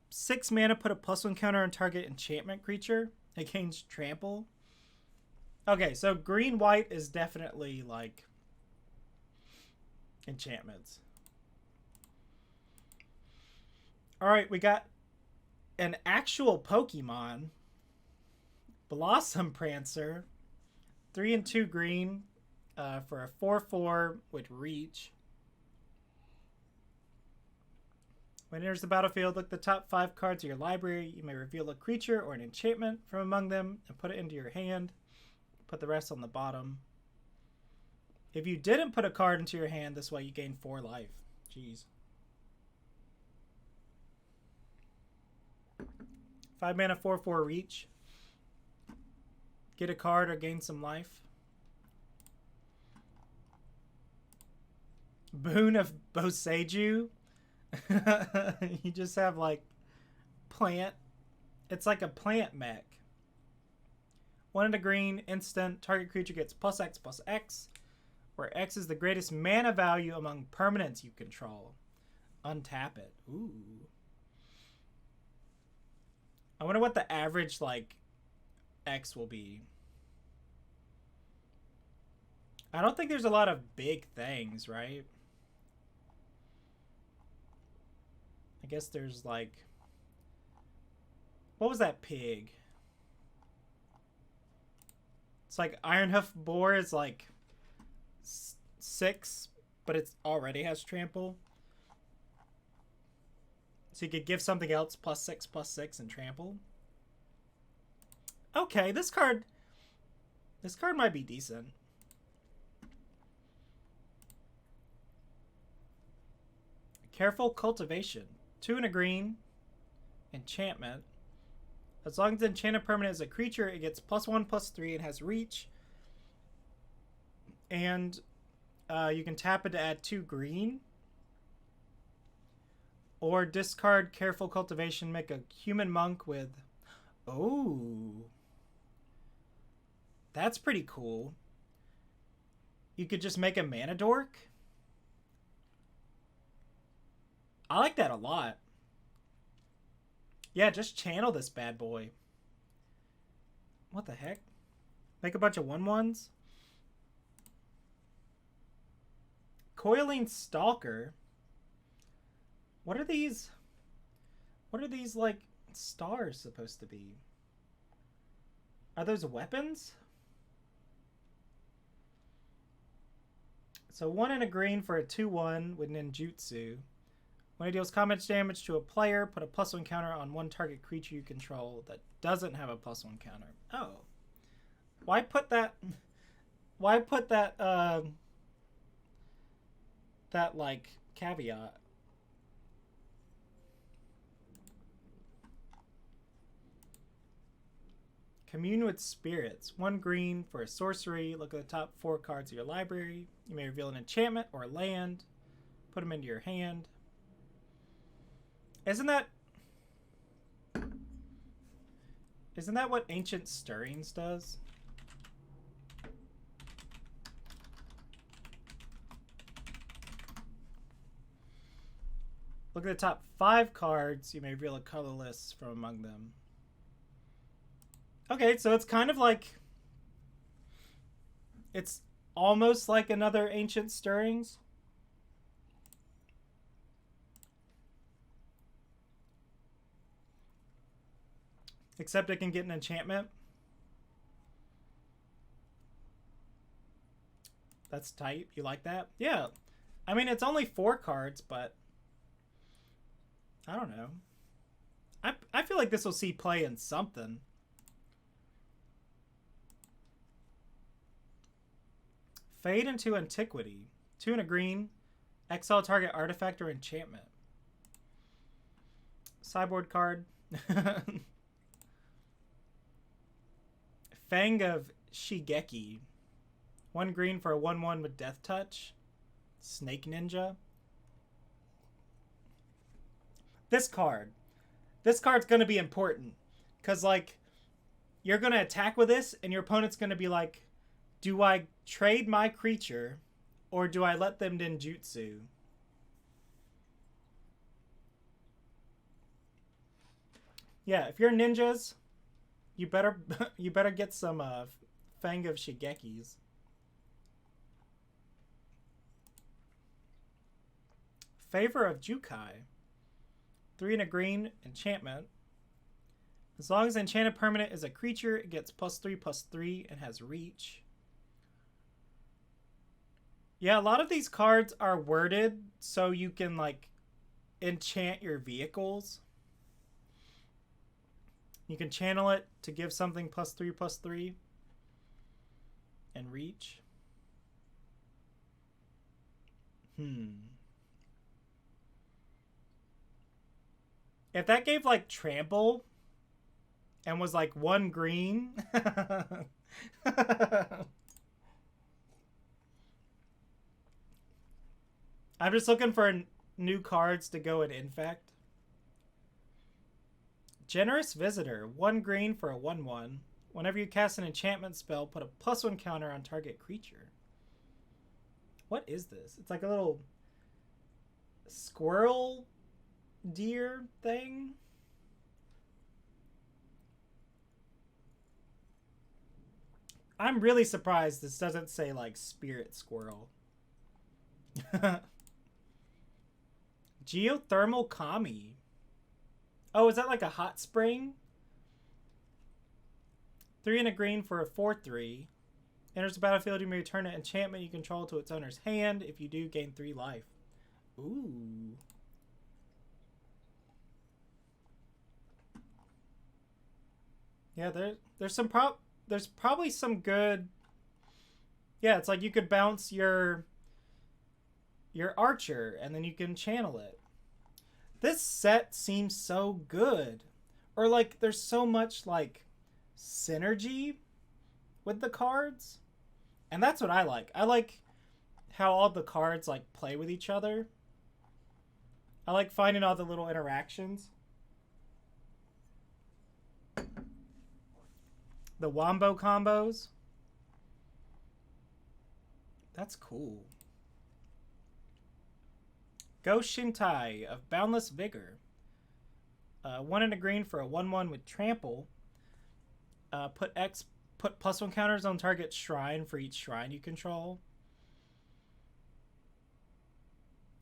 6 mana, put a +1 counter on target enchantment creature. It gains trample. Okay, so green-white is definitely like enchantments. Alright, we got an actual Pokemon. Blossom Prancer. 3 and 2 green for a 4/4 with reach. When it enters the battlefield, look at the top 5 cards of your library. You may reveal a creature or an enchantment from among them and put it into your hand. Put the rest on the bottom. If you didn't put a card into your hand, this way you gain 4 life. Jeez. 5 mana, 4/4 reach. Get a card or gain some life. Boon of Boseiju. You just have like plant. It's like a plant mech. 1 and a green, instant. Target creature gets +X/+X, where X is the greatest mana value among permanents you control. Untap it. Ooh. I wonder what the average like X will be. I don't think there's a lot of big things, right? I guess there's like, what was that pig? It's like Ironhoof Boar is like 6, but it already has trample. So you could give something else +6/+6 and trample. Okay, this card might be decent. Careful Cultivation. 2 and a green. Enchantment. As long as the enchanted permanent is a creature, it gets +1/+3 and has reach. And you can tap it to add 2 green. Or discard Careful Cultivation, make a human monk with... Oh. That's pretty cool. You could just make a mana dork. I like that a lot. Yeah, just channel this bad boy. What the heck? Make a bunch of 1/1s? Coiling Stalker. What are these? What are these, like, stars supposed to be? Are those weapons? So 1 and a green for a 2/1 with ninjutsu. When it deals combat damage to a player, put a +1 counter on 1 target creature you control that doesn't have a +1 counter. Oh. Why put that... Why put that, that, like, caveat? Commune with Spirits. 1 green for a sorcery. Look at the top 4 cards of your library. You may reveal an enchantment or a land. Put them into your hand. Isn't that... Isn't that what Ancient Stirrings does? Look at the top 5 cards. You may reveal a colorless from among them. Okay, so it's kind of like... It's almost like another Ancient Stirrings. Except it can get an enchantment. That's tight. You like that? Yeah. I mean, it's only 4 cards, but... I don't know. I feel like this will see play in something. Fade into Antiquity. 2 and a green. Exile target artifact or enchantment. Sideboard card. Fang of Shigeki. 1 green for a 1/1 with Death Touch. Snake Ninja. This card. This card's going to be important. Because, like, you're going to attack with this, and your opponent's going to be like, do I trade my creature, or do I let them ninjutsu? Yeah, if you're ninjas, you better get some Fang of Shigekis. Favor of Jukai. 3 and a green, enchantment. As long as enchanted permanent is a creature, it gets +3/+3 and has reach. Yeah, a lot of these cards are worded so you can, like, enchant your vehicles. You can channel it to give something +3/+3 and reach. If that gave, like, trample and was, like, 1 green... I'm just looking for new cards to go in Infect. Generous Visitor. 1 green for a 1/1. Whenever you cast an enchantment spell, put a +1 counter on target creature. What is this? It's like a little squirrel deer thing. I'm really surprised this doesn't say, like, Spirit Squirrel. Geothermal Kami. Oh, is that like a hot spring? 3 and a green for a 4/3. Enters the battlefield, you may return an enchantment you control to its owner's hand. If you do, gain 3 life. Ooh. Yeah, there's probably some good... Yeah, it's like you could bounce your archer and then you can channel it. This set seems so good. Or, like, there's so much, like, synergy with the cards. And that's what I like. I like how all the cards, like, play with each other. I like finding all the little interactions. The Wombo combos. That's cool. Go Shintai of Boundless Vigor. 1 and a green for a 1/1 with Trample. Put +1 counters on target shrine for each shrine you control.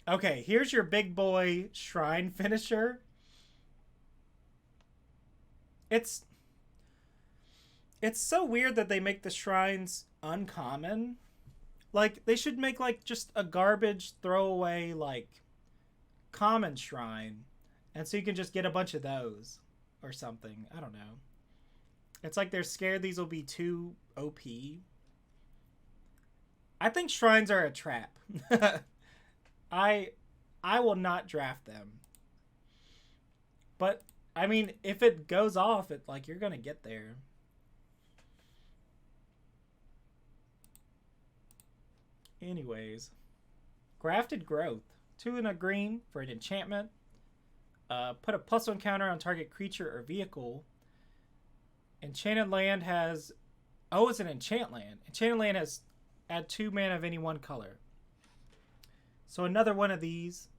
Okay, here's your big boy shrine finisher. It's so weird that they make the shrines uncommon. Like, they should make, like, just a garbage throwaway, like, common shrine. And so you can just get a bunch of those or something. I don't know. It's like they're scared these will be too OP. I think shrines are a trap. I will not draft them. But, I mean, if it goes off, it, like, you're going to get there. Anyways. Grafted Growth. 2 and a green for an enchantment. Put a +1 counter on target creature or vehicle. Enchanted Land has... Oh, it's an enchant land. Enchanted Land has add 2 mana of any one color. So another one of these.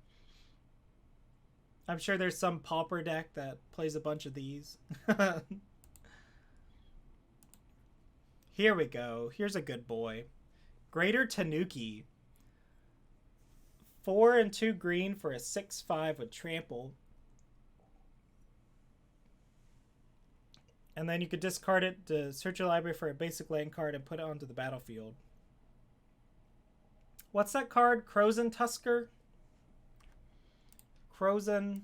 I'm sure there's some Pauper deck that plays a bunch of these. Here we go. Here's a good boy. Greater Tanuki. 4 and 2 green for a 6/5 with trample. And then you could discard it to search your library for a basic land card and put it onto the battlefield. What's that card? Crozen Tusker? Crozen.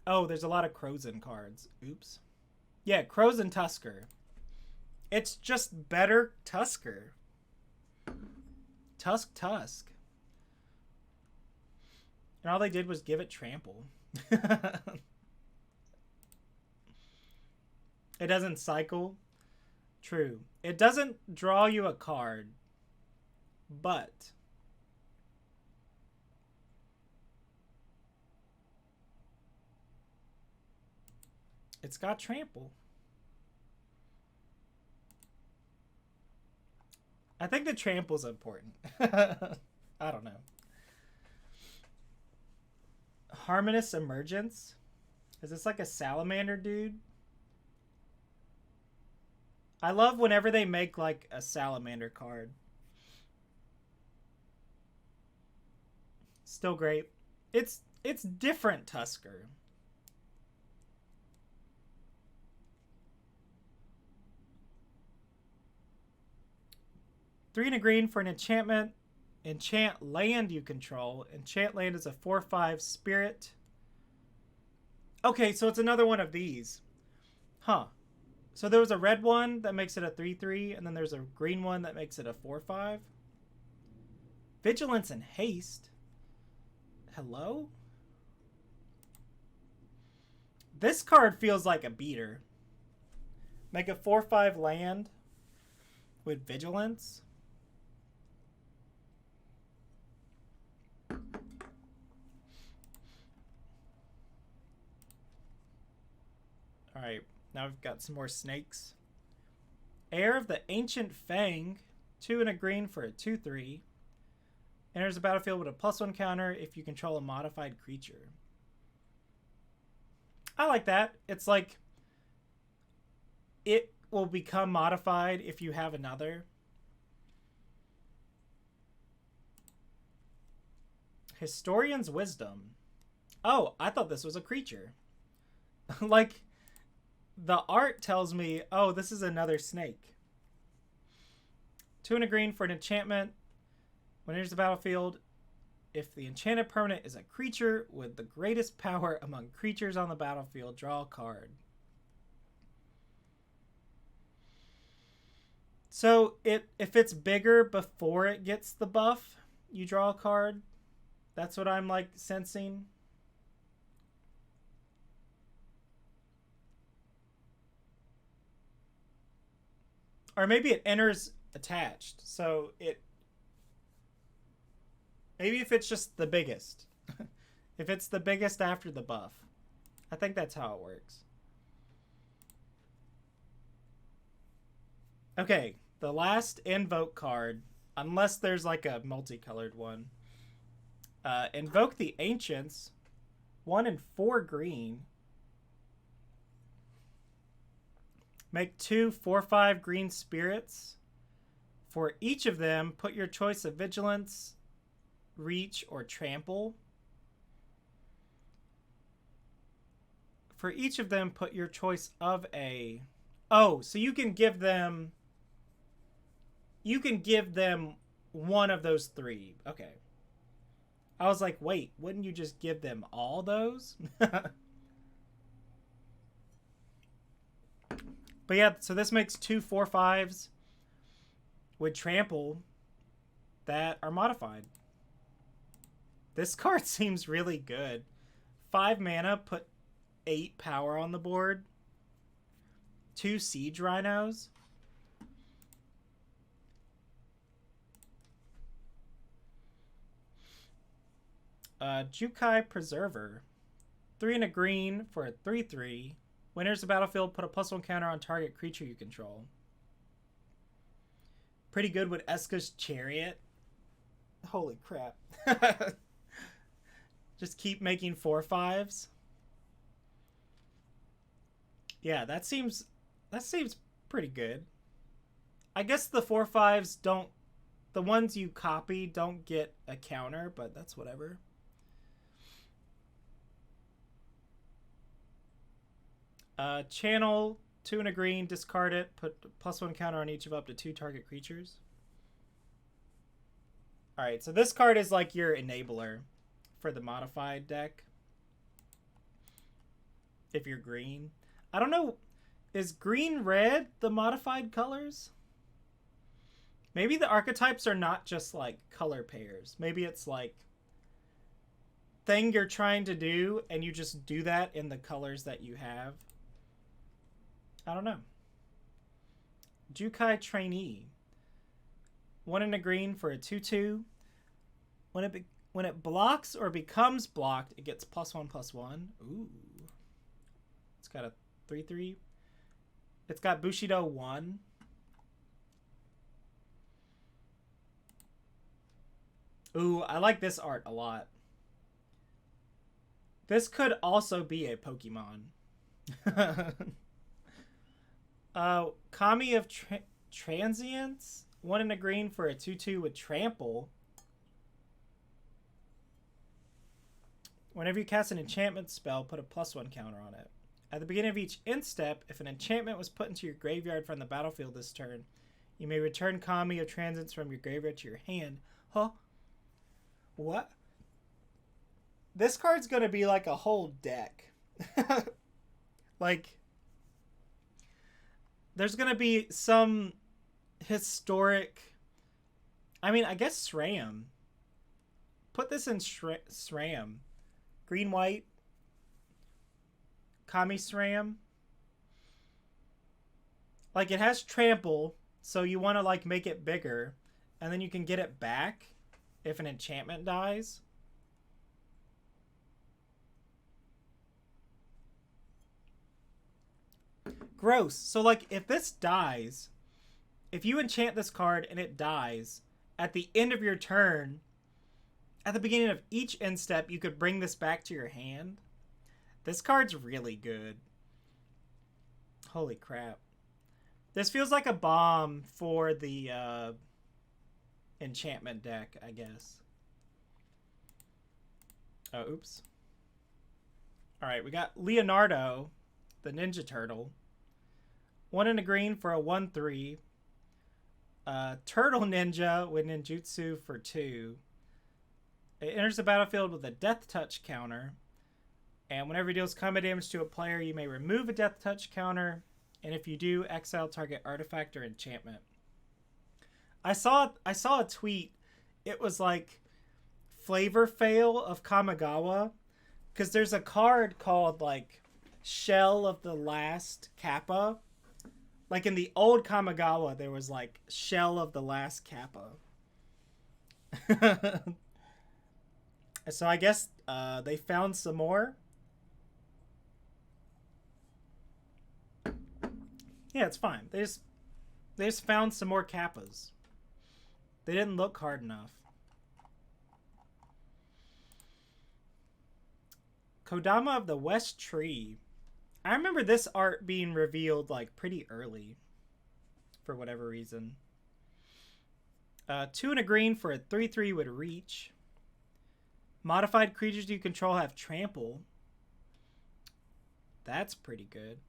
Oh, there's a lot of Crozen cards. Oops. Yeah, Crozen Tusker. It's just better Tusker. Tusk. And all they did was give it trample. It doesn't cycle. True. It doesn't draw you a card. But it's got trample. I think the trample's important. I don't know. Harmonious Emergence? Is this like a salamander dude? I love whenever they make like a salamander card. Still great. It's different Tusker. Three and a green for an enchantment. Enchant land you control. Enchant land is a 4/5 spirit. Okay, so it's another one of these. Huh. So there was a red one that makes it a 3/3, and then there's a green one that makes it a 4/5. Vigilance and Haste. Hello? This card feels like a beater. Make a 4/5 land with Vigilance. Alright, now we've got some more snakes. Heir of the Ancient Fang. 2 and a green for a 2/3. Enters the battlefield with a +1 counter if you control a modified creature. I like that. It's like it will become modified if you have another. Historian's Wisdom. Oh, I thought this was a creature. Like, the art tells me, oh, this is another snake. 2 and a green for an enchantment. When it enters the battlefield, if the enchanted permanent is a creature with the greatest power among creatures on the battlefield, draw a card. So if it's bigger before it gets the buff, you draw a card. That's what I'm like sensing. Or maybe it enters attached. So maybe if it's just the biggest. If it's the biggest after the buff. I think that's how it works. Okay, the last Invoke card, unless there's like a multicolored one. Invoke the Ancients. 1 and 4 green. Make 2 4/5 green spirits. For each of them, put your choice of Vigilance, Reach, or Trample. For each of them, put your choice of a... Oh, so you can give them... You can give them one of those 3. Okay. I was like, wait, wouldn't you just give them all those? But yeah, so this makes 2 4/5s with Trample that are modified. This card seems really good. 5 mana, put 8 power on the board. 2 Siege Rhinos. Jukai Preserver. 3 and a green for a 3/3. When enters the battlefield, put a +1 counter on target creature you control. Pretty good with Eska's Chariot. Holy crap. Just keep making 4/5s. Yeah, that seems pretty good. I guess the 4/5s don't, the ones you copy don't get a counter, but that's whatever. Channel 2 and a green, discard it, put +1 counter on each of up to 2 target creatures. Alright, so this card is like your enabler for the modified deck. If you're green. I don't know, is green red the modified colors? Maybe the archetypes are not just like color pairs. Maybe it's like thing you're trying to do and you just do that in the colors that you have. I don't know. Jukai Trainee. 1 and a green for a 2/2. When it blocks or becomes blocked, it gets +1/+1. Ooh. It's got a 3/3. It's got Bushido 1. Ooh, I like this art a lot. This could also be a Pokemon. Kami of Transience. 1 and a green for a 2/2 with Trample. Whenever you cast an enchantment spell, put a +1 counter on it. At the beginning of each end step, if an enchantment was put into your graveyard from the battlefield this turn, you may return Kami of Transience from your graveyard to your hand. Huh? What? This card's gonna be like a whole deck. Like, there's gonna be some historic... I mean, I guess SRAM. Put this in SRAM. Green, white. Kami SRAM. Like, it has Trample, so you want to, like, make it bigger. And then you can get it back if an enchantment dies. Gross. So, like, if this dies, if you enchant this card and it dies, at the end of your turn, at the beginning of each end step, you could bring this back to your hand. This card's really good. Holy crap. This feels like a bomb for the enchantment deck, I guess. Oh, oops. Alright, we got Leonardo, the Ninja Turtle. 1 and a green for a 1/3. Turtle Ninja with Ninjutsu for 2. It enters the battlefield with a Death Touch counter. And whenever it deals combat damage to a player, you may remove a Death Touch counter. And if you do, exile target artifact or enchantment. I saw a tweet. It was like Flavor Fail of Kamigawa. Because there's a card called like Shell of the Last Kappa. Like in the old Kamigawa, there was like Shell of the Last Kappa. So I guess they found some more. Yeah, it's fine. They just found some more Kappas. They didn't look hard enough. Kodama of the West Tree. I remember this art being revealed like pretty early. For whatever reason. 2 and a green for a 3/3 with reach. Modified creatures you control have Trample. That's pretty good.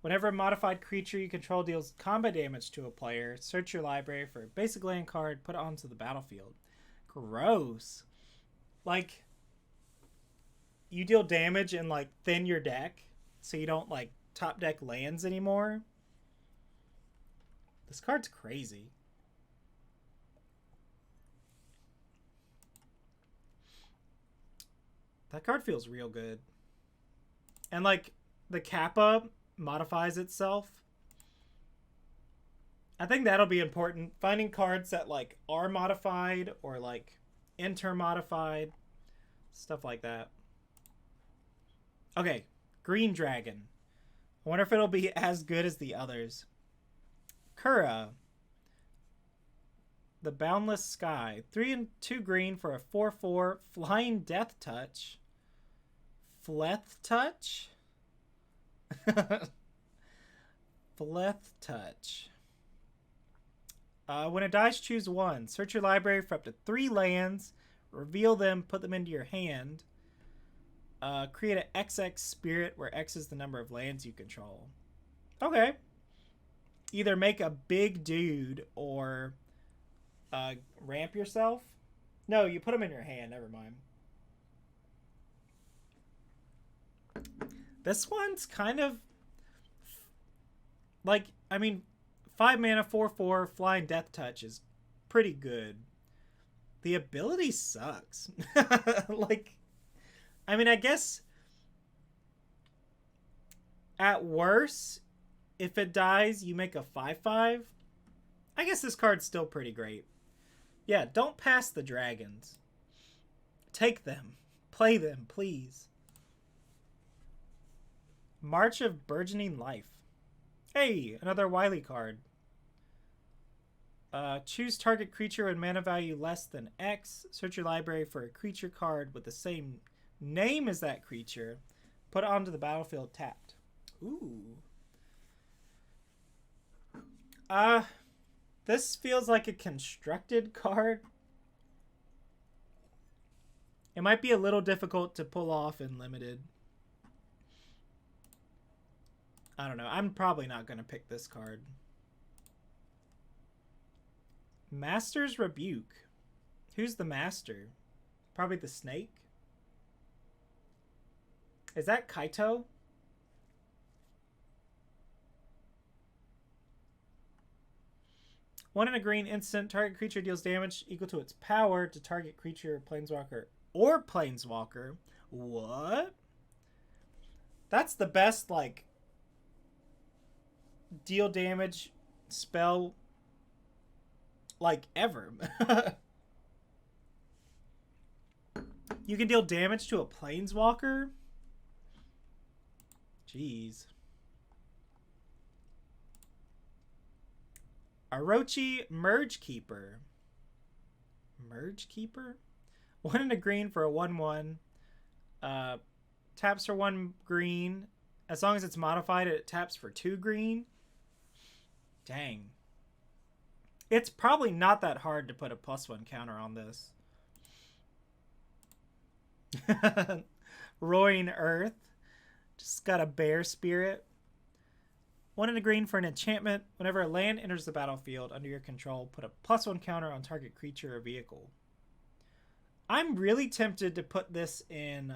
Whenever a modified creature you control deals combat damage to a player, search your library for a basic land card, put it onto the battlefield. Gross. Like, you deal damage and, like, thin your deck so you don't, like, top deck lands anymore. This card's crazy. That card feels real good. And, like, the Kappa modifies itself. I think that'll be important. Finding cards that, like, are modified or, like, enter modified. Stuff like that. Okay, Green Dragon. I wonder if it'll be as good as the others. Kura. The Boundless Sky. 3 and 2 green for a 4/4 Flying Death Touch. Fleth Touch? Fleth Touch. When it dies, choose one. Search your library for up to 3 lands. Reveal them, put them into your hand. Create an XX spirit where X is the number of lands you control. Okay. Either make a big dude or ramp yourself. No, you put them in your hand. Never mind. This one's kind of like, I mean, 5 mana, 4/4 Flying Death Touch is pretty good. The ability sucks. Like, I mean, I guess at worst, if it dies, you make a 5/5. I guess this card's still pretty great. Yeah, don't pass the dragons. Take them. Play them, please. March of Burgeoning Life. Hey, another Wily card. Choose target creature with mana value less than X. Search your library for a creature card with the same name as that creature. Put it onto the battlefield tapped. Ooh. This feels like a constructed card. It might be a little difficult to pull off in limited. I don't know. I'm probably not going to pick this card. Master's Rebuke. Who's the master? Probably the snake. Is that Kaito? One in a green instant. Target creature deals damage equal to its power to target creature, planeswalker, or planeswalker. What? That's the best, like, deal damage spell, like, ever. You can deal damage to a planeswalker? Jeez. Orochi Merge Keeper. Merge Keeper? 1 in a green for a 1/1. Taps for 1 green. As long as it's modified, it taps for 2 green. Dang. It's probably not that hard to put a +1 counter on this. Roaring Earth. Just got a bear spirit. 1 in a green for an enchantment. Whenever a land enters the battlefield under your control, put a +1 counter on target creature or vehicle. I'm really tempted to put this in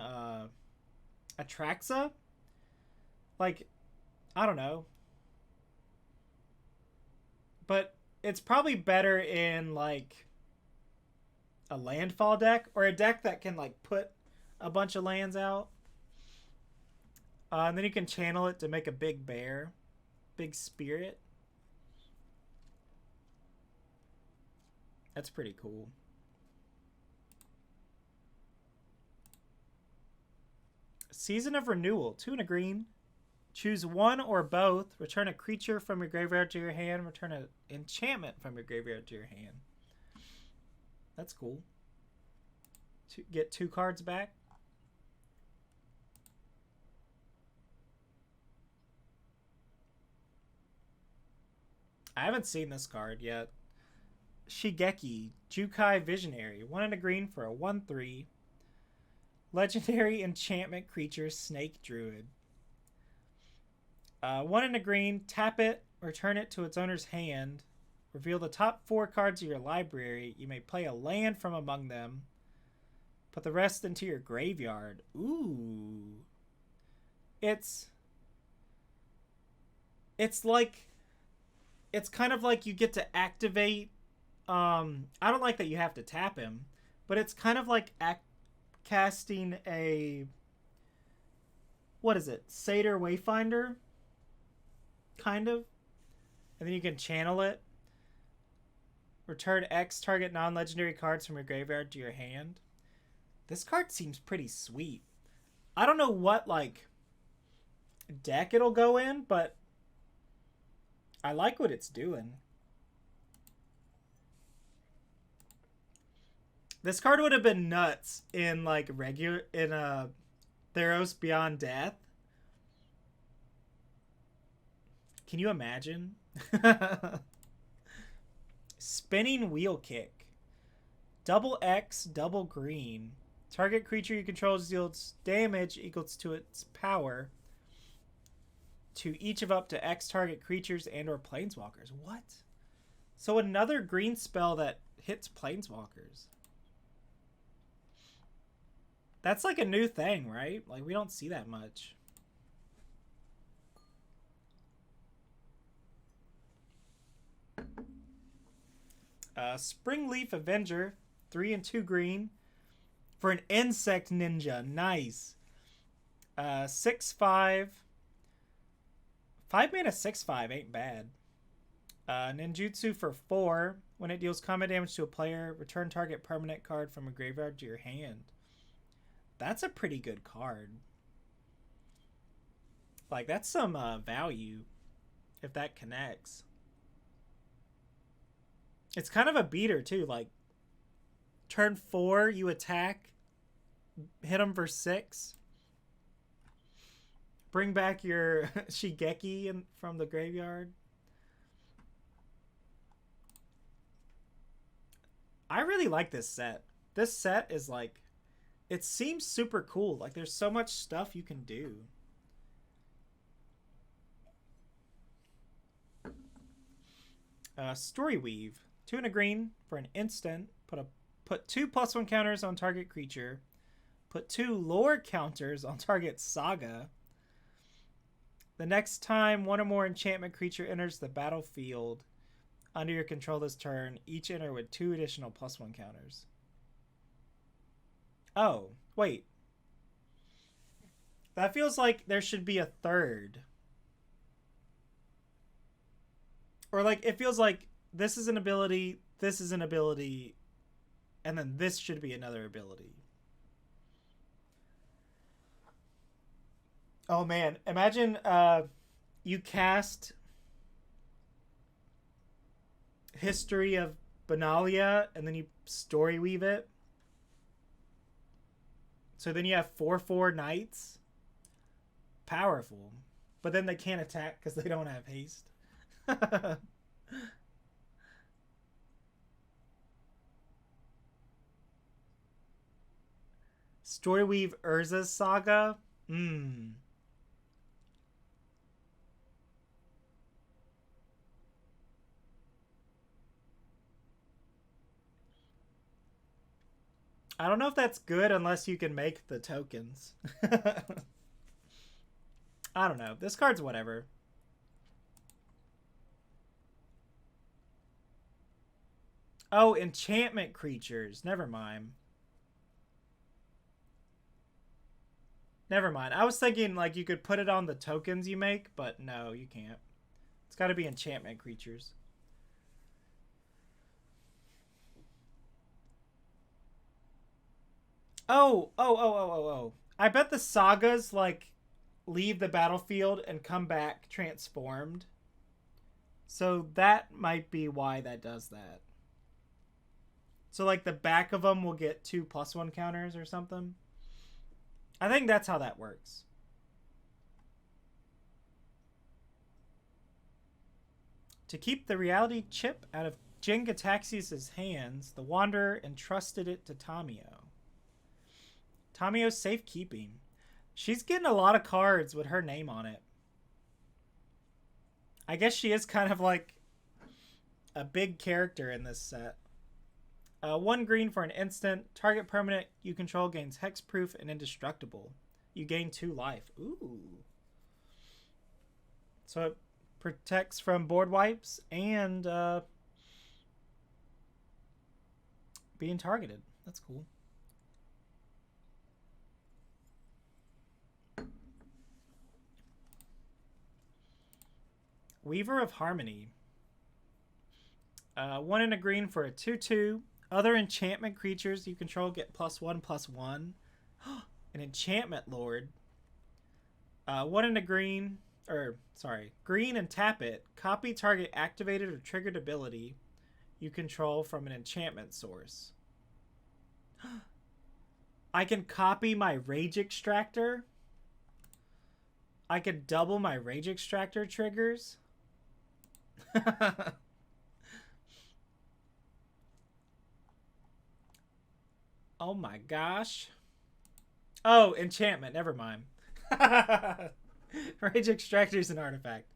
Atraxa. Like, I don't know. But it's probably better in, like, a landfall deck. Or a deck that can, like, put a bunch of lands out. And then you can channel it to make a big bear. Big spirit. That's pretty cool. Season of Renewal. 2 in a green. Choose one or both. Return a creature from your graveyard to your hand. Return an enchantment from your graveyard to your hand. That's cool. Get 2 cards back. I haven't seen this card yet. Shigeki, Jukai Visionary. 1 in a green for a 1/3. Legendary enchantment creature, Snake Druid. 1 in a green, tap it, return it to its owner's hand. Reveal the top 4 cards of your library. You may play a land from among them. Put the rest into your graveyard. Ooh. It's like... It's kind of like you get to activate... I don't like that you have to tap him. But it's kind of like casting a... What is it? Satyr Wayfinder? Kind of. And then you can channel it. Return X target non-legendary cards from your graveyard to your hand. This card seems pretty sweet. I don't know what, like, deck it'll go in, but I like what it's doing. This card would have been nuts in, like, Theros Beyond Death. Can you imagine? Spinning Wheel Kick. Double X, double green. Target creature you control deals damage equals to its power to each of up to X target creatures and or planeswalkers. What? So another green spell that hits planeswalkers. That's like a new thing, right? Like, we don't see that much. Springleaf Avenger, 3 and 2 green for an insect ninja. Nice. 6/5. 5 mana 6/5 ain't bad. Ninjutsu for 4. When it deals combat damage to a player, return target permanent card from a graveyard to your hand. That's a pretty good card. Like, that's some value if that connects. It's kind of a beater, too. Like, turn 4, you attack, hit them for 6. Bring back your Shigeki from the graveyard. I really like this set. This set is like, it seems super cool. Like, there's so much stuff you can do. Story Weave. 2 and a green for an instant. Put 2 +1 counters on target creature. Put 2 lore counters on target saga. The next time one or more enchantment creature enters the battlefield under your control this turn, each enter with 2 additional +1 counters. Oh, wait. That feels like there should be a third. Or like, it feels like this is an ability, this is an ability, and then this should be another ability. Oh man, imagine you cast History of Benalia and then you story weave it. So then you have 4/4 knights. Powerful. But then they can't attack because they don't have haste. Storyweave Urza's Saga. I don't know if that's good unless you can make the tokens. I don't know. This card's whatever. Oh, enchantment creatures. Never mind. Never mind. I was thinking like you could put it on the tokens you make, but no, you can't. It's got to be enchantment creatures. Oh. I bet the sagas like leave the battlefield and come back transformed. So that might be why that does that. So like the back of them will get 2 +1 counters or something. I think that's how that works. To keep the reality chip out of Jenga Taxius' hands, the Wanderer entrusted it to Tamio. Tamio's safekeeping. She's getting a lot of cards with her name on it. I guess she is kind of like a big character in this set. 1 green for an instant. Target permanent you control gains hexproof and indestructible. You gain 2 life. Ooh. So it protects from board wipes and being targeted. That's cool. Weaver of Harmony. 1 and a green for a 2/2. Other enchantment creatures you control get +1/+1. An enchantment lord. 1 and a green, green and tap it. Copy target activated or triggered ability you control from an enchantment source. I can copy my Rage Extractor. I could double my Rage Extractor triggers. Oh my gosh. Oh, enchantment. Never mind. Rage Extractor is an artifact.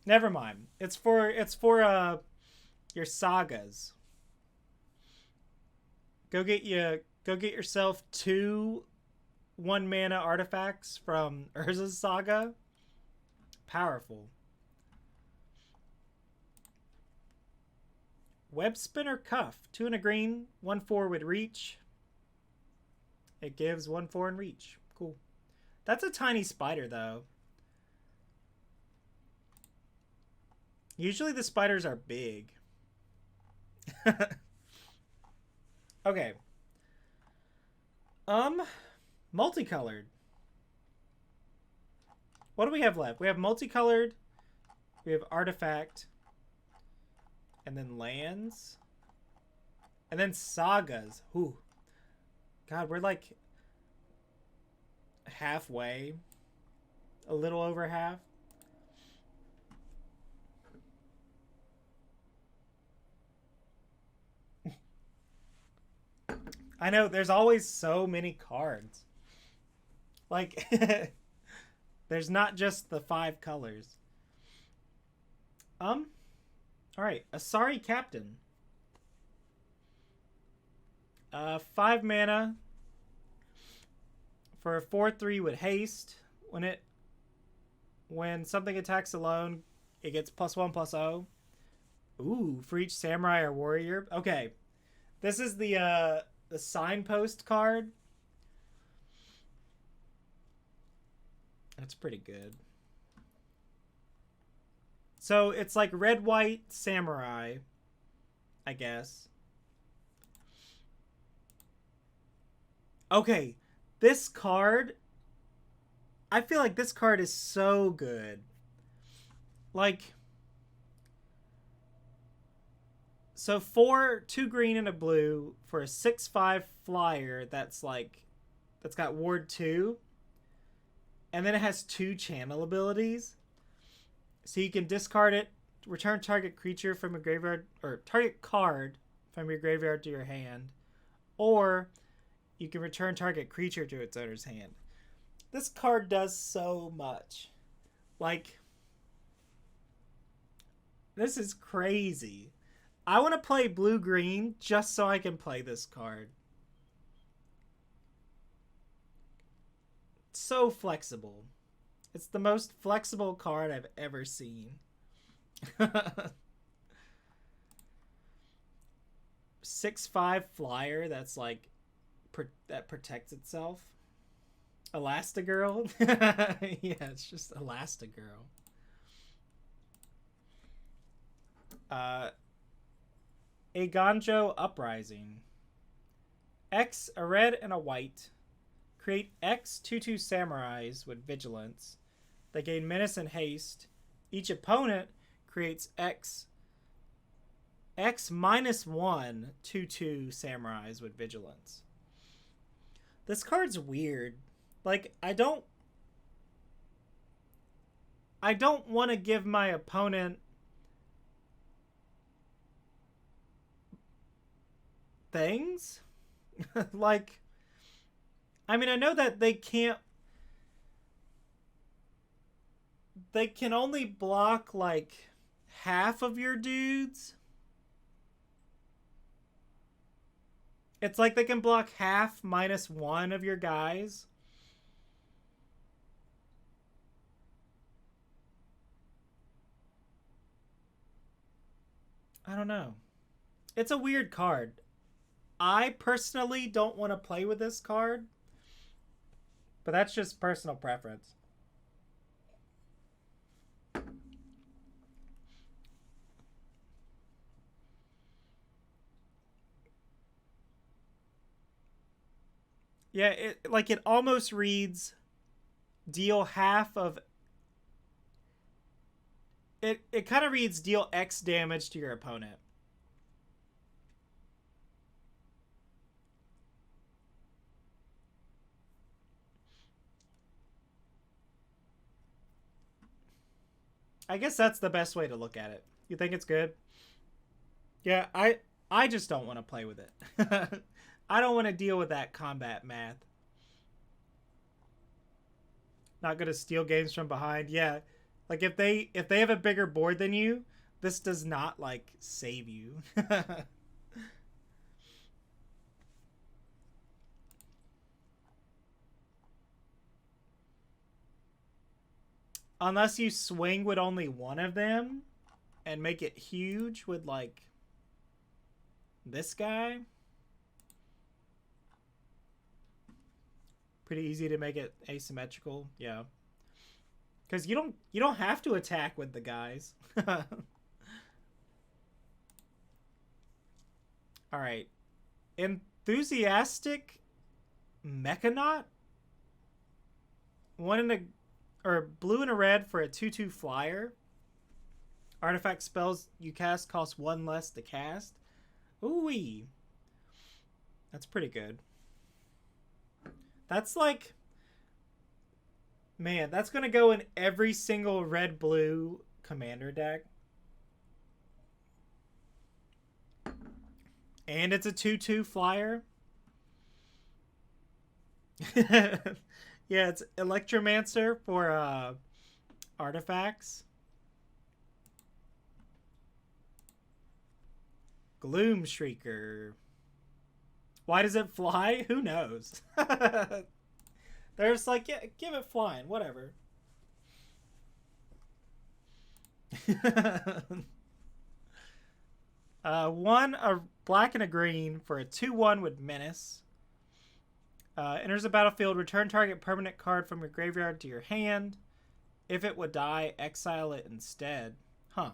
Never mind. It's for your sagas. Go get yourself 2 1-mana artifacts from Urza's Saga. Powerful. Web Spinner Cuff. 2 and a green. 1/4 with reach. It gives 1/4 in reach. Cool. That's a tiny spider, though. Usually the spiders are big. Okay. Multicolored. What do we have left? We have multicolored. We have artifact. And then lands. And then sagas. Ooh. God, we're like halfway. A little over half. I know, there's always so many cards. Like, there's not just the 5 colors. Alright, Asari Captain. 5 mana for a 4/3 with haste. When something attacks alone, it gets +1/+0. Ooh, for each samurai or warrior. Okay. This is the signpost card. That's pretty good. So it's like red, white, samurai, I guess. Okay, this card, I feel like this card is so good. Like, so 2 green and a blue for a 6/5 flyer that's got ward 2. And then it has 2 channel abilities. So you can discard it, return target creature from a graveyard, or target card from your graveyard to your hand. Or you can return target creature to its owner's hand. This card does so much. Like, this is crazy. I want to play blue-green just so I can play this card. It's so flexible. It's the most flexible card I've ever seen. 6/5 flyer that's like that protects itself. Elastigirl. Yeah, it's just Elastigirl. A Ganjo Uprising. X, a red and a white. Create X 2/2 samurais with vigilance. They gain menace and haste. Each opponent creates X -1 2/2 samurais with vigilance. This card's weird. Like, I don't want to give my opponent things. Like, I mean, I know that they can only block like half of your dudes. It's like they can block half -1 of your guys. I don't know. It's a weird card. I personally don't want to play with this card. But that's just personal preference. Yeah, it almost reads deal half of it kind of reads deal X damage to your opponent. I guess that's the best way to look at it. You think it's good? Yeah, I just don't want to play with it. I don't want to deal with that combat math. Not gonna steal games from behind. Yeah, like if they have a bigger board than you, this does not like save you. Unless you swing with only one of them and make it huge with like this guy. Pretty easy to make it asymmetrical, yeah. Because you don't have to attack with the guys. All right, enthusiastic mechanaut. One in a or blue and a red for a 2/2 flyer. Artifact spells you cast cost 1 less to cast. Ooh-wee. That's pretty good. That's like, man, that's going to go in every single red-blue commander deck. And it's a 2/2 flyer. Yeah, it's Electromancer for artifacts. Gloom Shrieker. Why does it fly? Who knows? They're just like, yeah, give it flying, whatever. One, a black and a green for a 2/1 with Menace. Enters the battlefield, return target permanent card from your graveyard to your hand. If it would die, exile it instead. Huh.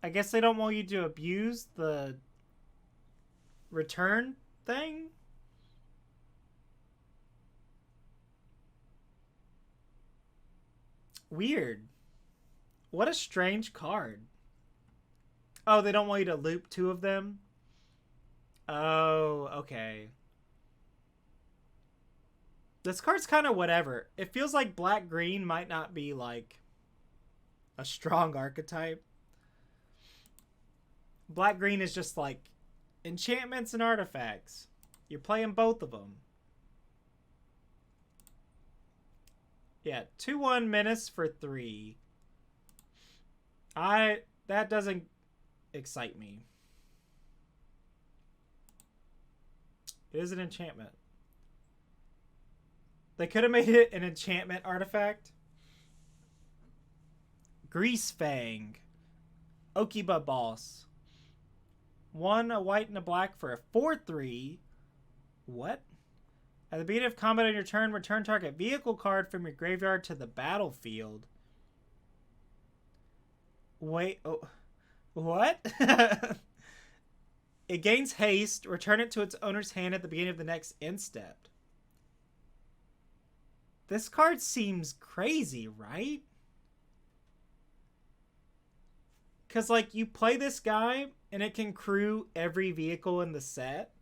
I guess they don't want you to abuse the return thing? Weird. What a strange card. Oh, they don't want you to loop 2 of them? Oh, okay. This card's kind of whatever. It feels like black-green might not be, like, a strong archetype. Black-green is just, like, enchantments and artifacts. You're playing both of them. Yeah, 2/1 Menace for 3. That doesn't excite me. It is an enchantment. They could have made it an enchantment artifact. Grease Fang. Okiba Boss. 1, a white and a black for a 4/3. What? At the beginning of combat on your turn, return target vehicle card from your graveyard to the battlefield. Wait, oh, what? It gains haste. Return it to its owner's hand at the beginning of the next end step. This card seems crazy, right? Because, like, you play this guy, and it can crew every vehicle in the set.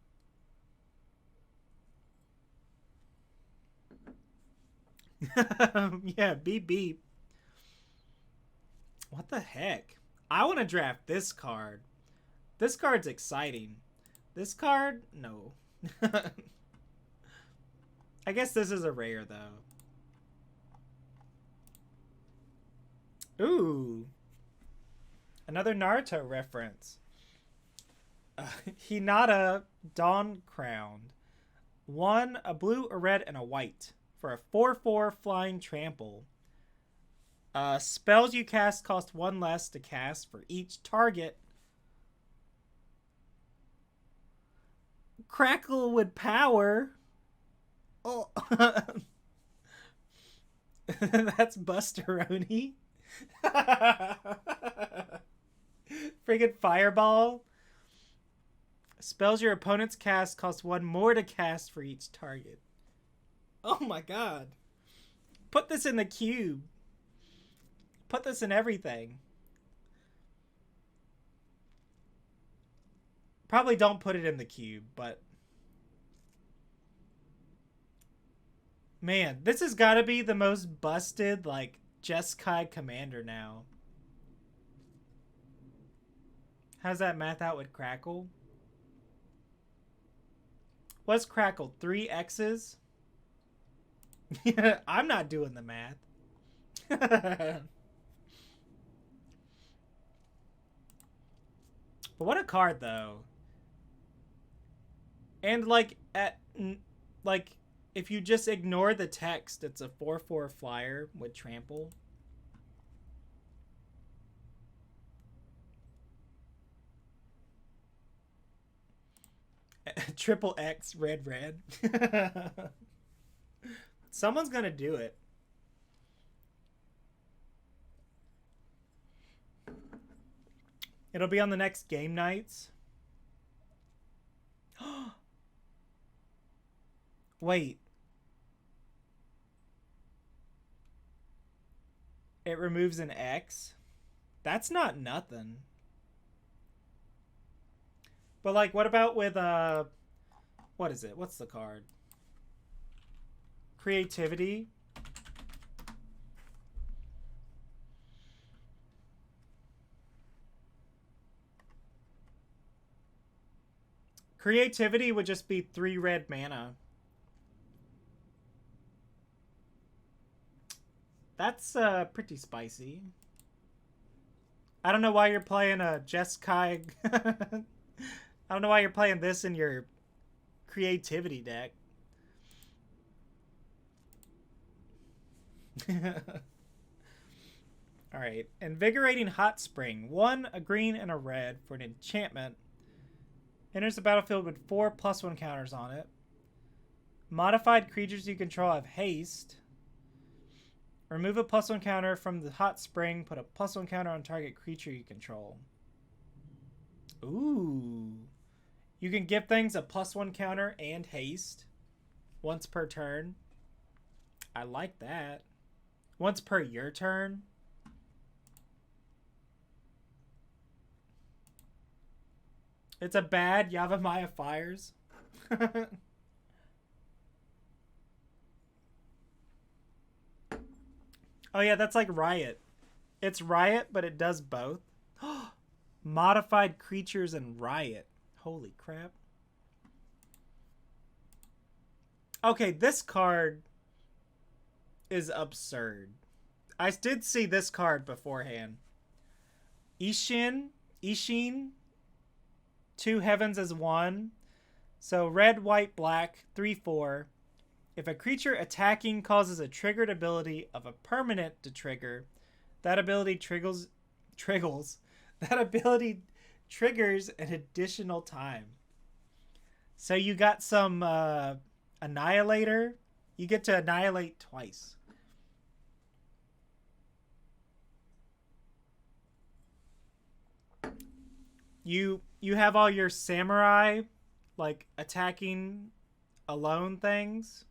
Yeah, beep beep. What the heck? I want to draft this card. This card's exciting. This card? No. I guess this is a rare, though. Ooh. Another Naruto reference. Hinata Dawn Crowned. 1, a blue, a red, and a white. For a 4/4 flying trample. Spells you cast cost 1 less to cast for each target. Crackle with power. Oh. That's Busteroni. Friggin' fireball. Spells your opponent's cast cost 1 more to cast for each target. Oh my god. Put this in the cube. Put this in everything. Probably don't put it in the cube, but... Man, this has got to be the most busted, like, Jeskai commander now. How's that math out with Crackle? What's Crackle? 3 X's? I'm not doing the math. But what a card, though. And, like, if you just ignore the text, it's a 4/4 flyer with trample. Triple X, red. Someone's gonna do it. It'll be on the next game nights. Wait. It removes an X? That's not nothing. But, like, what about with, what is it? What's the card? Creativity. Creativity would just be 3 red mana. That's pretty spicy. I don't know why you're playing a Jeskai. I don't know why you're playing this in your creativity deck. Alright. Invigorating Hot Spring. 1, a green, and a red for an enchantment. Enters the battlefield with 4 +1 counters on it. Modified creatures you control have haste. Remove a +1 counter from the Hot Spring. Put a +1 counter on target creature you control. Ooh. You can give things a +1 counter and haste. Once per turn. I like that. Once per your turn. It's a bad Yavimaya Fires. Oh yeah, that's like Riot. It's Riot, but it does both. Modified creatures and Riot. Holy crap. Okay, this card is absurd. I did see this card beforehand. Ishin. 2 heavens as 1. So red, white, black, 3/4. If a creature attacking causes a triggered ability of a permanent to trigger, that ability triggers. That ability triggers an additional time. So you got some Annihilator. You get to annihilate twice. You have all your samurai, like, attacking alone things.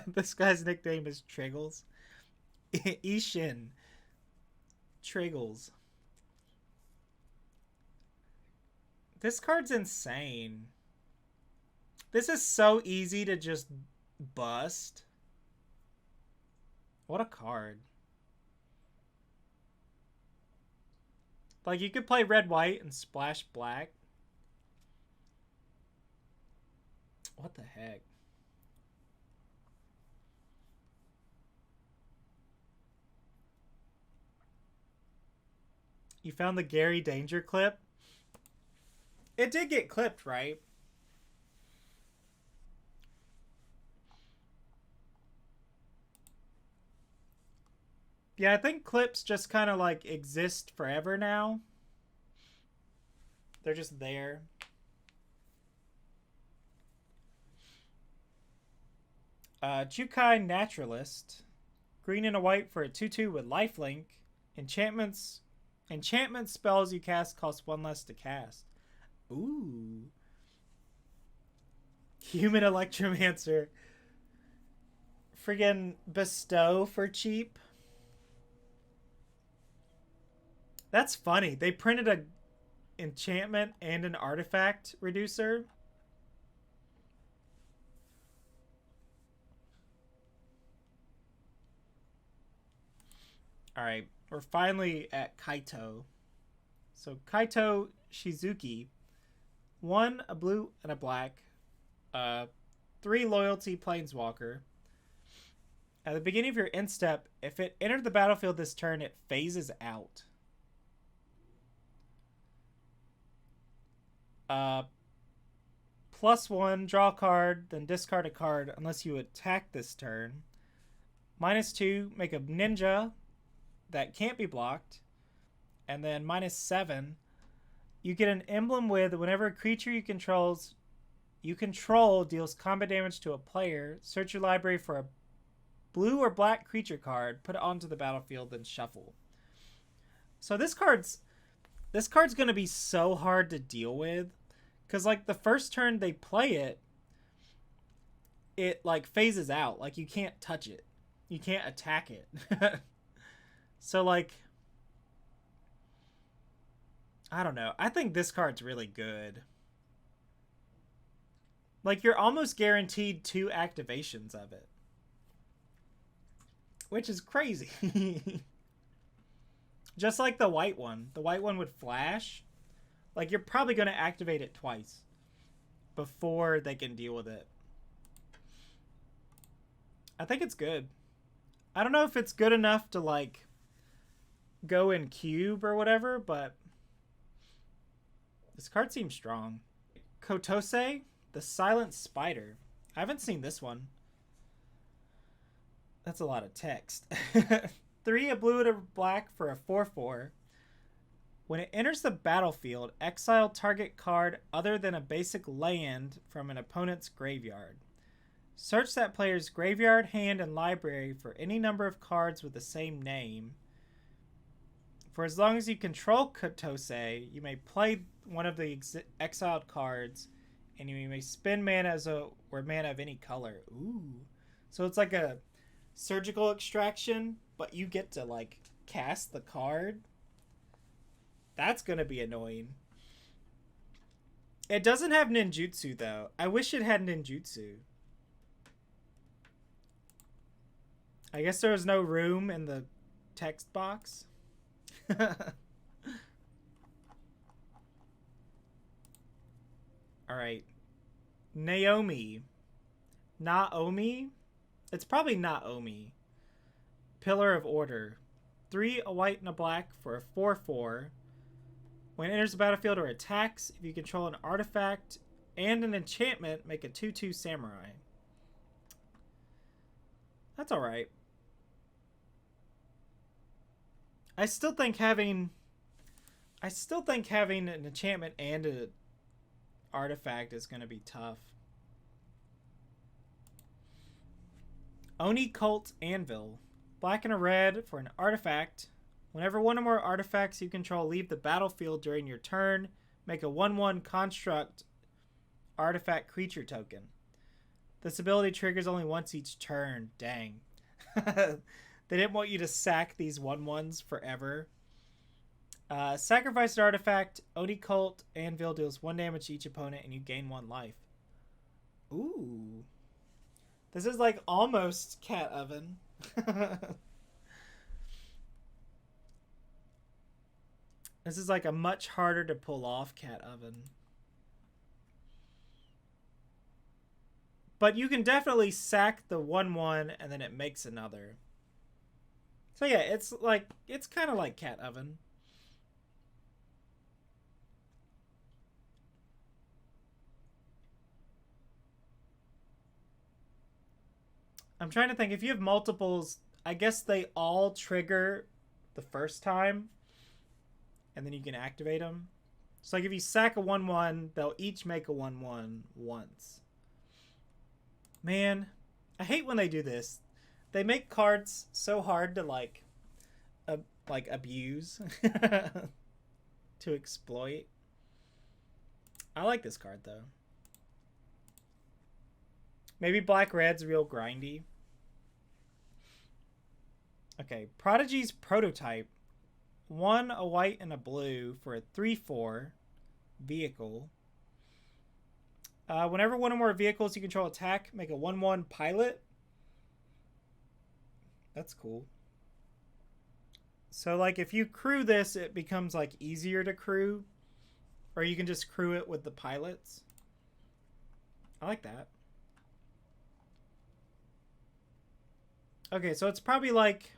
This guy's nickname is Triggles. Ishin. Triggles. This card's insane. This is so easy to just bust. What a card. Like, you could play red, white, and splash black. What the heck? You found the Gary Danger clip? It did get clipped, right? Yeah, I think clips just kind of like exist forever now. They're just there. Jukai Naturalist. Green and a white for a 2/2 with lifelink. Enchantments Enchantment spells you cast cost 1 less to cast. Ooh. Human Electromancer. Friggin' bestow for cheap. That's funny. They printed a enchantment and an artifact reducer. Alright, we're finally at Kaito. So Kaito Shizuki. 1, a blue and a black. 3 loyalty planeswalker. At the beginning of your end step, if it entered the battlefield this turn, it phases out. +1, draw a card, then discard a card unless you attack this turn. -2, make a ninja that can't be blocked. And then -7, you get an emblem with whenever a creature you control deals combat damage to a player, search your library for a blue or black creature card, put it onto the battlefield, then shuffle. So this card's going to be so hard to deal with. Because, like, the first turn they play it, it, like, phases out. Like, you can't touch it. You can't attack it. So, like, I don't know. I think this card's really good. Like, you're almost guaranteed 2 activations of it. Which is crazy. Just like the white one. The white one would flash. Like, you're probably going to activate it twice before they can deal with it. I think it's good. I don't know if it's good enough to, like, go in cube or whatever, but this card seems strong. Kotose, the Silent Spider. I haven't seen this one. That's a lot of text. 3, a blue and a black for a 4/4. When it enters the battlefield, exile target card other than a basic land from an opponent's graveyard. Search that player's graveyard, hand, and library for any number of cards with the same name. For as long as you control Kotose, you may play one of the exiled cards, and you may spend mana or mana of any color. Ooh. So it's like a surgical extraction, but you get to, like, cast the card. That's going to be annoying. It doesn't have ninjutsu, though. I wish it had ninjutsu. I guess there was no room in the text box. Alright. Naomi. Naomi? It's probably Naomi. Pillar of Order. 3, a white and a black for a 4/4. When it enters the battlefield or attacks, if you control an artifact and an enchantment, make a 2/2 samurai. That's alright. I still think having an enchantment and an artifact is going to be tough. Oni Cult Anvil. Black and a red for an artifact. Whenever one or more artifacts you control leave the battlefield during your turn, make a 1/1 construct artifact creature token. This ability triggers only once each turn. Dang. They didn't want you to sack these 1/1s forever. Sacrifice an artifact. Oni Cult Anvil deals 1 damage to each opponent and you gain 1 life. Ooh. This is like almost Cat Oven. This is like a much harder to pull off Cat Oven. But you can definitely sack the 1/1 and then it makes another. So yeah, it's kind of like Cat Oven. I'm trying to think, if you have multiples, I guess they all trigger the first time and then you can activate them. So like if you sack a 1/1, they'll each make a 1/1 once. Man, I hate when they do this. They make cards so hard to, like, like abuse to exploit. I like this card though. Maybe black red's real grindy. Okay, Prodigy's Prototype. 1 a white and a blue for a 3/4 vehicle. Whenever one or more vehicles you control attack, make a 1/1 pilot. That's cool. So like if you crew this, it becomes like easier to crew. Or you can just crew it with the pilots. I like that. Okay, so it's probably like...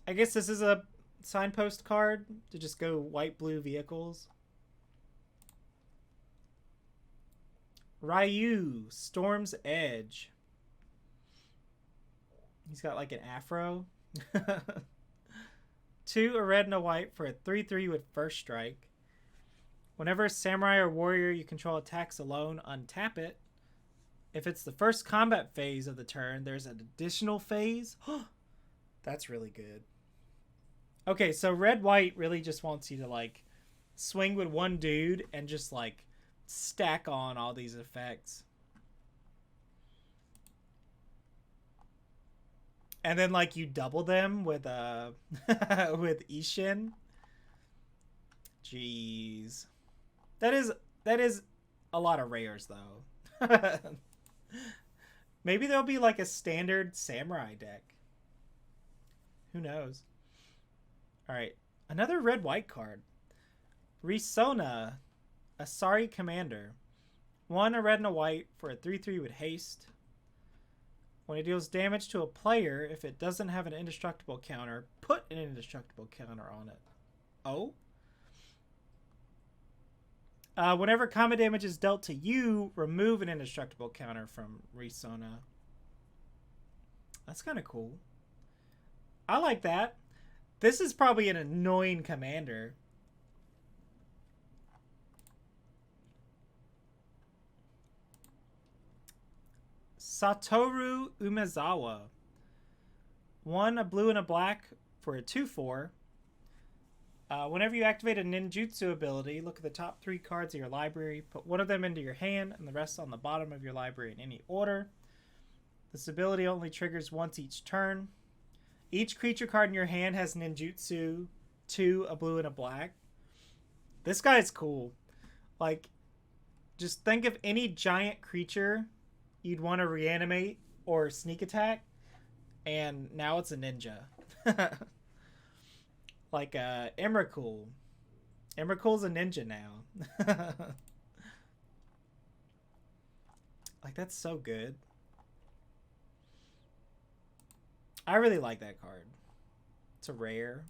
I guess this is a signpost card to just go white-blue vehicles. Ryu, Storm's Edge. He's got like an afro. 2 a red and a white for a 3/3 with first strike. Whenever a samurai or warrior you control attacks alone, untap it. If it's the first combat phase of the turn, there's an additional phase. That's really good. Okay, so red-white really just wants you to like swing with one dude and just like stack on all these effects. And then like you double them with with Ishin. Jeez. That is a lot of rares though. Maybe there'll be like a standard samurai deck. Who knows? All right, another red-white card. Risona, Asari Commander. 1 a red and a white for a 3/3 with haste. When it deals damage to a player, if it doesn't have an indestructible counter, put an indestructible counter on it. Oh? Whenever combat damage is dealt to you, remove an indestructible counter from Risona. That's kind of cool. I like that. This is probably an annoying commander. Satoru Umezawa. 1 a blue and a black for a 2/4. Whenever you activate a ninjutsu ability, look at the top 3 cards of your library, put one of them into your hand and the rest on the bottom of your library in any order. This ability only triggers once each turn. Each creature card in your hand has ninjutsu, 2, a blue and a black. This guy's cool. Like, just think of any giant creature you'd want to reanimate or sneak attack, and now it's a ninja. Like Emrakul. Emrakul's a ninja now. Like, that's so good. I really like that card. It's a rare.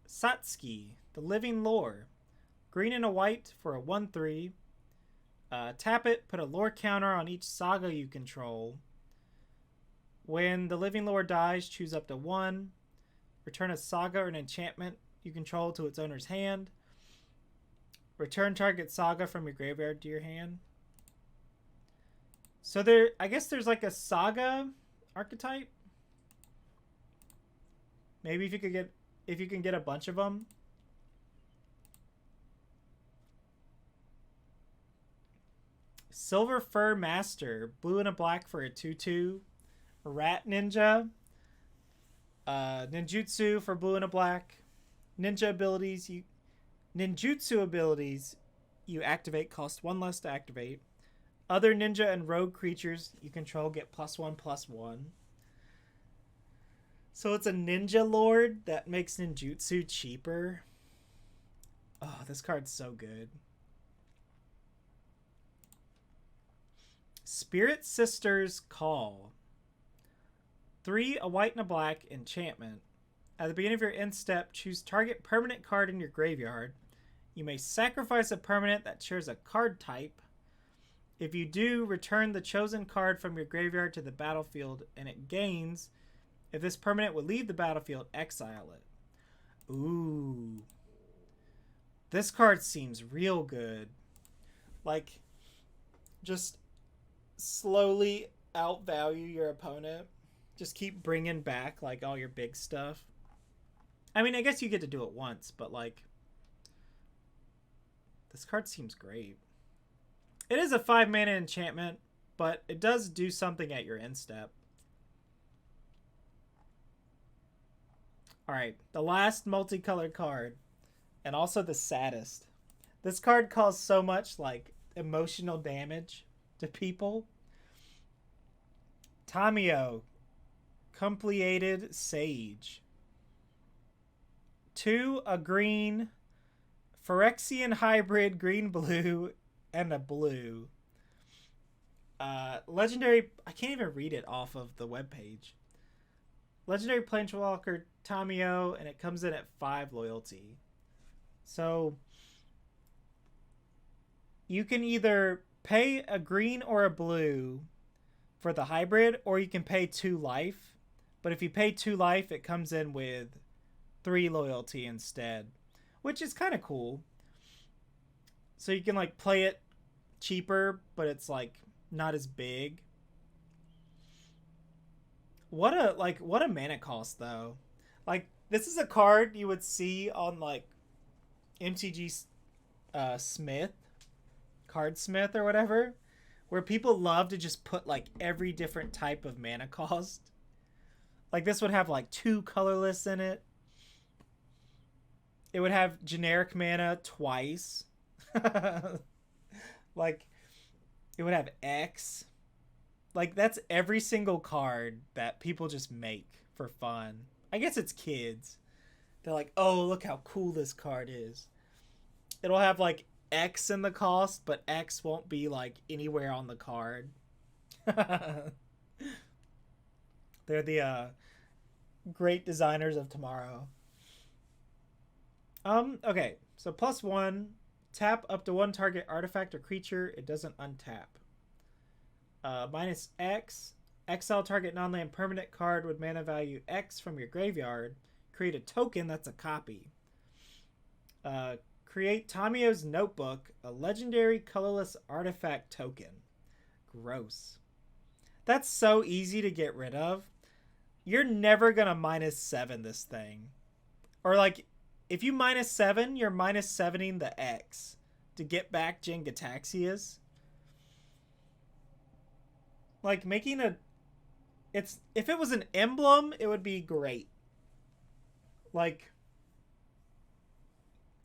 Satsuki, the Living Lore. Green and a white for a 1/3. Tap it, put a lore counter on each saga you control. When the Living Lore dies, choose up to 1. Return a saga or an enchantment you control to its owner's hand. Return target saga from your graveyard to your hand. So there, I guess there's like a saga archetype. Maybe if you can get a bunch of them. Silver Fur Master, blue and a black for a 2/2. Rat Ninja. Ninjutsu for blue and a black. Ninjutsu abilities you activate cost 1 less to activate. Other ninja and rogue creatures you control get +1/+1. So it's a ninja lord that makes ninjutsu cheaper. Oh, this card's so good. Spirit Sisters Call. 3 a white and a black enchantment. At the beginning of your end step, choose target permanent card in your graveyard. You may sacrifice a permanent that shares a card type. If you do, return the chosen card from your graveyard to the battlefield and it gains. If this permanent would leave the battlefield, exile it. Ooh. This card seems real good. Like, just slowly outvalue your opponent Just keep bringing back like all your big stuff. I mean, I guess you get to do it once, but like this card seems great. It is a 5-mana enchantment, but it does do something at your end step. Alright, the last multicolored card, and also the saddest. This card caused so much, like, emotional damage to people. Tamio, Compleated Sage. 2, a green, Phyrexian hybrid, green-blue, and a blue. Legendary, I can't even read it off of the webpage. Legendary Planeswalker Tamio, and it comes in at 5 loyalty. So you can either pay a green or a blue for the hybrid, or you can pay 2 life. But if you pay 2 life, it comes in with 3 loyalty instead, which is kind of cool. So you can like play it cheaper, but it's like not as big. What a mana cost though. Like this is a card you would see on like MTG Smith, Card Smith or whatever, where people love to just put like every different type of mana cost. Like this would have like 2 colorless in it. It would have generic mana twice. Like it would have X. Like that's every single card that people just make for fun. I guess it's kids. They're like, oh, look how cool this card is. It'll have like X in the cost, but X won't be like anywhere on the card. They're the great designers of tomorrow. Okay, so +1, tap up to 1 target artifact or creature. It doesn't untap. -X, exile target non-land permanent card with mana value X from your graveyard. Create a token that's a copy. Create Tamio's Notebook, a legendary colorless artifact token. Gross. That's so easy to get rid of. You're never gonna -7 this thing. Or like, if you -7, you're -7ing the X to get back Jin-Gitaxias. Like making a, it's, if it was an emblem, it would be great. Like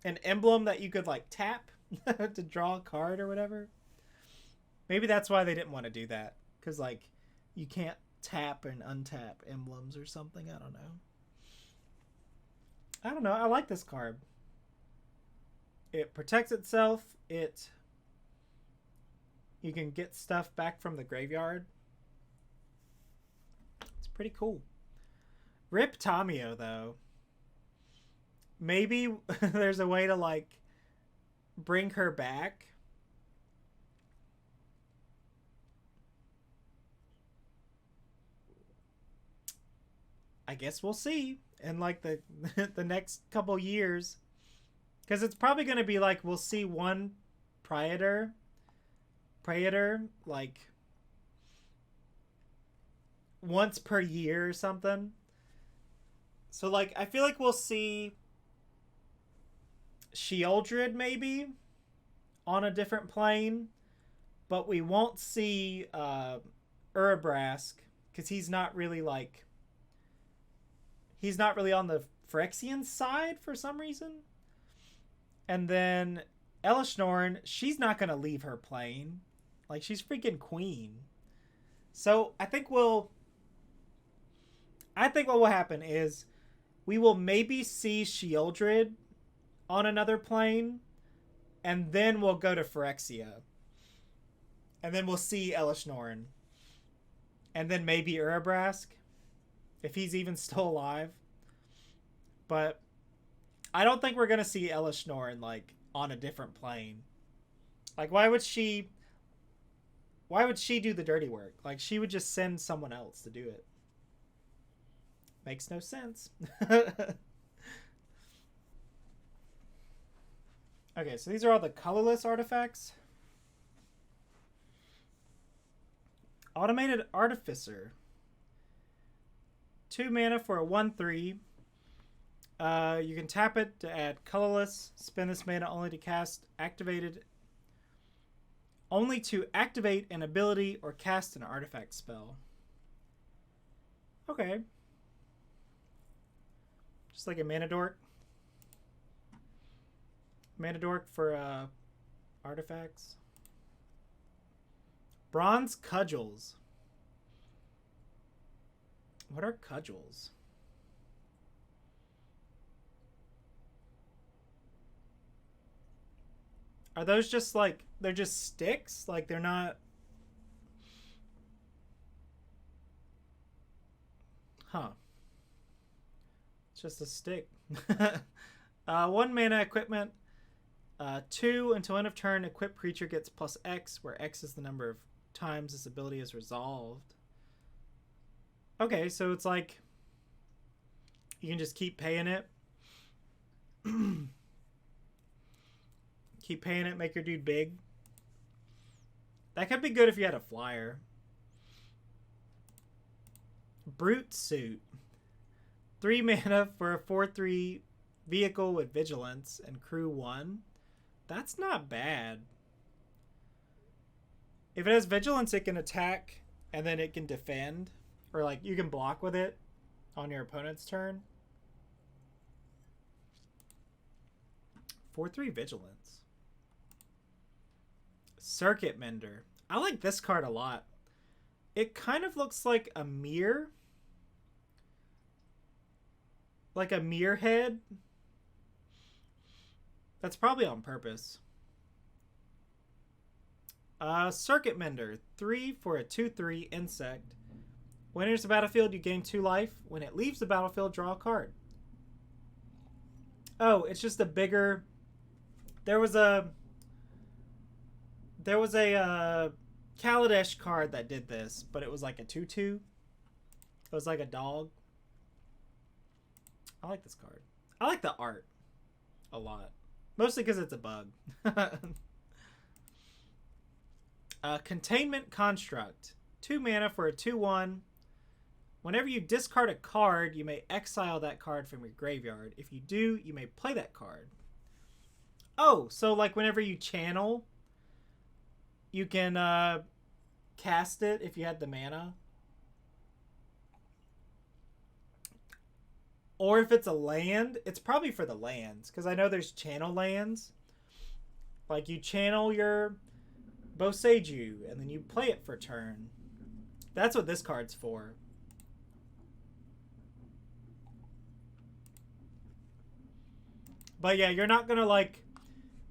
an emblem that you could like tap to draw a card or whatever. Maybe that's why they didn't want to do that, because like you can't tap and untap emblems or something. I don't know. I like this card. It protects itself. You can get stuff back from the graveyard. It's pretty cool. Rip Tamio though. Maybe there's a way to like bring her back. I guess we'll see in like the the next couple years, because it's probably going to be like we'll see one Praetor like once per year or something. So like I feel like we'll see Sheoldred maybe on a different plane, but we won't see Urabrask, because he's not really on the Phyrexian side for some reason. And then Elishnorn, she's not going to leave her plane. Like, she's freaking queen. So I think what will happen is we will maybe see Sheoldred on another plane, and then we'll go to Phyrexia. And then we'll see Elishnorn. And then maybe Urabrask, if he's even still alive. But I don't think we're going to see Elishnorn like on a different plane. Like why would she do the dirty work? Like she would just send someone else to do it. Makes no sense. Okay, so these are all the colorless artifacts. Automated Artificer. 2 mana for a 1/3. You can tap it to add colorless. Spend this mana only to activate an ability or cast an artifact spell. Okay. Just like a mana dork. Mana dork for artifacts. Bronze cudgels. What are cudgels? Are those just like, they're just sticks? Like they're not... Huh. It's just a stick. 1 mana equipment. 2, until end of turn, equipped creature gets +X, where X is the number of times this ability is resolved. Okay, so it's like you can just keep paying it. Keep paying it, make your dude big. That could be good if you had a flyer. Brute Suit. 3 mana for a 4/3 vehicle with vigilance and crew 1. That's not bad. If it has vigilance, it can attack and then it can defend. Or like you can block with it on your opponent's turn. 4/3 vigilance. Circuit Mender. I like this card a lot. It kind of looks like a mirror. Like a mirror head. That's probably on purpose. Circuit Mender. 3 for a 2/3 insect. When it enters the battlefield, you gain 2 life. When it leaves the battlefield, draw a card. Oh, it's just a bigger... There was a Kaladesh card that did this, but it was like a 2/2. It was like a dog. I like this card. I like the art a lot. Mostly because it's a bug. Containment Construct. 2 mana for a 2/1. Whenever you discard a card, you may exile that card from your graveyard. If you do, you may play that card. Oh, so like whenever you channel, you can cast it if you had the mana. Or if it's a land, it's probably for the lands. Because I know there's channel lands. Like you channel your Boseiju and then you play it for turn. That's what this card's for. But yeah, you're not going to like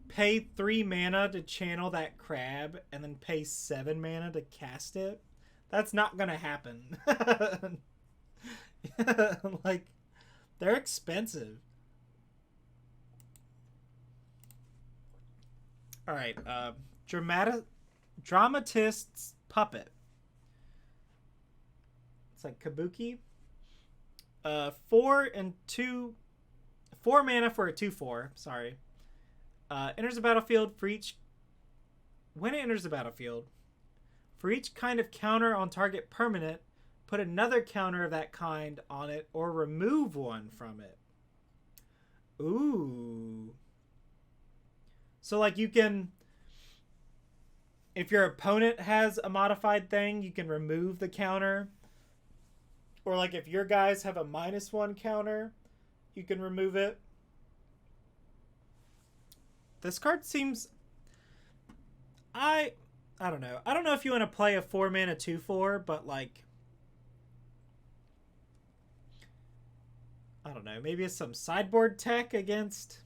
pay 3 mana to channel that crab and then pay 7 mana to cast it. That's not going to happen. Like, they're expensive. All right, Dramatist's Puppet. It's like Kabuki. 4 mana for a 2/4. Sorry. Enters the battlefield for each... When it enters the battlefield, for each kind of counter on target permanent, put another counter of that kind on it or remove one from it. Ooh. So like you can... If your opponent has a modified thing, you can remove the counter. Or like if your guys have a -1 counter, you can remove it. This card seems... I don't know. I don't know if you want to play a 4 mana 2/4, but like... I don't know. Maybe it's some sideboard tech against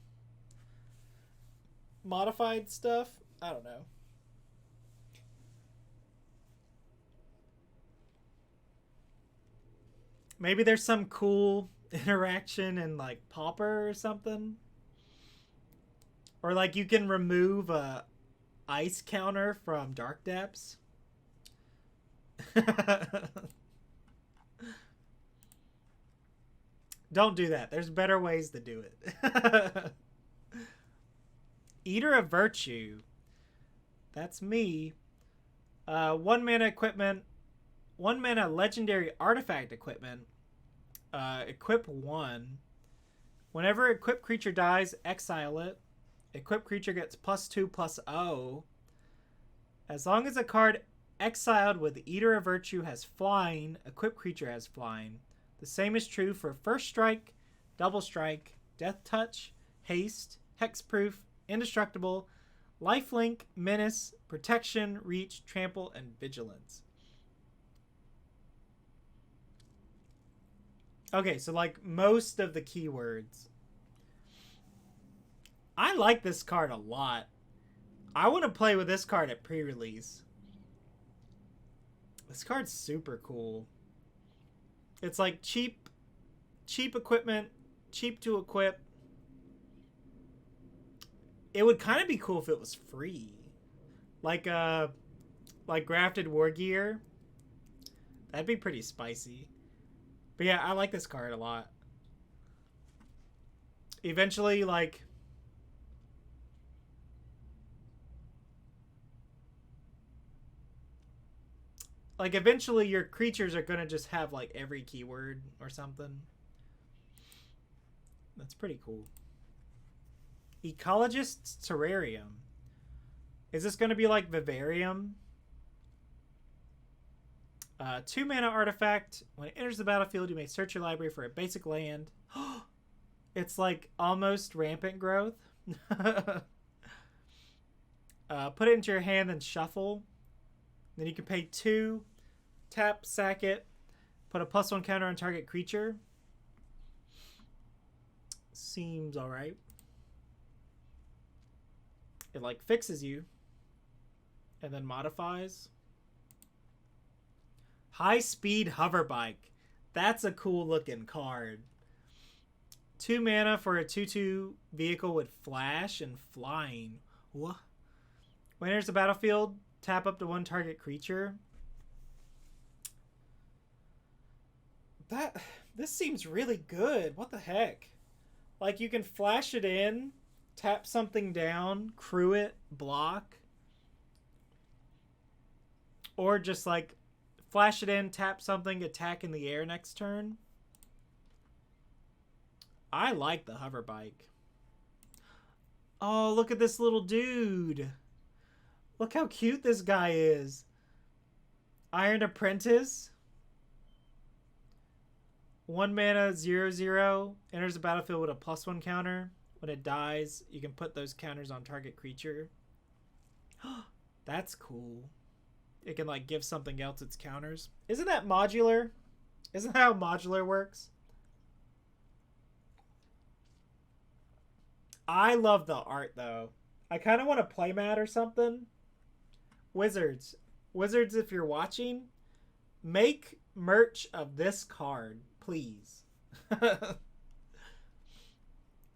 modified stuff. I don't know. Maybe there's some cool interaction in like Pauper or something. Or like you can remove a ice counter from Dark Depths. Don't do that. There's better ways to do it. Eater of Virtue. That's me. 1 mana equipment. 1 mana legendary artifact equipment. Equip 1. Whenever equipped creature dies, exile it. Equipped creature gets +2/+0. As long as a card exiled with Eater of Virtue has flying, equipped creature has flying. The same is true for First Strike, Double Strike, Death Touch, Haste, Hexproof, Indestructible, Lifelink, Menace, Protection, Reach, Trample, and Vigilance. Okay, so like most of the keywords. I like this card a lot. I want to play with this card at pre-release. This card's super cool. It's like cheap equipment, cheap to equip. It would kind of be cool if it was free. Like Grafted War Gear. That'd be pretty spicy. But yeah, I like this card a lot. Eventually, like eventually your creatures are gonna just have like every keyword or something. That's pretty cool. Ecologist's Terrarium. Is this gonna be like Vivarium? 2 mana artifact. When it enters the battlefield, you may search your library for a basic land. It's like almost Rampant Growth. Put it into your hand and shuffle. Then you can pay 2, tap, sack it, put a +1 counter on target creature. Seems alright. It like fixes you and then modifies. High Speed Hover Bike. That's a cool looking card. 2 mana for a 2/2 vehicle with flash and flying. What? When it enters the battlefield, tap up to 1 target creature. This seems really good. What the heck? Like you can flash it in, tap something down, crew it, block. Or just like flash it in, tap something, attack in the air next turn. I like the hover bike. Oh, look at this little dude. Look how cute this guy is. Iron Apprentice. 1 mana, 0/0. Enters the battlefield with a +1 counter. When it dies, you can put those counters on target creature. That's cool. It can like give something else its counters. Isn't that modular? Isn't that how modular works? I love the art though. I kind of want to playmat or something. Wizards, if you're watching, make merch of this card, please.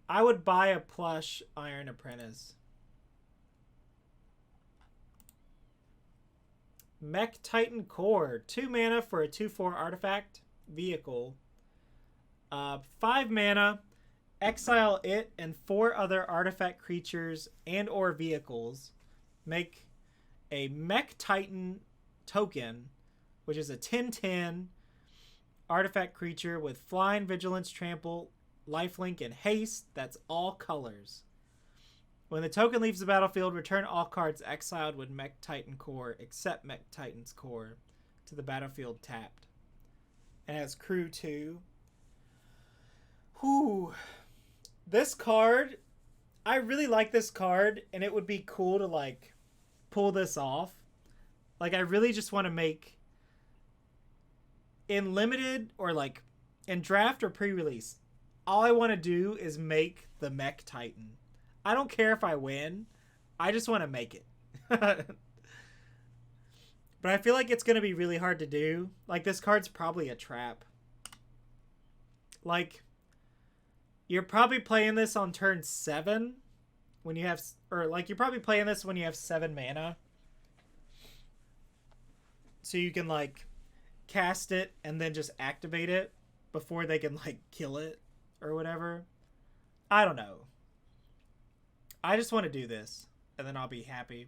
I would buy a plush Iron Apprentice. Mech Titan Core. 2 mana for a 2/4 artifact vehicle. 5 mana. Exile it and 4 other artifact creatures and or vehicles. Make a Mech Titan token, which is a 10/10 artifact creature with flying, vigilance, trample, lifelink, and haste. That's all colors. When the token leaves the battlefield, return all cards exiled with Mech Titan Core, except Mech Titan's Core, to the battlefield tapped. And it has crew 2. Whew. This card, I really like this card, and it would be cool to like pull this off. Like I really just want to make, in limited or like in draft or pre-release, all I want to do is make the Mech Titan. I don't care if I win. I just want to make it. But I feel like it's going to be really hard to do. Like this card's probably a trap. Like you're probably playing this on turn 7 when you have, or like you're probably playing this when you have 7 mana. So you can like cast it and then just activate it before they can like kill it or whatever. I don't know. I just want to do this and then I'll be happy.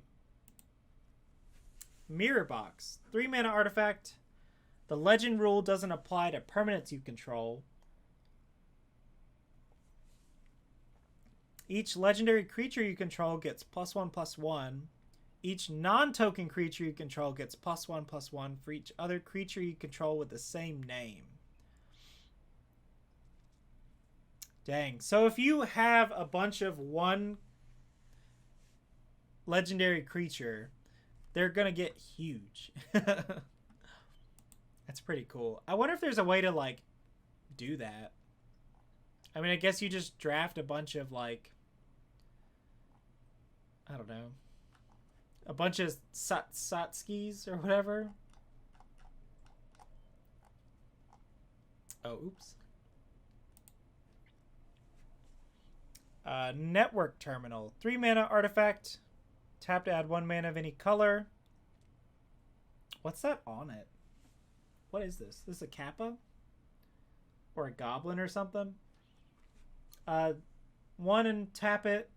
Mirror Box. 3 mana artifact. The legend rule doesn't apply to permanents you control. Each legendary creature you control gets +1/+1. Each non-token creature you control gets +1/+1 for each other creature you control with the same name. Dang. So if you have a bunch of one legendary creature, they're going to get huge. That's pretty cool. I wonder if there's a way to, like, do that. I mean, I guess you just draft a bunch of, like, I don't know, a bunch of Satskis or whatever. Oh, oops. Network Terminal. 3 mana artifact. Tap to add 1 mana of any color. What's that on it? What is this? This is a Kappa? Or a Goblin or something? 1 and tap it.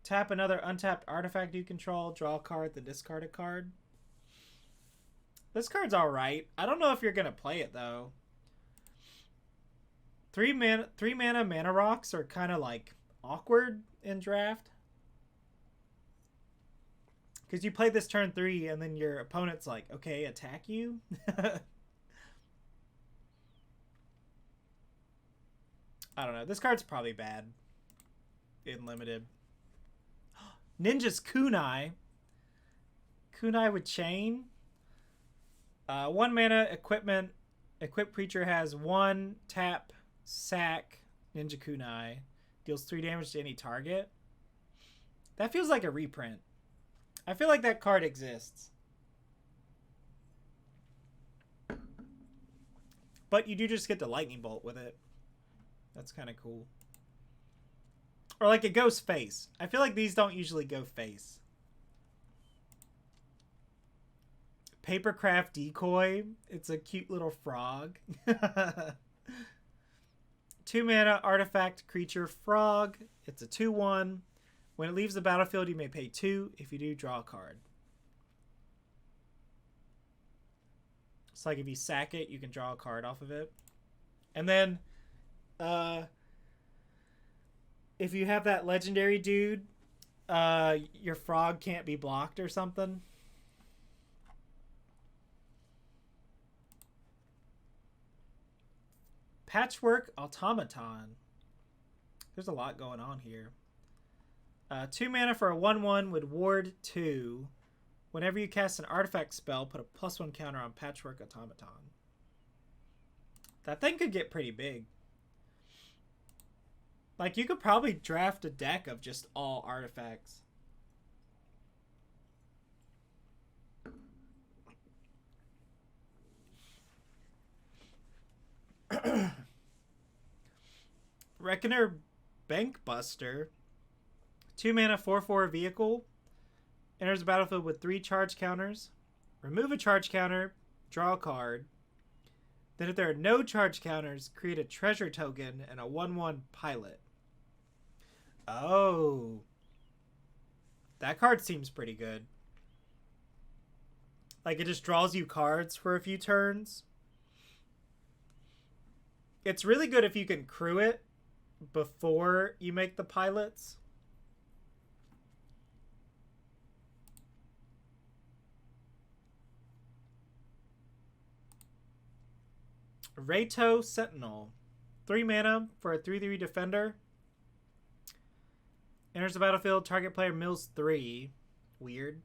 Tap another untapped artifact you control. Draw a card, then discard a card. This card's alright. I don't know if you're going to play it, though. 3 mana mana rocks are kind of, like, awkward in draft. Because you play this turn 3, and then your opponent's like, okay, attack you? I don't know. This card's probably bad in limited. Ninja's Kunai. Kunai with chain. 1 mana equipment. Equipped creature has 1 tap, sack, Ninja Kunai. Deals 3 damage to any target. That feels like a reprint. I feel like that card exists. But you do just get the lightning bolt with it. That's kind of cool. Or like it goes face. I feel like these don't usually go face. Papercraft Decoy. It's a cute little frog. 2 mana artifact creature frog. It's a 2/1. When it leaves the battlefield, you may pay 2. If you do, draw a card. It's like if you sack it, you can draw a card off of it. And then if you have that legendary dude, your frog can't be blocked or something. Patchwork Automaton. There's a lot going on here. 2 mana for a 1/1 with Ward 2. Whenever you cast an artifact spell, put a +1 counter on Patchwork Automaton. That thing could get pretty big. Like, you could probably draft a deck of just all artifacts. Reckoner Bankbuster. 2 mana 4/4 vehicle. Enters the battlefield with 3 charge counters. Remove a charge counter. Draw a card. Then if there are no charge counters, create a treasure token and a 1/1 pilot. Oh. That card seems pretty good. Like, it just draws you cards for a few turns. It's really good if you can crew it before you make the pilots. Reito Sentinel. 3 mana for a 3/3 defender. Enters the battlefield. Target player mills 3. Weird.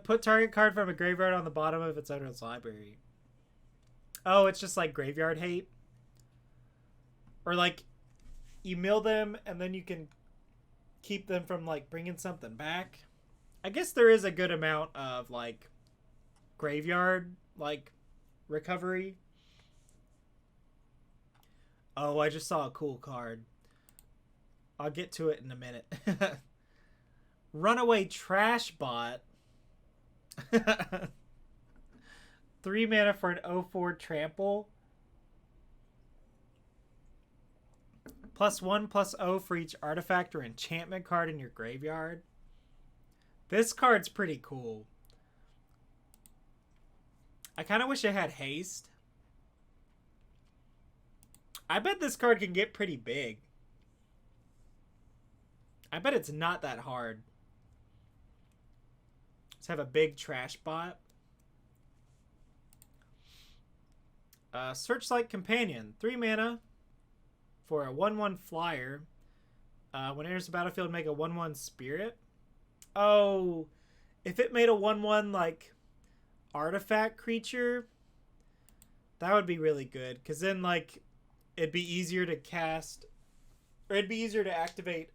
Put target card from a graveyard on the bottom of its owner's library. Oh, it's just like graveyard hate. Or like, you mill them and then you can keep them from like bringing something back. I guess there is a good amount of like graveyard like recovery. Oh, I just saw a cool card. I'll get to it in a minute. Runaway Trash Bot. 3 mana for an 0/4 trample. +1/+0 for each artifact or enchantment card in your graveyard. This card's pretty cool. I kind of wish it had haste. I bet this card can get pretty big. I bet it's not that hard. Let's have a big trash bot. Searchlight Companion. 3 mana for a 1/1 flyer. When it enters the battlefield, make a 1/1 spirit. Oh, if it made a 1/1 like artifact creature, that would be really good. Because then like it'd be easier to cast, or it'd be easier to activate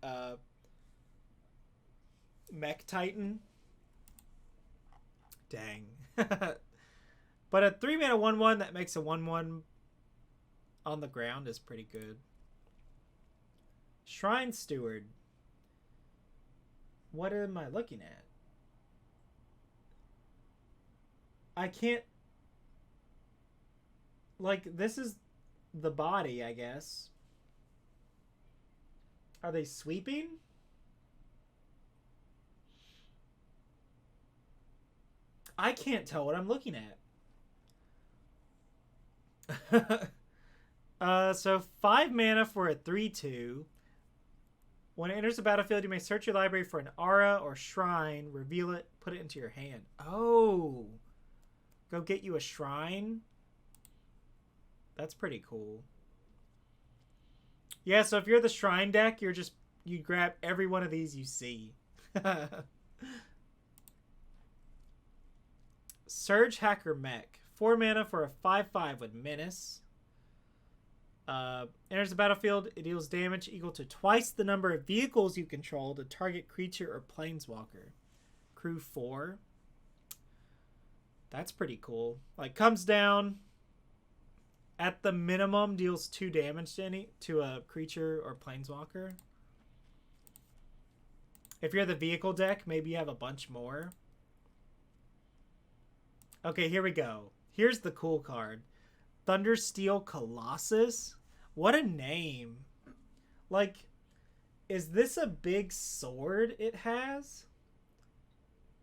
Mech Titan. Dang. But a 3 mana 1/1 that makes a 1/1 on the ground is pretty good. Shrine Steward. What am I looking at? I can't... Like, this is the body, I guess. Are they sweeping? I can't tell what I'm looking at. So 5 mana for a 3/2. When it enters the battlefield, you may search your library for an aura or shrine, reveal it, put it into your hand. Oh. Go get you a shrine? That's pretty cool. Yeah, so if you're the shrine deck, you grab every one of these you see. Surge Hacker Mech. 4 mana for a 5/5 with Menace. Enters the battlefield, it deals damage equal to twice the number of vehicles you control to target creature or planeswalker. Crew 4. That's pretty cool. Like, comes down, at the minimum deals 2 damage to a creature or planeswalker. If you're the vehicle deck, maybe you have a bunch more. Okay, here we go. Here's the cool card. Thundersteel Colossus? What a name. Like, is this a big sword it has?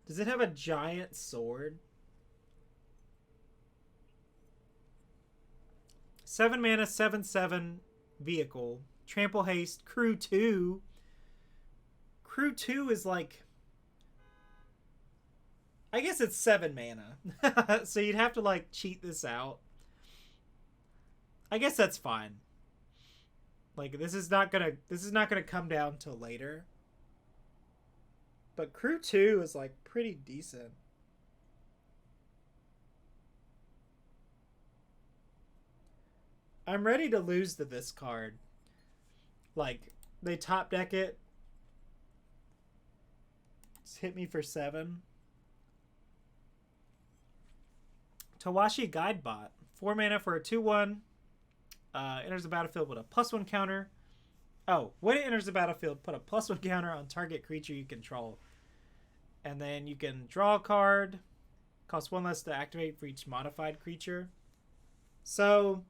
Does it have a giant sword? 7 mana, 7/7 vehicle. Trample Haste. Crew 2. Crew 2 is like... I guess it's 7 mana. So you'd have to like cheat this out. I guess that's fine. Like, this is not gonna come down till later. But Crew 2 is like pretty decent. I'm ready to lose to this card. Like, they top deck it. Just hit me for 7. Tawashi Guidebot. 4 mana for a 2/1. Enters the battlefield with a +1 counter. Oh, when it enters the battlefield, put a +1 counter on target creature you control. And then you can draw a card. Costs 1 less to activate for each modified creature. So,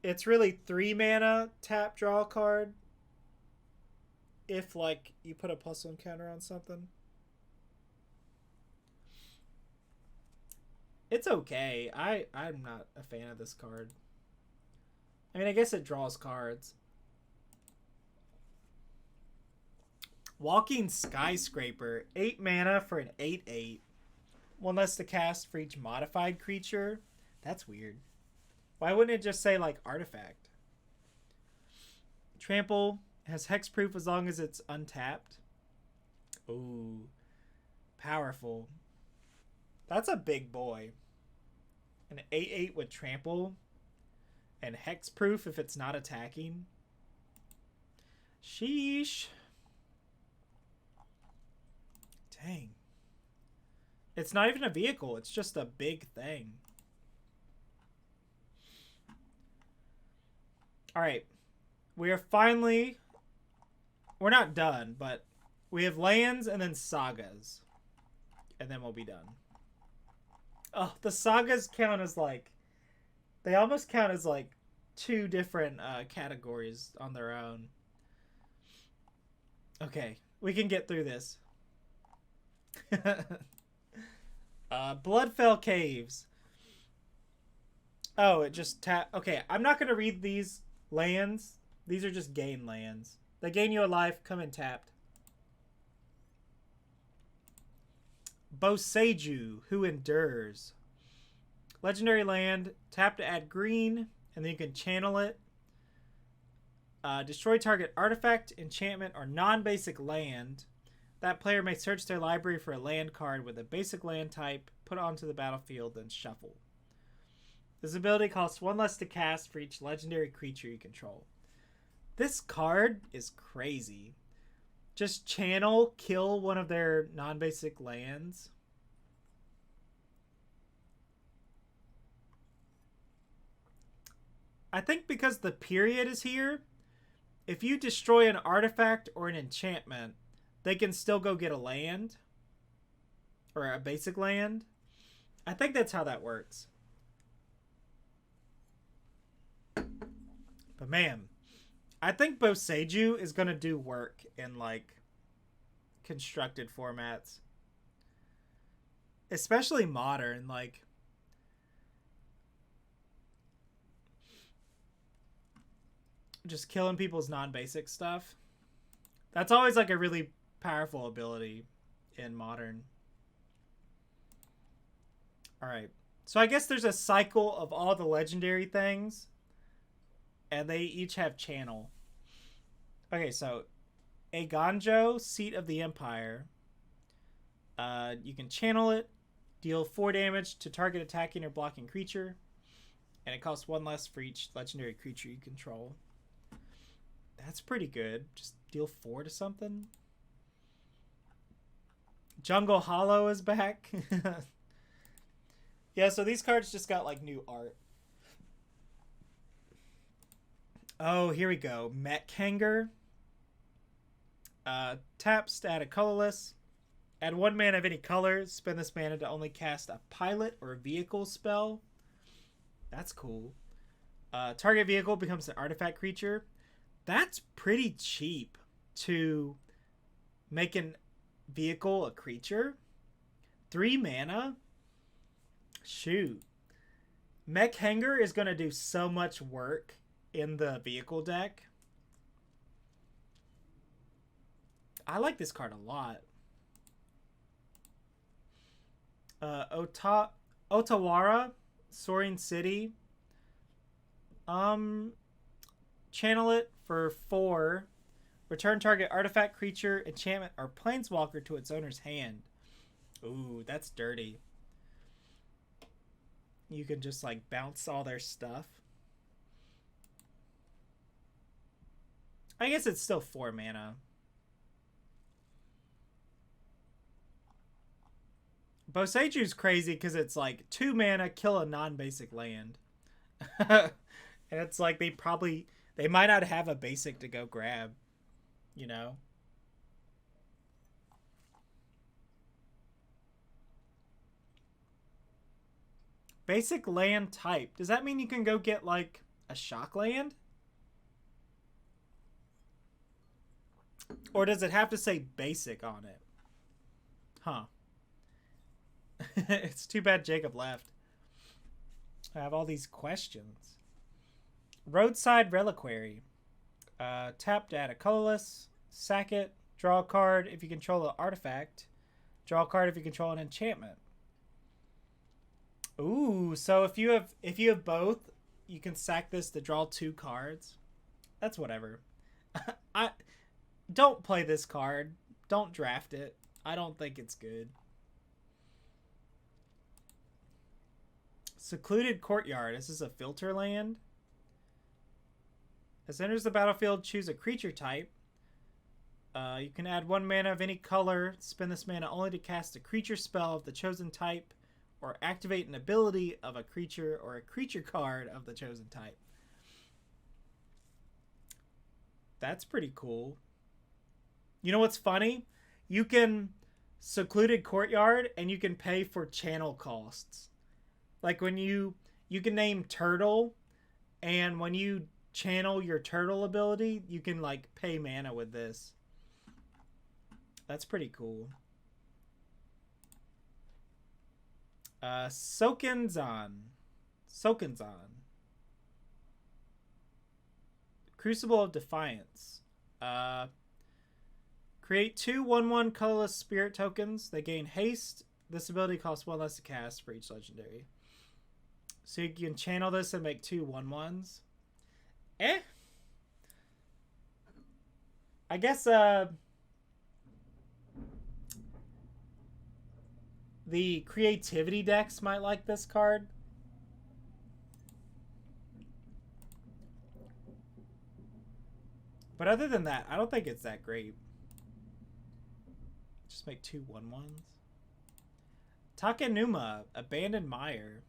it's really 3 mana tap draw a card. If, like, you put a +1 counter on something. It's okay. I'm not a fan of this card. I mean, I guess it draws cards. Walking Skyscraper. 8 mana for an 8/8. 1 less to cast for each modified creature. That's weird. Why wouldn't it just say, like, artifact? Trample. Has hexproof as long as it's untapped. Ooh. Powerful. That's a big boy. An 8/8 with trample. And hexproof if it's not attacking. Sheesh. Dang. It's not even a vehicle. It's just a big thing. Alright. We are finally... We're not done, but we have lands and then sagas. And then we'll be done. Oh, the sagas count as like... They almost count as like 2 different categories on their own. Okay, we can get through this. Bloodfell Caves. Oh, it just Okay, I'm not going to read these lands. These are just gain lands. They gain you a life. Come in tapped. Boseiju, Who Endures. Legendary land. Tap to add green, and then you can channel it. Destroy target artifact, enchantment, or non-basic land. That player may search their library for a land card with a basic land type, put it onto the battlefield, then shuffle. This ability costs 1 less to cast for each legendary creature you control. This card is crazy. Just channel, kill one of their non-basic lands. I think because the period is here, if you destroy an artifact or an enchantment, they can still go get a land. Or a basic land. I think that's how that works. But man, I think Boseiju is going to do work in like constructed formats. Especially modern, like just killing people's non-basic stuff. That's always like a really powerful ability in modern. Alright. So I guess there's a cycle of all the legendary things. And they each have channel. Okay, so Eiganjo, Seat of the Empire. You can channel it. Deal 4 damage to target attacking or blocking creature. And it costs 1 less for each legendary creature you control. That's pretty good. Just deal 4 to something. Jungle Hollow is back. Yeah, so these cards just got like new art. Oh, here we go. Mechhanger. Taps to add a colorless. Add 1 mana of any color. Spend this mana to only cast a pilot or a vehicle spell. That's cool. Target vehicle becomes an artifact creature. That's pretty cheap to make an vehicle a creature. 3 mana? Shoot. Mechhanger is going to do so much work in the vehicle deck. I like this card a lot. Otawara, Soaring City. Channel it for 4. Return target artifact, creature, enchantment, or planeswalker to its owner's hand. Ooh, that's dirty. You can just like bounce all their stuff. I guess it's still 4 mana. Boseiju's crazy because it's like 2 mana, kill a non-basic land. And it's like they might not have a basic to go grab, you know? Basic land type. Does that mean you can go get like a shock land? Or does it have to say basic on it? Huh. It's too bad Jacob left. I have all these questions. Roadside Reliquary. Tap to add a colorless. Sack it. Draw a card if you control an artifact. Draw a card if you control an enchantment. Ooh, so if you have both, you can sack this to draw 2 cards. That's whatever. I don't play this card. Don't draft it. I don't think it's good. Secluded Courtyard. This is a filter land. As it enters the battlefield, choose a creature type. You can add 1 mana of any color. Spend this mana only to cast a creature spell of the chosen type, or activate an ability of a creature or a creature card of the chosen type. That's pretty cool. You know what's funny? You can Secluded Courtyard and you can pay for channel costs. Like when you can name Turtle, and when you channel your Turtle ability, you can like pay mana with this. That's pretty cool. Sokenzan. Crucible of Defiance. Create 2 1/1 colorless spirit tokens. They gain haste. This ability costs 1 less to cast for each legendary. So you can channel this and make 2 1/1s. I guess the creativity decks might like this card. But other than that, I don't think it's that great. Just make 2 1/1s. Takenuma, Abandoned Mire.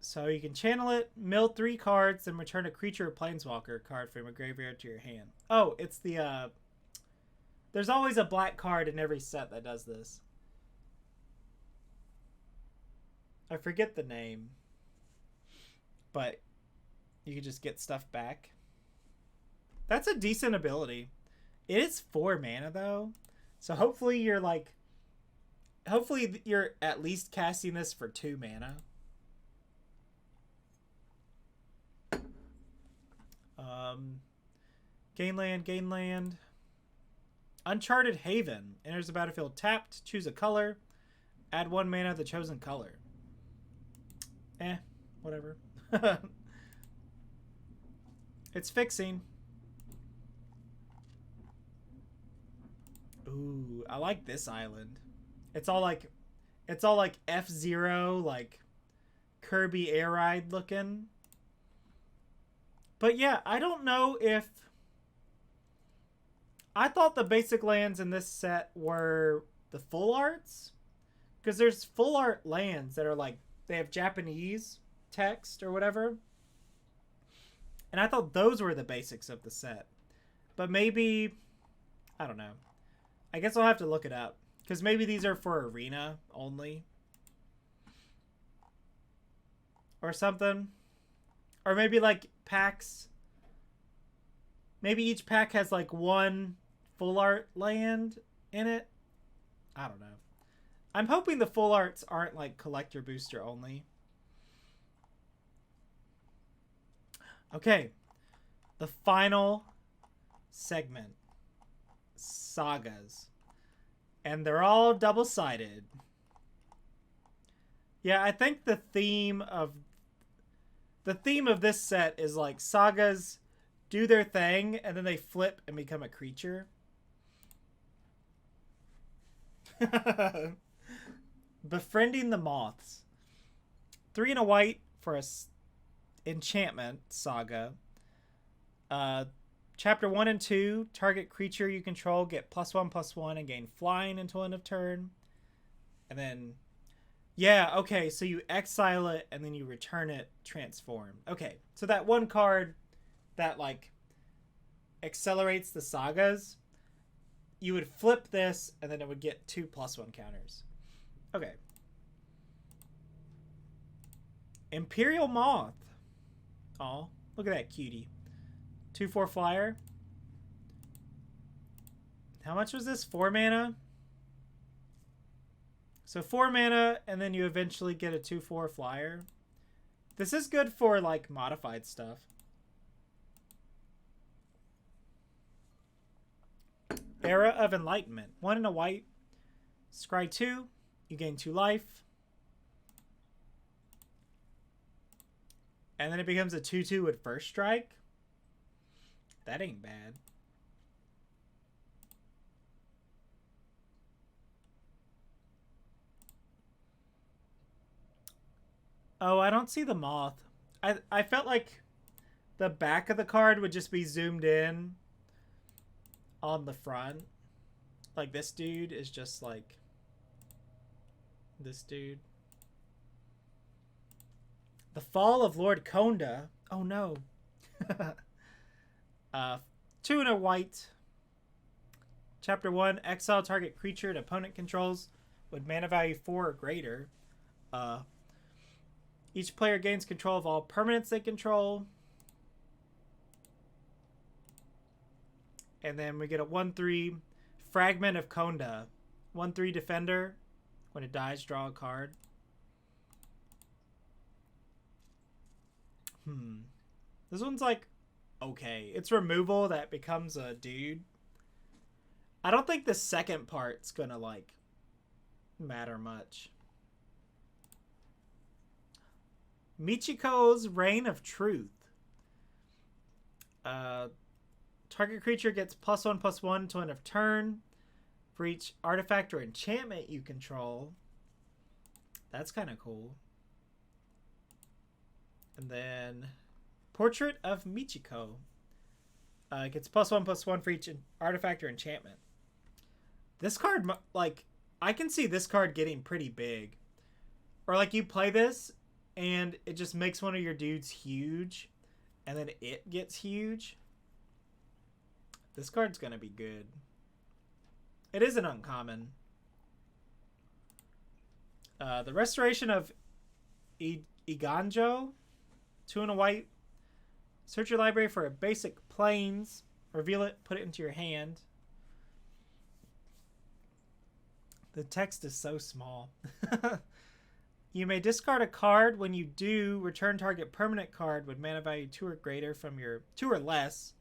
So you can channel it, mill 3 cards, and return a creature or planeswalker card from a graveyard to your hand. Oh, it's the there's always a black card in every set that does this. I forget the name. But you can just get stuff back. That's a decent ability. It is 4 mana though. So hopefully you're like at least casting this for 2 mana. Gain land. Uncharted Haven. Enters the battlefield tapped. Choose a color. Add 1 mana to the chosen color. Whatever. It's fixing. Ooh, I like this island. It's all like F-Zero, like Kirby Air Ride looking. But yeah, I don't know if... I thought the basic lands in this set were the full arts. Because there's full art lands that are like, they have Japanese text or whatever. And I thought those were the basics of the set. But maybe, I don't know. I guess I'll have to look it up. Because maybe these are for Arena only. Or something. Or maybe like packs. Maybe each pack has like 1 full art land in it. I don't know. I'm hoping the full arts aren't like collector booster only. Okay. The final segment. Sagas. And they're all double-sided. Yeah, I think the theme of this set is like sagas do their thing and then they flip and become a creature. Befriending the Moths. 3 and a white for a enchantment saga. Chapter 1 and 2, target creature you control get +1/+1 and gain flying until end of turn. And then, yeah, okay, so you exile it and then you return it transform. Okay, so that one card that like accelerates the sagas, you would flip this and then it would get 2 +1 counters. Okay. Imperial Moth. Aw, look at that cutie. 2/4 flyer. How much was this? 4 mana? So 4 mana, and then you eventually get a 2/4 flyer. This is good for, like, modified stuff. Era of Enlightenment. 1 and a white. Scry 2. You gain 2 life. And then it becomes a 2/2 with first strike. That ain't bad. Oh, I don't see the moth. I felt like the back of the card would just be zoomed in on the front. Like this dude is just like this dude. The Fall of Lord Konda. Oh no. 2 and a white. Chapter 1, exile target creature an opponent controls with mana value 4 or greater. Each player gains control of all permanents they control. And then we get a 1/3 Fragment of Konda. 1/3 defender. When it dies, draw a card. This one's like okay. It's removal that becomes a dude. I don't think the second part's gonna, like, matter much. Michiko's Reign of Truth. Target creature gets +1/+1 to end of turn for each artifact or enchantment you control. That's kind of cool. And then Portrait of Michiko. Gets +1/+1 for each artifact or enchantment. This card, like, I can see this card getting pretty big. Or, like, you play this, and it just makes one of your dudes huge, and then it gets huge. This card's going to be good. It is an uncommon. The Restoration of Iganjo. 2 and a white. Search your library for a basic plains. Reveal it, put it into your hand. The text is so small. You may discard a card. When you do, return target permanent card with mana value 2 or greater from your 2 or less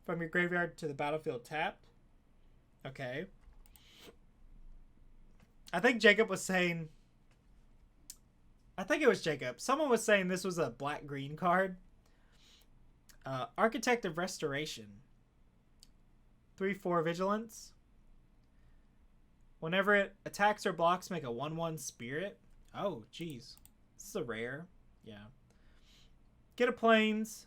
from your graveyard to the battlefield tapped. Okay. I think Jacob was saying, I think it was Jacob. Someone was saying this was a black-green card. Architect of Restoration. 3/4 vigilance. Whenever it attacks or blocks, make a 1/1 spirit. Oh, jeez. This is a rare. Yeah. Get a plains.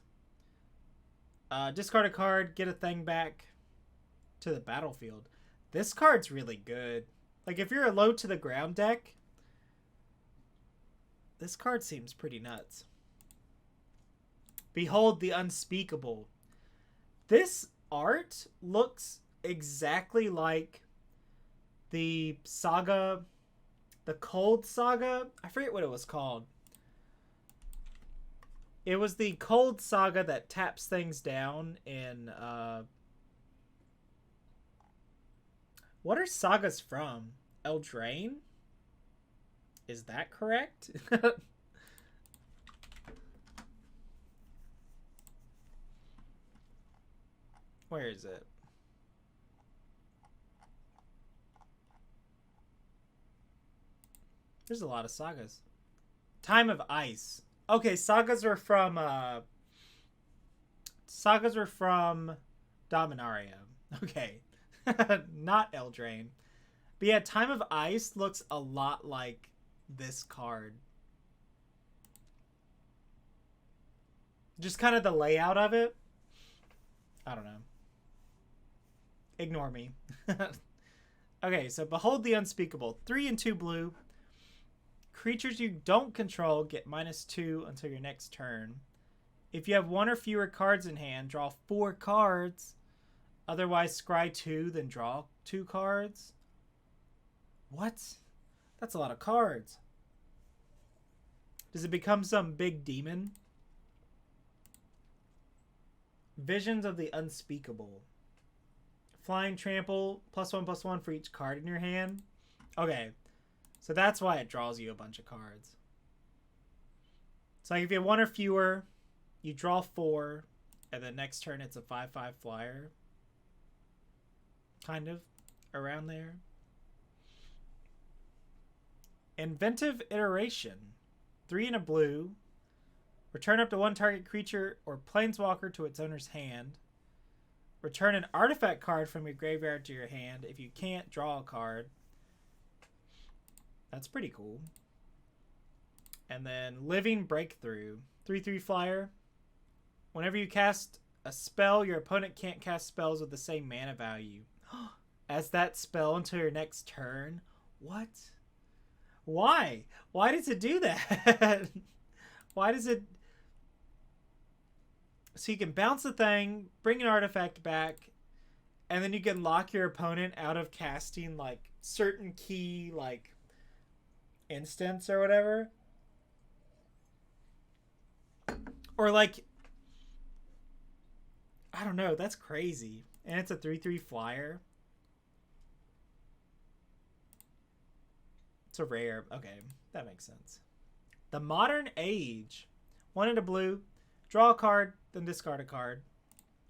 Discard a card. Get a thing back to the battlefield. This card's really good. Like, if you're a low to the ground deck, this card seems pretty nuts. Behold the Unspeakable. This art looks exactly like the saga, the Cold Saga. I forget what it was called. It was the Cold Saga that taps things down in, what are sagas from? Eldraine? Is that correct? Where is it? There's a lot of sagas. Time of Ice. Okay, sagas were from Dominaria. Okay. Not Eldraine. But yeah, Time of Ice looks a lot like this card. Just kind of the layout of it. I don't know. Ignore me. Okay, so Behold the Unspeakable. 3 and 2 blue. Creatures you don't control get -2 until your next turn. If you have 1 or fewer cards in hand, draw 4 cards. Otherwise, scry 2, then draw 2 cards. What? That's a lot of cards. Does it become some big demon? Visions of the Unspeakable. Flying Trample, +1/+1 for each card in your hand. Okay, so that's why it draws you a bunch of cards. So like if you have 1 or fewer, you draw 4, and then next turn it's a 5/5 flyer. Kind of around there. Inventive Iteration. 3 and a blue. Return up to 1 target creature or planeswalker to its owner's hand. Return an artifact card from your graveyard to your hand. If you can't, draw a card. That's pretty cool. And then Living Breakthrough. 3/3 flyer. Whenever you cast a spell, your opponent can't cast spells with the same mana value as that spell until your next turn. What? Why? Why does it do that? Why does it... So you can bounce the thing, bring an artifact back, and then you can lock your opponent out of casting, like, certain key, like, instance or whatever. Or, like, I don't know. That's crazy. And it's a 3/3 flyer. It's a rare. Okay, that makes sense. The Modern Age. 1 and a blue. Draw a card, then discard a card.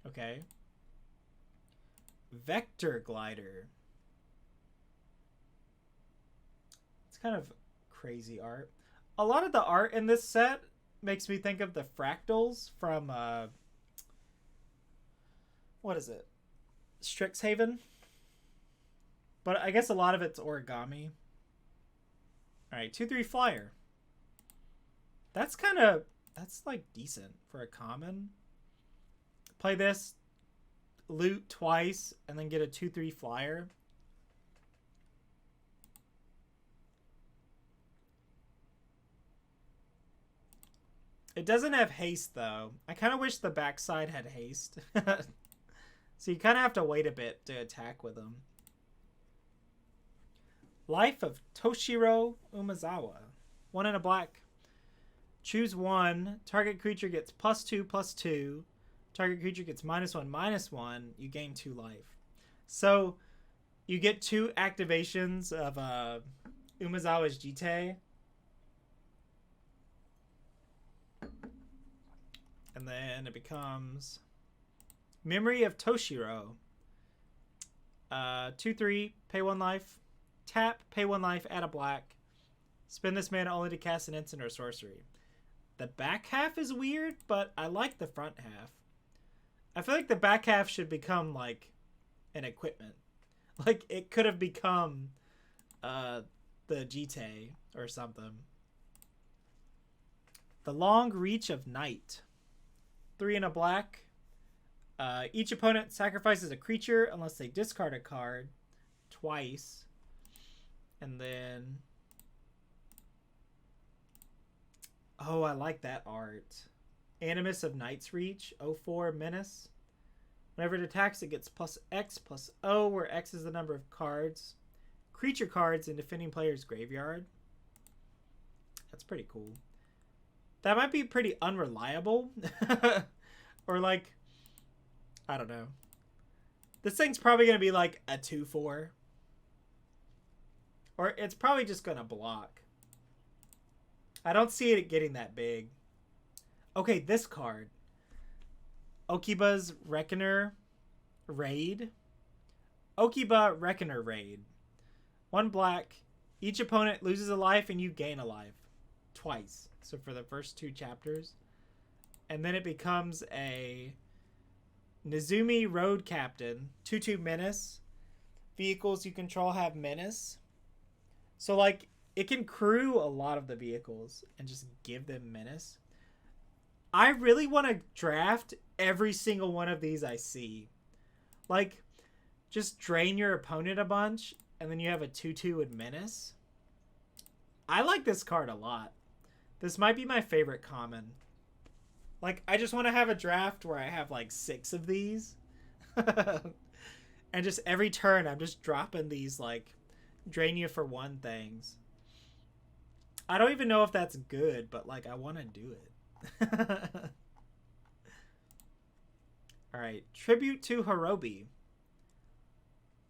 Okay. Vector Glider. It's kind of crazy art. A lot of the art in this set makes me think of the fractals from what is it? Strixhaven. But I guess a lot of it's origami. Alright, 2/3 flyer. That's like decent for a common. Play this, loot twice, and then get a 2/3 flyer. It doesn't have haste, though. I kind of wish the backside had haste. So you kind of have to wait a bit to attack with them. Life of Toshiro Umezawa. 1 and a black. Choose 1. Target creature gets +2/+2. Target creature gets -1/-1. You gain 2 life. So you get 2 activations of Umezawa's Jite. And then it becomes Memory of Toshiro. 2/3, pay 1 life. Tap, pay 1 life, add a black. Spend this mana only to cast an instant or sorcery. The back half is weird, but I like the front half. I feel like the back half should become like an equipment. Like it could have become the Jite or something. The Long Reach of Night. 3 and a black. Each opponent sacrifices a creature unless they discard a card twice. And then... Oh, I like that art. Animus of Night's Reach. 04 Menace. Whenever it attacks, it gets +X/+O, where X is the number of cards. Creature cards in defending player's graveyard. That's pretty cool. That might be pretty unreliable. Or like, I don't know. This thing's probably going to be like a 2/4. Or it's probably just going to block. I don't see it getting that big. Okay, this card. Okiba's Reckoner Raid. Okiba Reckoner Raid. 1 black. Each opponent loses a life and you gain a life. Twice. So for the first 2 chapters. And then it becomes a Nezumi Road Captain. 2/2 Menace. Vehicles you control have Menace. So like it can crew a lot of the vehicles and just give them Menace. I really want to draft every single one of these I see. Like, just drain your opponent a bunch, and then you have a 2/2 with Menace. I like this card a lot. This might be my favorite common. Like, I just want to have a draft where I have, like, 6 of these. And just every turn, I'm just dropping these, like, drain you for 1 things. I don't even know if that's good, but, like, I want to do it. Alright, Tribute to Hirobi.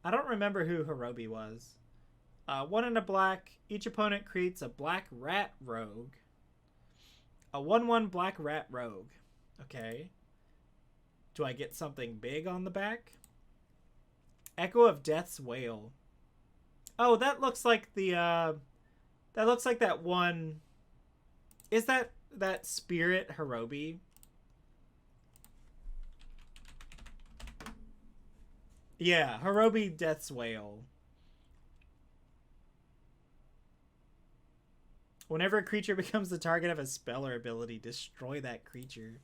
I don't remember who Hirobi was. 1 and a black. Each opponent creates a black rat rogue. A 1/1 black rat rogue. Okay. Do I get something big on the back? Echo of Death's Wail. Oh, that looks like the that looks like that one. Is that Spirit Hirobi? Yeah, Hirobi Death's Wail. Whenever a creature becomes the target of a spell or ability, destroy that creature.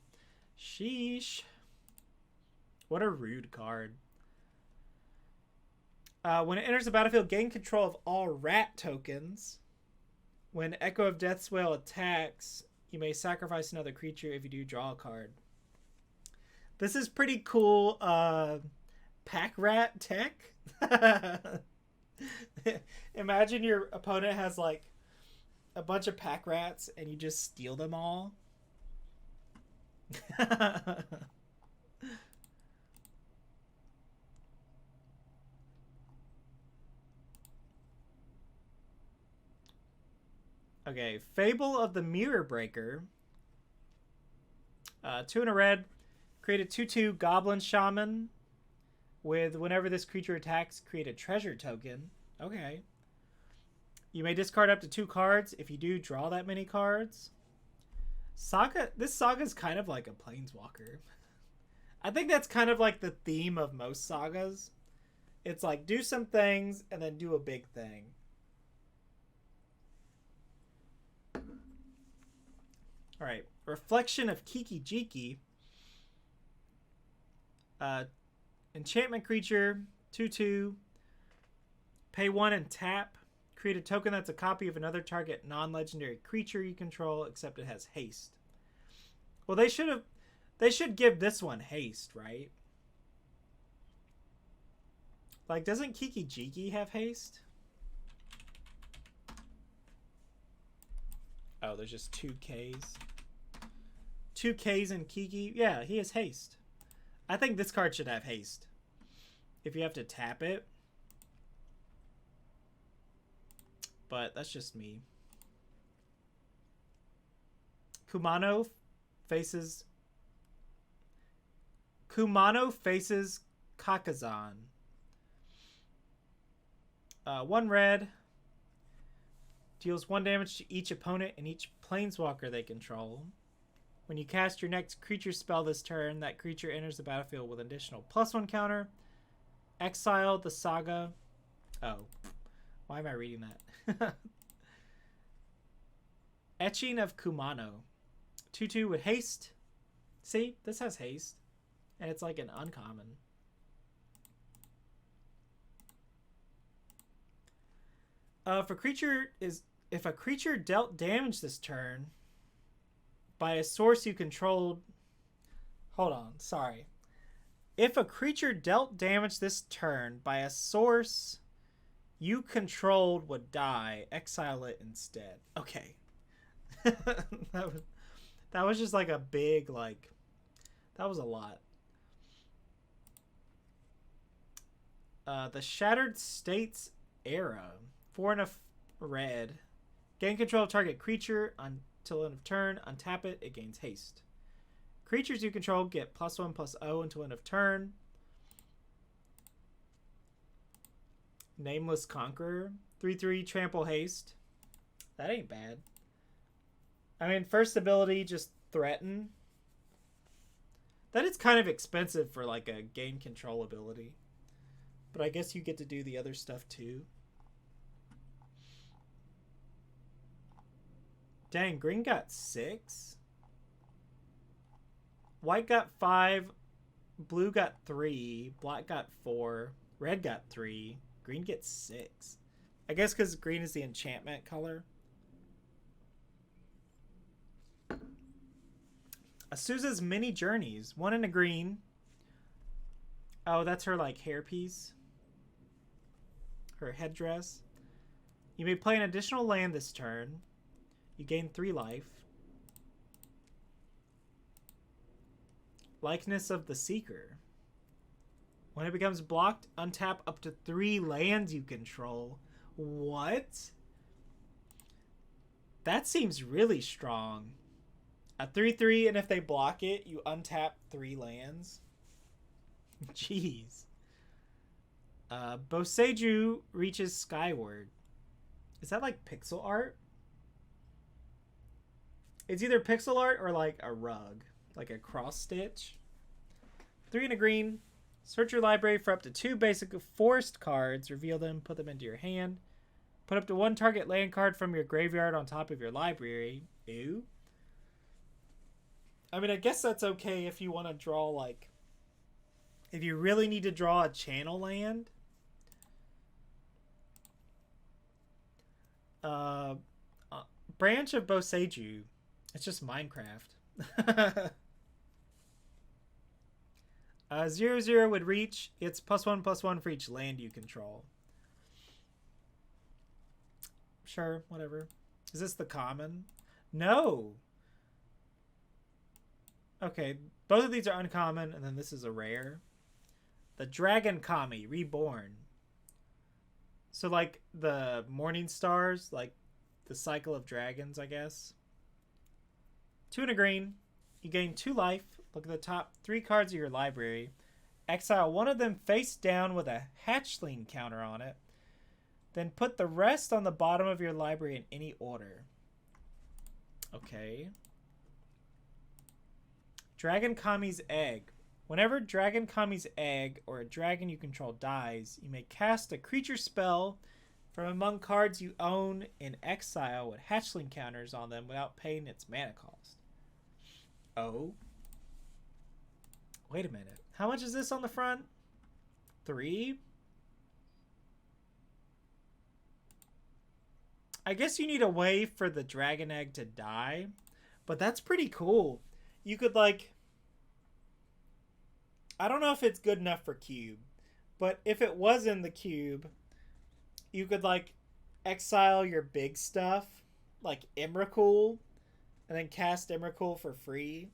Sheesh. What a rude card. When it enters the battlefield, gain control of all rat tokens. When Echo of Death's Wail attacks, you may sacrifice another creature. If you do, draw a card. This is pretty cool pack rat tech. Imagine your opponent has like a bunch of pack rats and you just steal them all. Okay, Fable of the Mirror Breaker. 2 and a red. Create a 2/2 Goblin Shaman with whenever this creature attacks, create a treasure token. Okay. You may discard up to 2 cards. If you do, draw that many cards. Saga. This saga is kind of like a planeswalker. I think that's kind of like the theme of most sagas. It's like do some things and then do a big thing. All right. Reflection of Kiki Jiki. Enchantment creature, 2/2. Pay 1 and tap. Create a token that's a copy of another target non-legendary creature you control, except it has haste. Well, they should give this one haste, right? Like, doesn't Kiki Jiki have haste? Oh, there's just 2 Ks. 2 Ks in Kiki. Yeah, he has haste. I think this card should have haste. If you have to tap it. But that's just me. Kumano faces Kakazan. 1 red. Deals 1 damage to each opponent and each planeswalker they control. When you cast your next creature spell this turn, that creature enters the battlefield with an additional +1 counter. Exile the saga. Oh. Why am I reading that? Etching of Kumano. 2/2 with haste. See? This has haste. And it's like an uncommon. If a creature dealt damage this turn by a source you controlled... Hold on, sorry. If a creature dealt damage this turn by a source you controlled would die, exile it instead. Okay. that was just like a big, like... That was a lot. The Shattered States Era. 4 and a red. Gain control of target creature until end of turn. Untap it. It gains haste. Creatures you control get +1/+0 until end of turn. Nameless Conqueror. 3/3 trample haste. That ain't bad. I mean, first ability, just threaten. That is kind of expensive for like a gain control ability. But I guess you get to do the other stuff too. Dang, green got 6. White got 5. Blue got 3. Black got 4. Red got 3. Green gets 6. I guess because green is the enchantment color. Azusa's Mini Journeys. 1 in a green. Oh, that's her like hairpiece. Her headdress. You may play an additional land this turn. You gain 3 life. Likeness of the Seeker. When it becomes blocked, untap up to 3 lands you control. What? That seems really strong. A 3/3, and if they block it, you untap 3 lands. Jeez. Boseiju reaches skyward. Is that like pixel art? It's either pixel art or like a rug. Like a cross stitch. 3 and a green. Search your library for up to 2 basic forest cards. Reveal them. Put them into your hand. Put up to 1 target land card from your graveyard on top of your library. Ew. I mean, I guess that's okay if you want to draw like... If you really need to draw a channel land. Branch of Boseiju. It's just Minecraft. 0/0 would reach. It's +1/+1 for each land you control. Sure, whatever. Is this the common? No. Okay, both of these are uncommon, and then this is a rare. The Dragon Kami, Reborn. So, like, the Morning Stars, like, the cycle of dragons, I guess. 2 and a green. You gain 2 life, Look at the top 3 cards of your library. Exile one of them face down with a hatchling counter on it. Then put the rest on the bottom of your library in any order. Okay. Dragon Kami's Egg. Whenever Dragon Kami's Egg or a dragon you control dies, you may cast a creature spell from among cards you own in exile with hatchling counters on them without paying its mana cost. Oh. Wait a minute. How much is this on the front? 3? I guess you need a way for the dragon egg to die, but that's pretty cool. You could like, I don't know if it's good enough for cube, but if it was in the cube, you could like exile your big stuff, like Emrakul, and then cast Emrakul for free.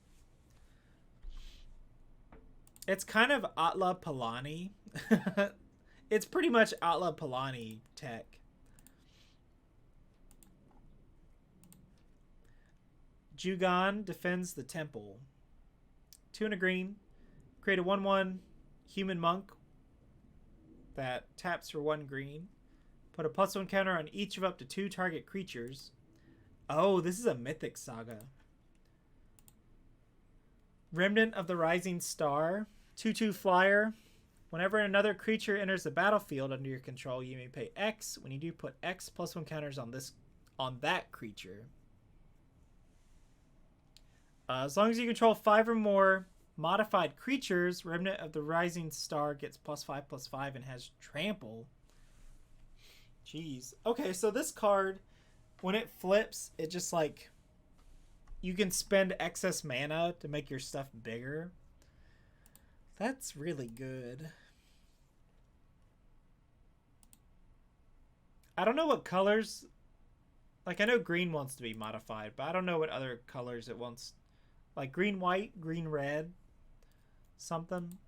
It's kind of Atla Palani. It's pretty much Atla Palani tech. Jugon defends the temple. 2 and a green. Create a 1/1 human monk that taps for 1 green. Put a +1 counter on each of up to 2 target creatures. Oh, this is a Mythic Saga. Remnant of the Rising Star. 2/2 flyer. Whenever another creature enters the battlefield under your control, you may pay X. When you do, put X +1 counters on that creature. As long as you control 5 or more modified creatures, Remnant of the Rising Star gets +5/+5 and has trample. Jeez. Okay, so this card, when it flips, it just like, you can spend excess mana to make your stuff bigger. That's really good. I don't know what colors, like I know green wants to be modified, but I don't know what other colors it wants. Like green, white, green, red, something.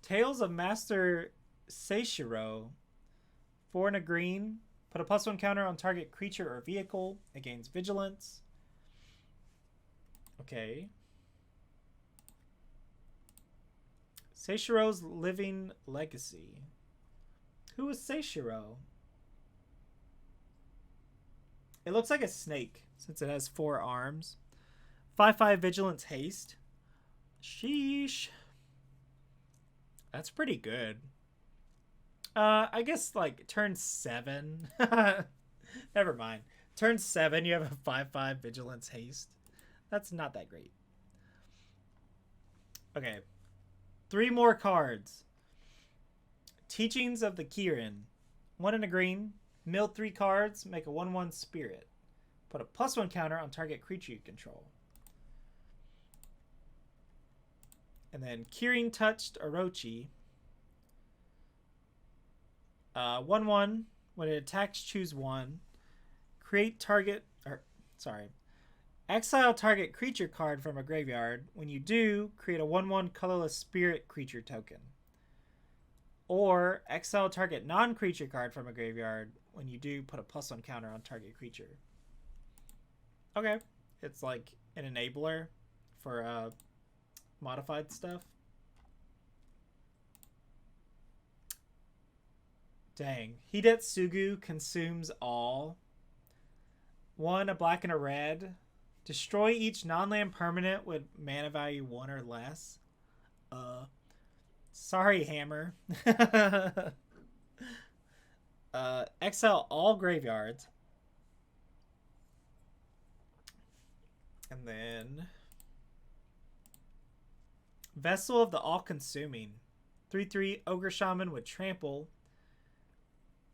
Tales of Master Seishiro. 4 and a green. Put a +1 counter on target creature or vehicle. It gains vigilance. Okay. Seishiro's Living Legacy. Who is Seishiro? It looks like a snake since it has 4 arms. 5/5 Vigilance Haste. Sheesh. That's pretty good. I guess like turn 7. Never mind. Turn 7, you have a 5/5 Vigilance Haste. That's not that great. Okay. 3 more cards. Teachings of the Kirin. 1 and a green. Mill 3 cards. Make a 1/1 spirit. Put a +1 counter on target creature you control. And then Kirin Touched Orochi. 1/1. When it attacks, choose 1. Exile target creature card from a graveyard. When you do, create a 1/1 colorless spirit creature token. Or exile target non-creature card from a graveyard. When you do, put a +1 counter on target creature. Okay. It's like an enabler for modified stuff. Dang. Hidetsugu consumes all. 1, a black and a red. Destroy each non-land permanent with mana value 1 or less. Sorry, Hammer. Exile all graveyards. And then Vessel of the All-Consuming. 3/3 Ogre Shaman with trample.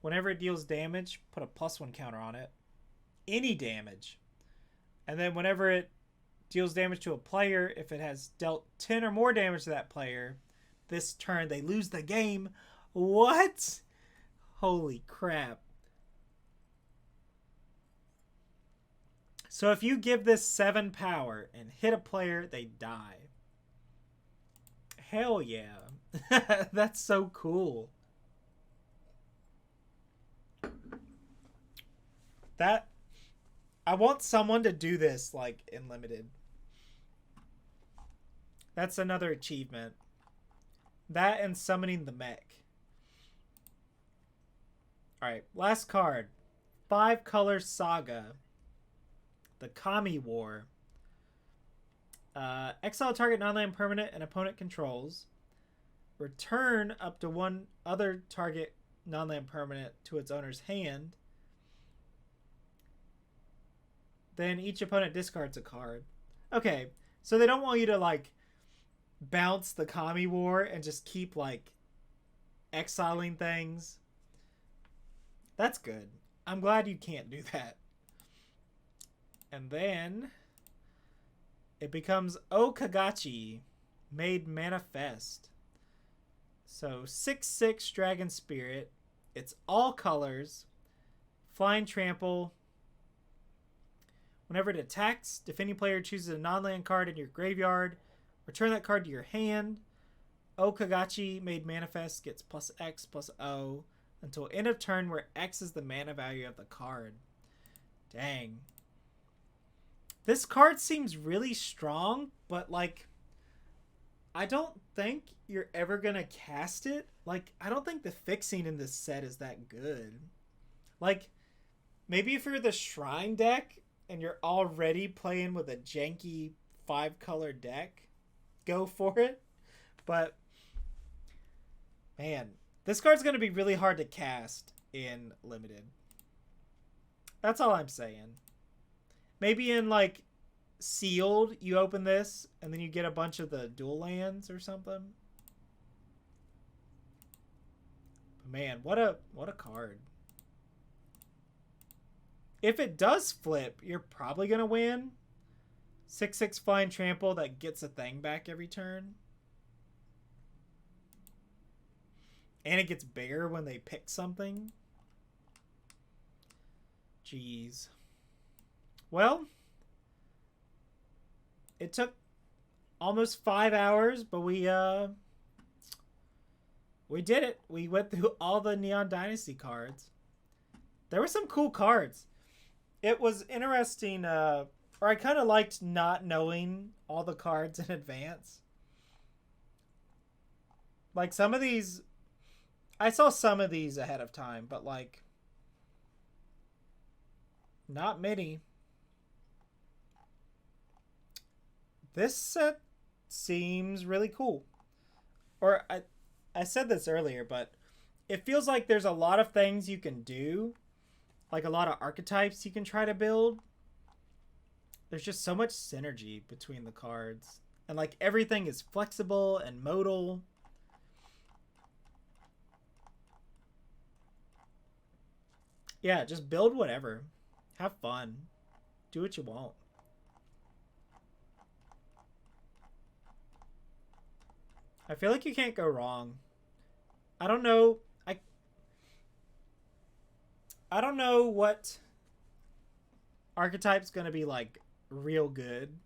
Whenever it deals damage, put a +1 counter on it. Any damage. And then whenever it deals damage to a player, if it has dealt 10 or more damage to that player, this turn they lose the game. What? Holy crap. So if you give this 7 power and hit a player, they die. Hell yeah. That's so cool. I want someone to do this like in limited. That's another achievement. That and summoning the mech. Alright, last card. 5-color saga. The Kami War. Exile target non-land permanent and opponent controls. Return up to one other target non-land permanent to its owner's hand. Then each opponent discards a card. Okay, so they don't want you to like bounce the Kami War and just keep like exiling things. That's good. I'm glad you can't do that. And then it becomes Okagachi, made manifest. So 6/6 Dragon Spirit. It's all colors. Flying Trample. Whenever it attacks, defending player chooses a non-land card in your graveyard. Return that card to your hand. Okagachi, made manifest, gets +X/+O until end of turn, where X is the mana value of the card. Dang. This card seems really strong, but like, I don't think you're ever gonna cast it. Like, I don't think the fixing in this set is that good. Like, maybe if you're the Shrine deck and you're already playing with a janky 5-color deck, go for it. But man, this card's gonna be really hard to cast in Limited. That's all I'm saying. Maybe in like Sealed, you open this and then you get a bunch of the dual lands or something. But man, what a card. If it does flip, you're probably gonna win. 6/6 Flying Trample that gets a thing back every turn. And it gets bigger when they pick something. Jeez. Well, it took almost 5 hours, but we did it. We went through all the Neon Dynasty cards. There were some cool cards. It was interesting, or I kind of liked not knowing all the cards in advance. Like some of these, I saw some of these ahead of time, but like not many. This set seems really cool. Or I said this earlier, but it feels like there's a lot of things you can do. Like a lot of archetypes you can try to build. There's just so much synergy between the cards. And like everything is flexible and modal. Yeah, just build whatever. Have fun. Do what you want. I feel like you can't go wrong. I don't know. I don't know what archetype's gonna be like real good.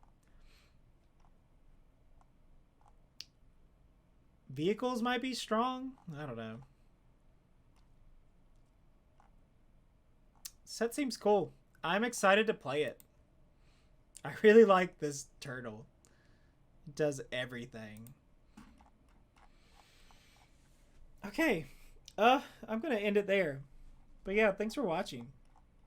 Vehicles might be strong. I don't know. Set seems cool. I'm excited to play it. I really like this turtle. It does everything. Okay. I'm gonna end it there. But yeah, thanks for watching.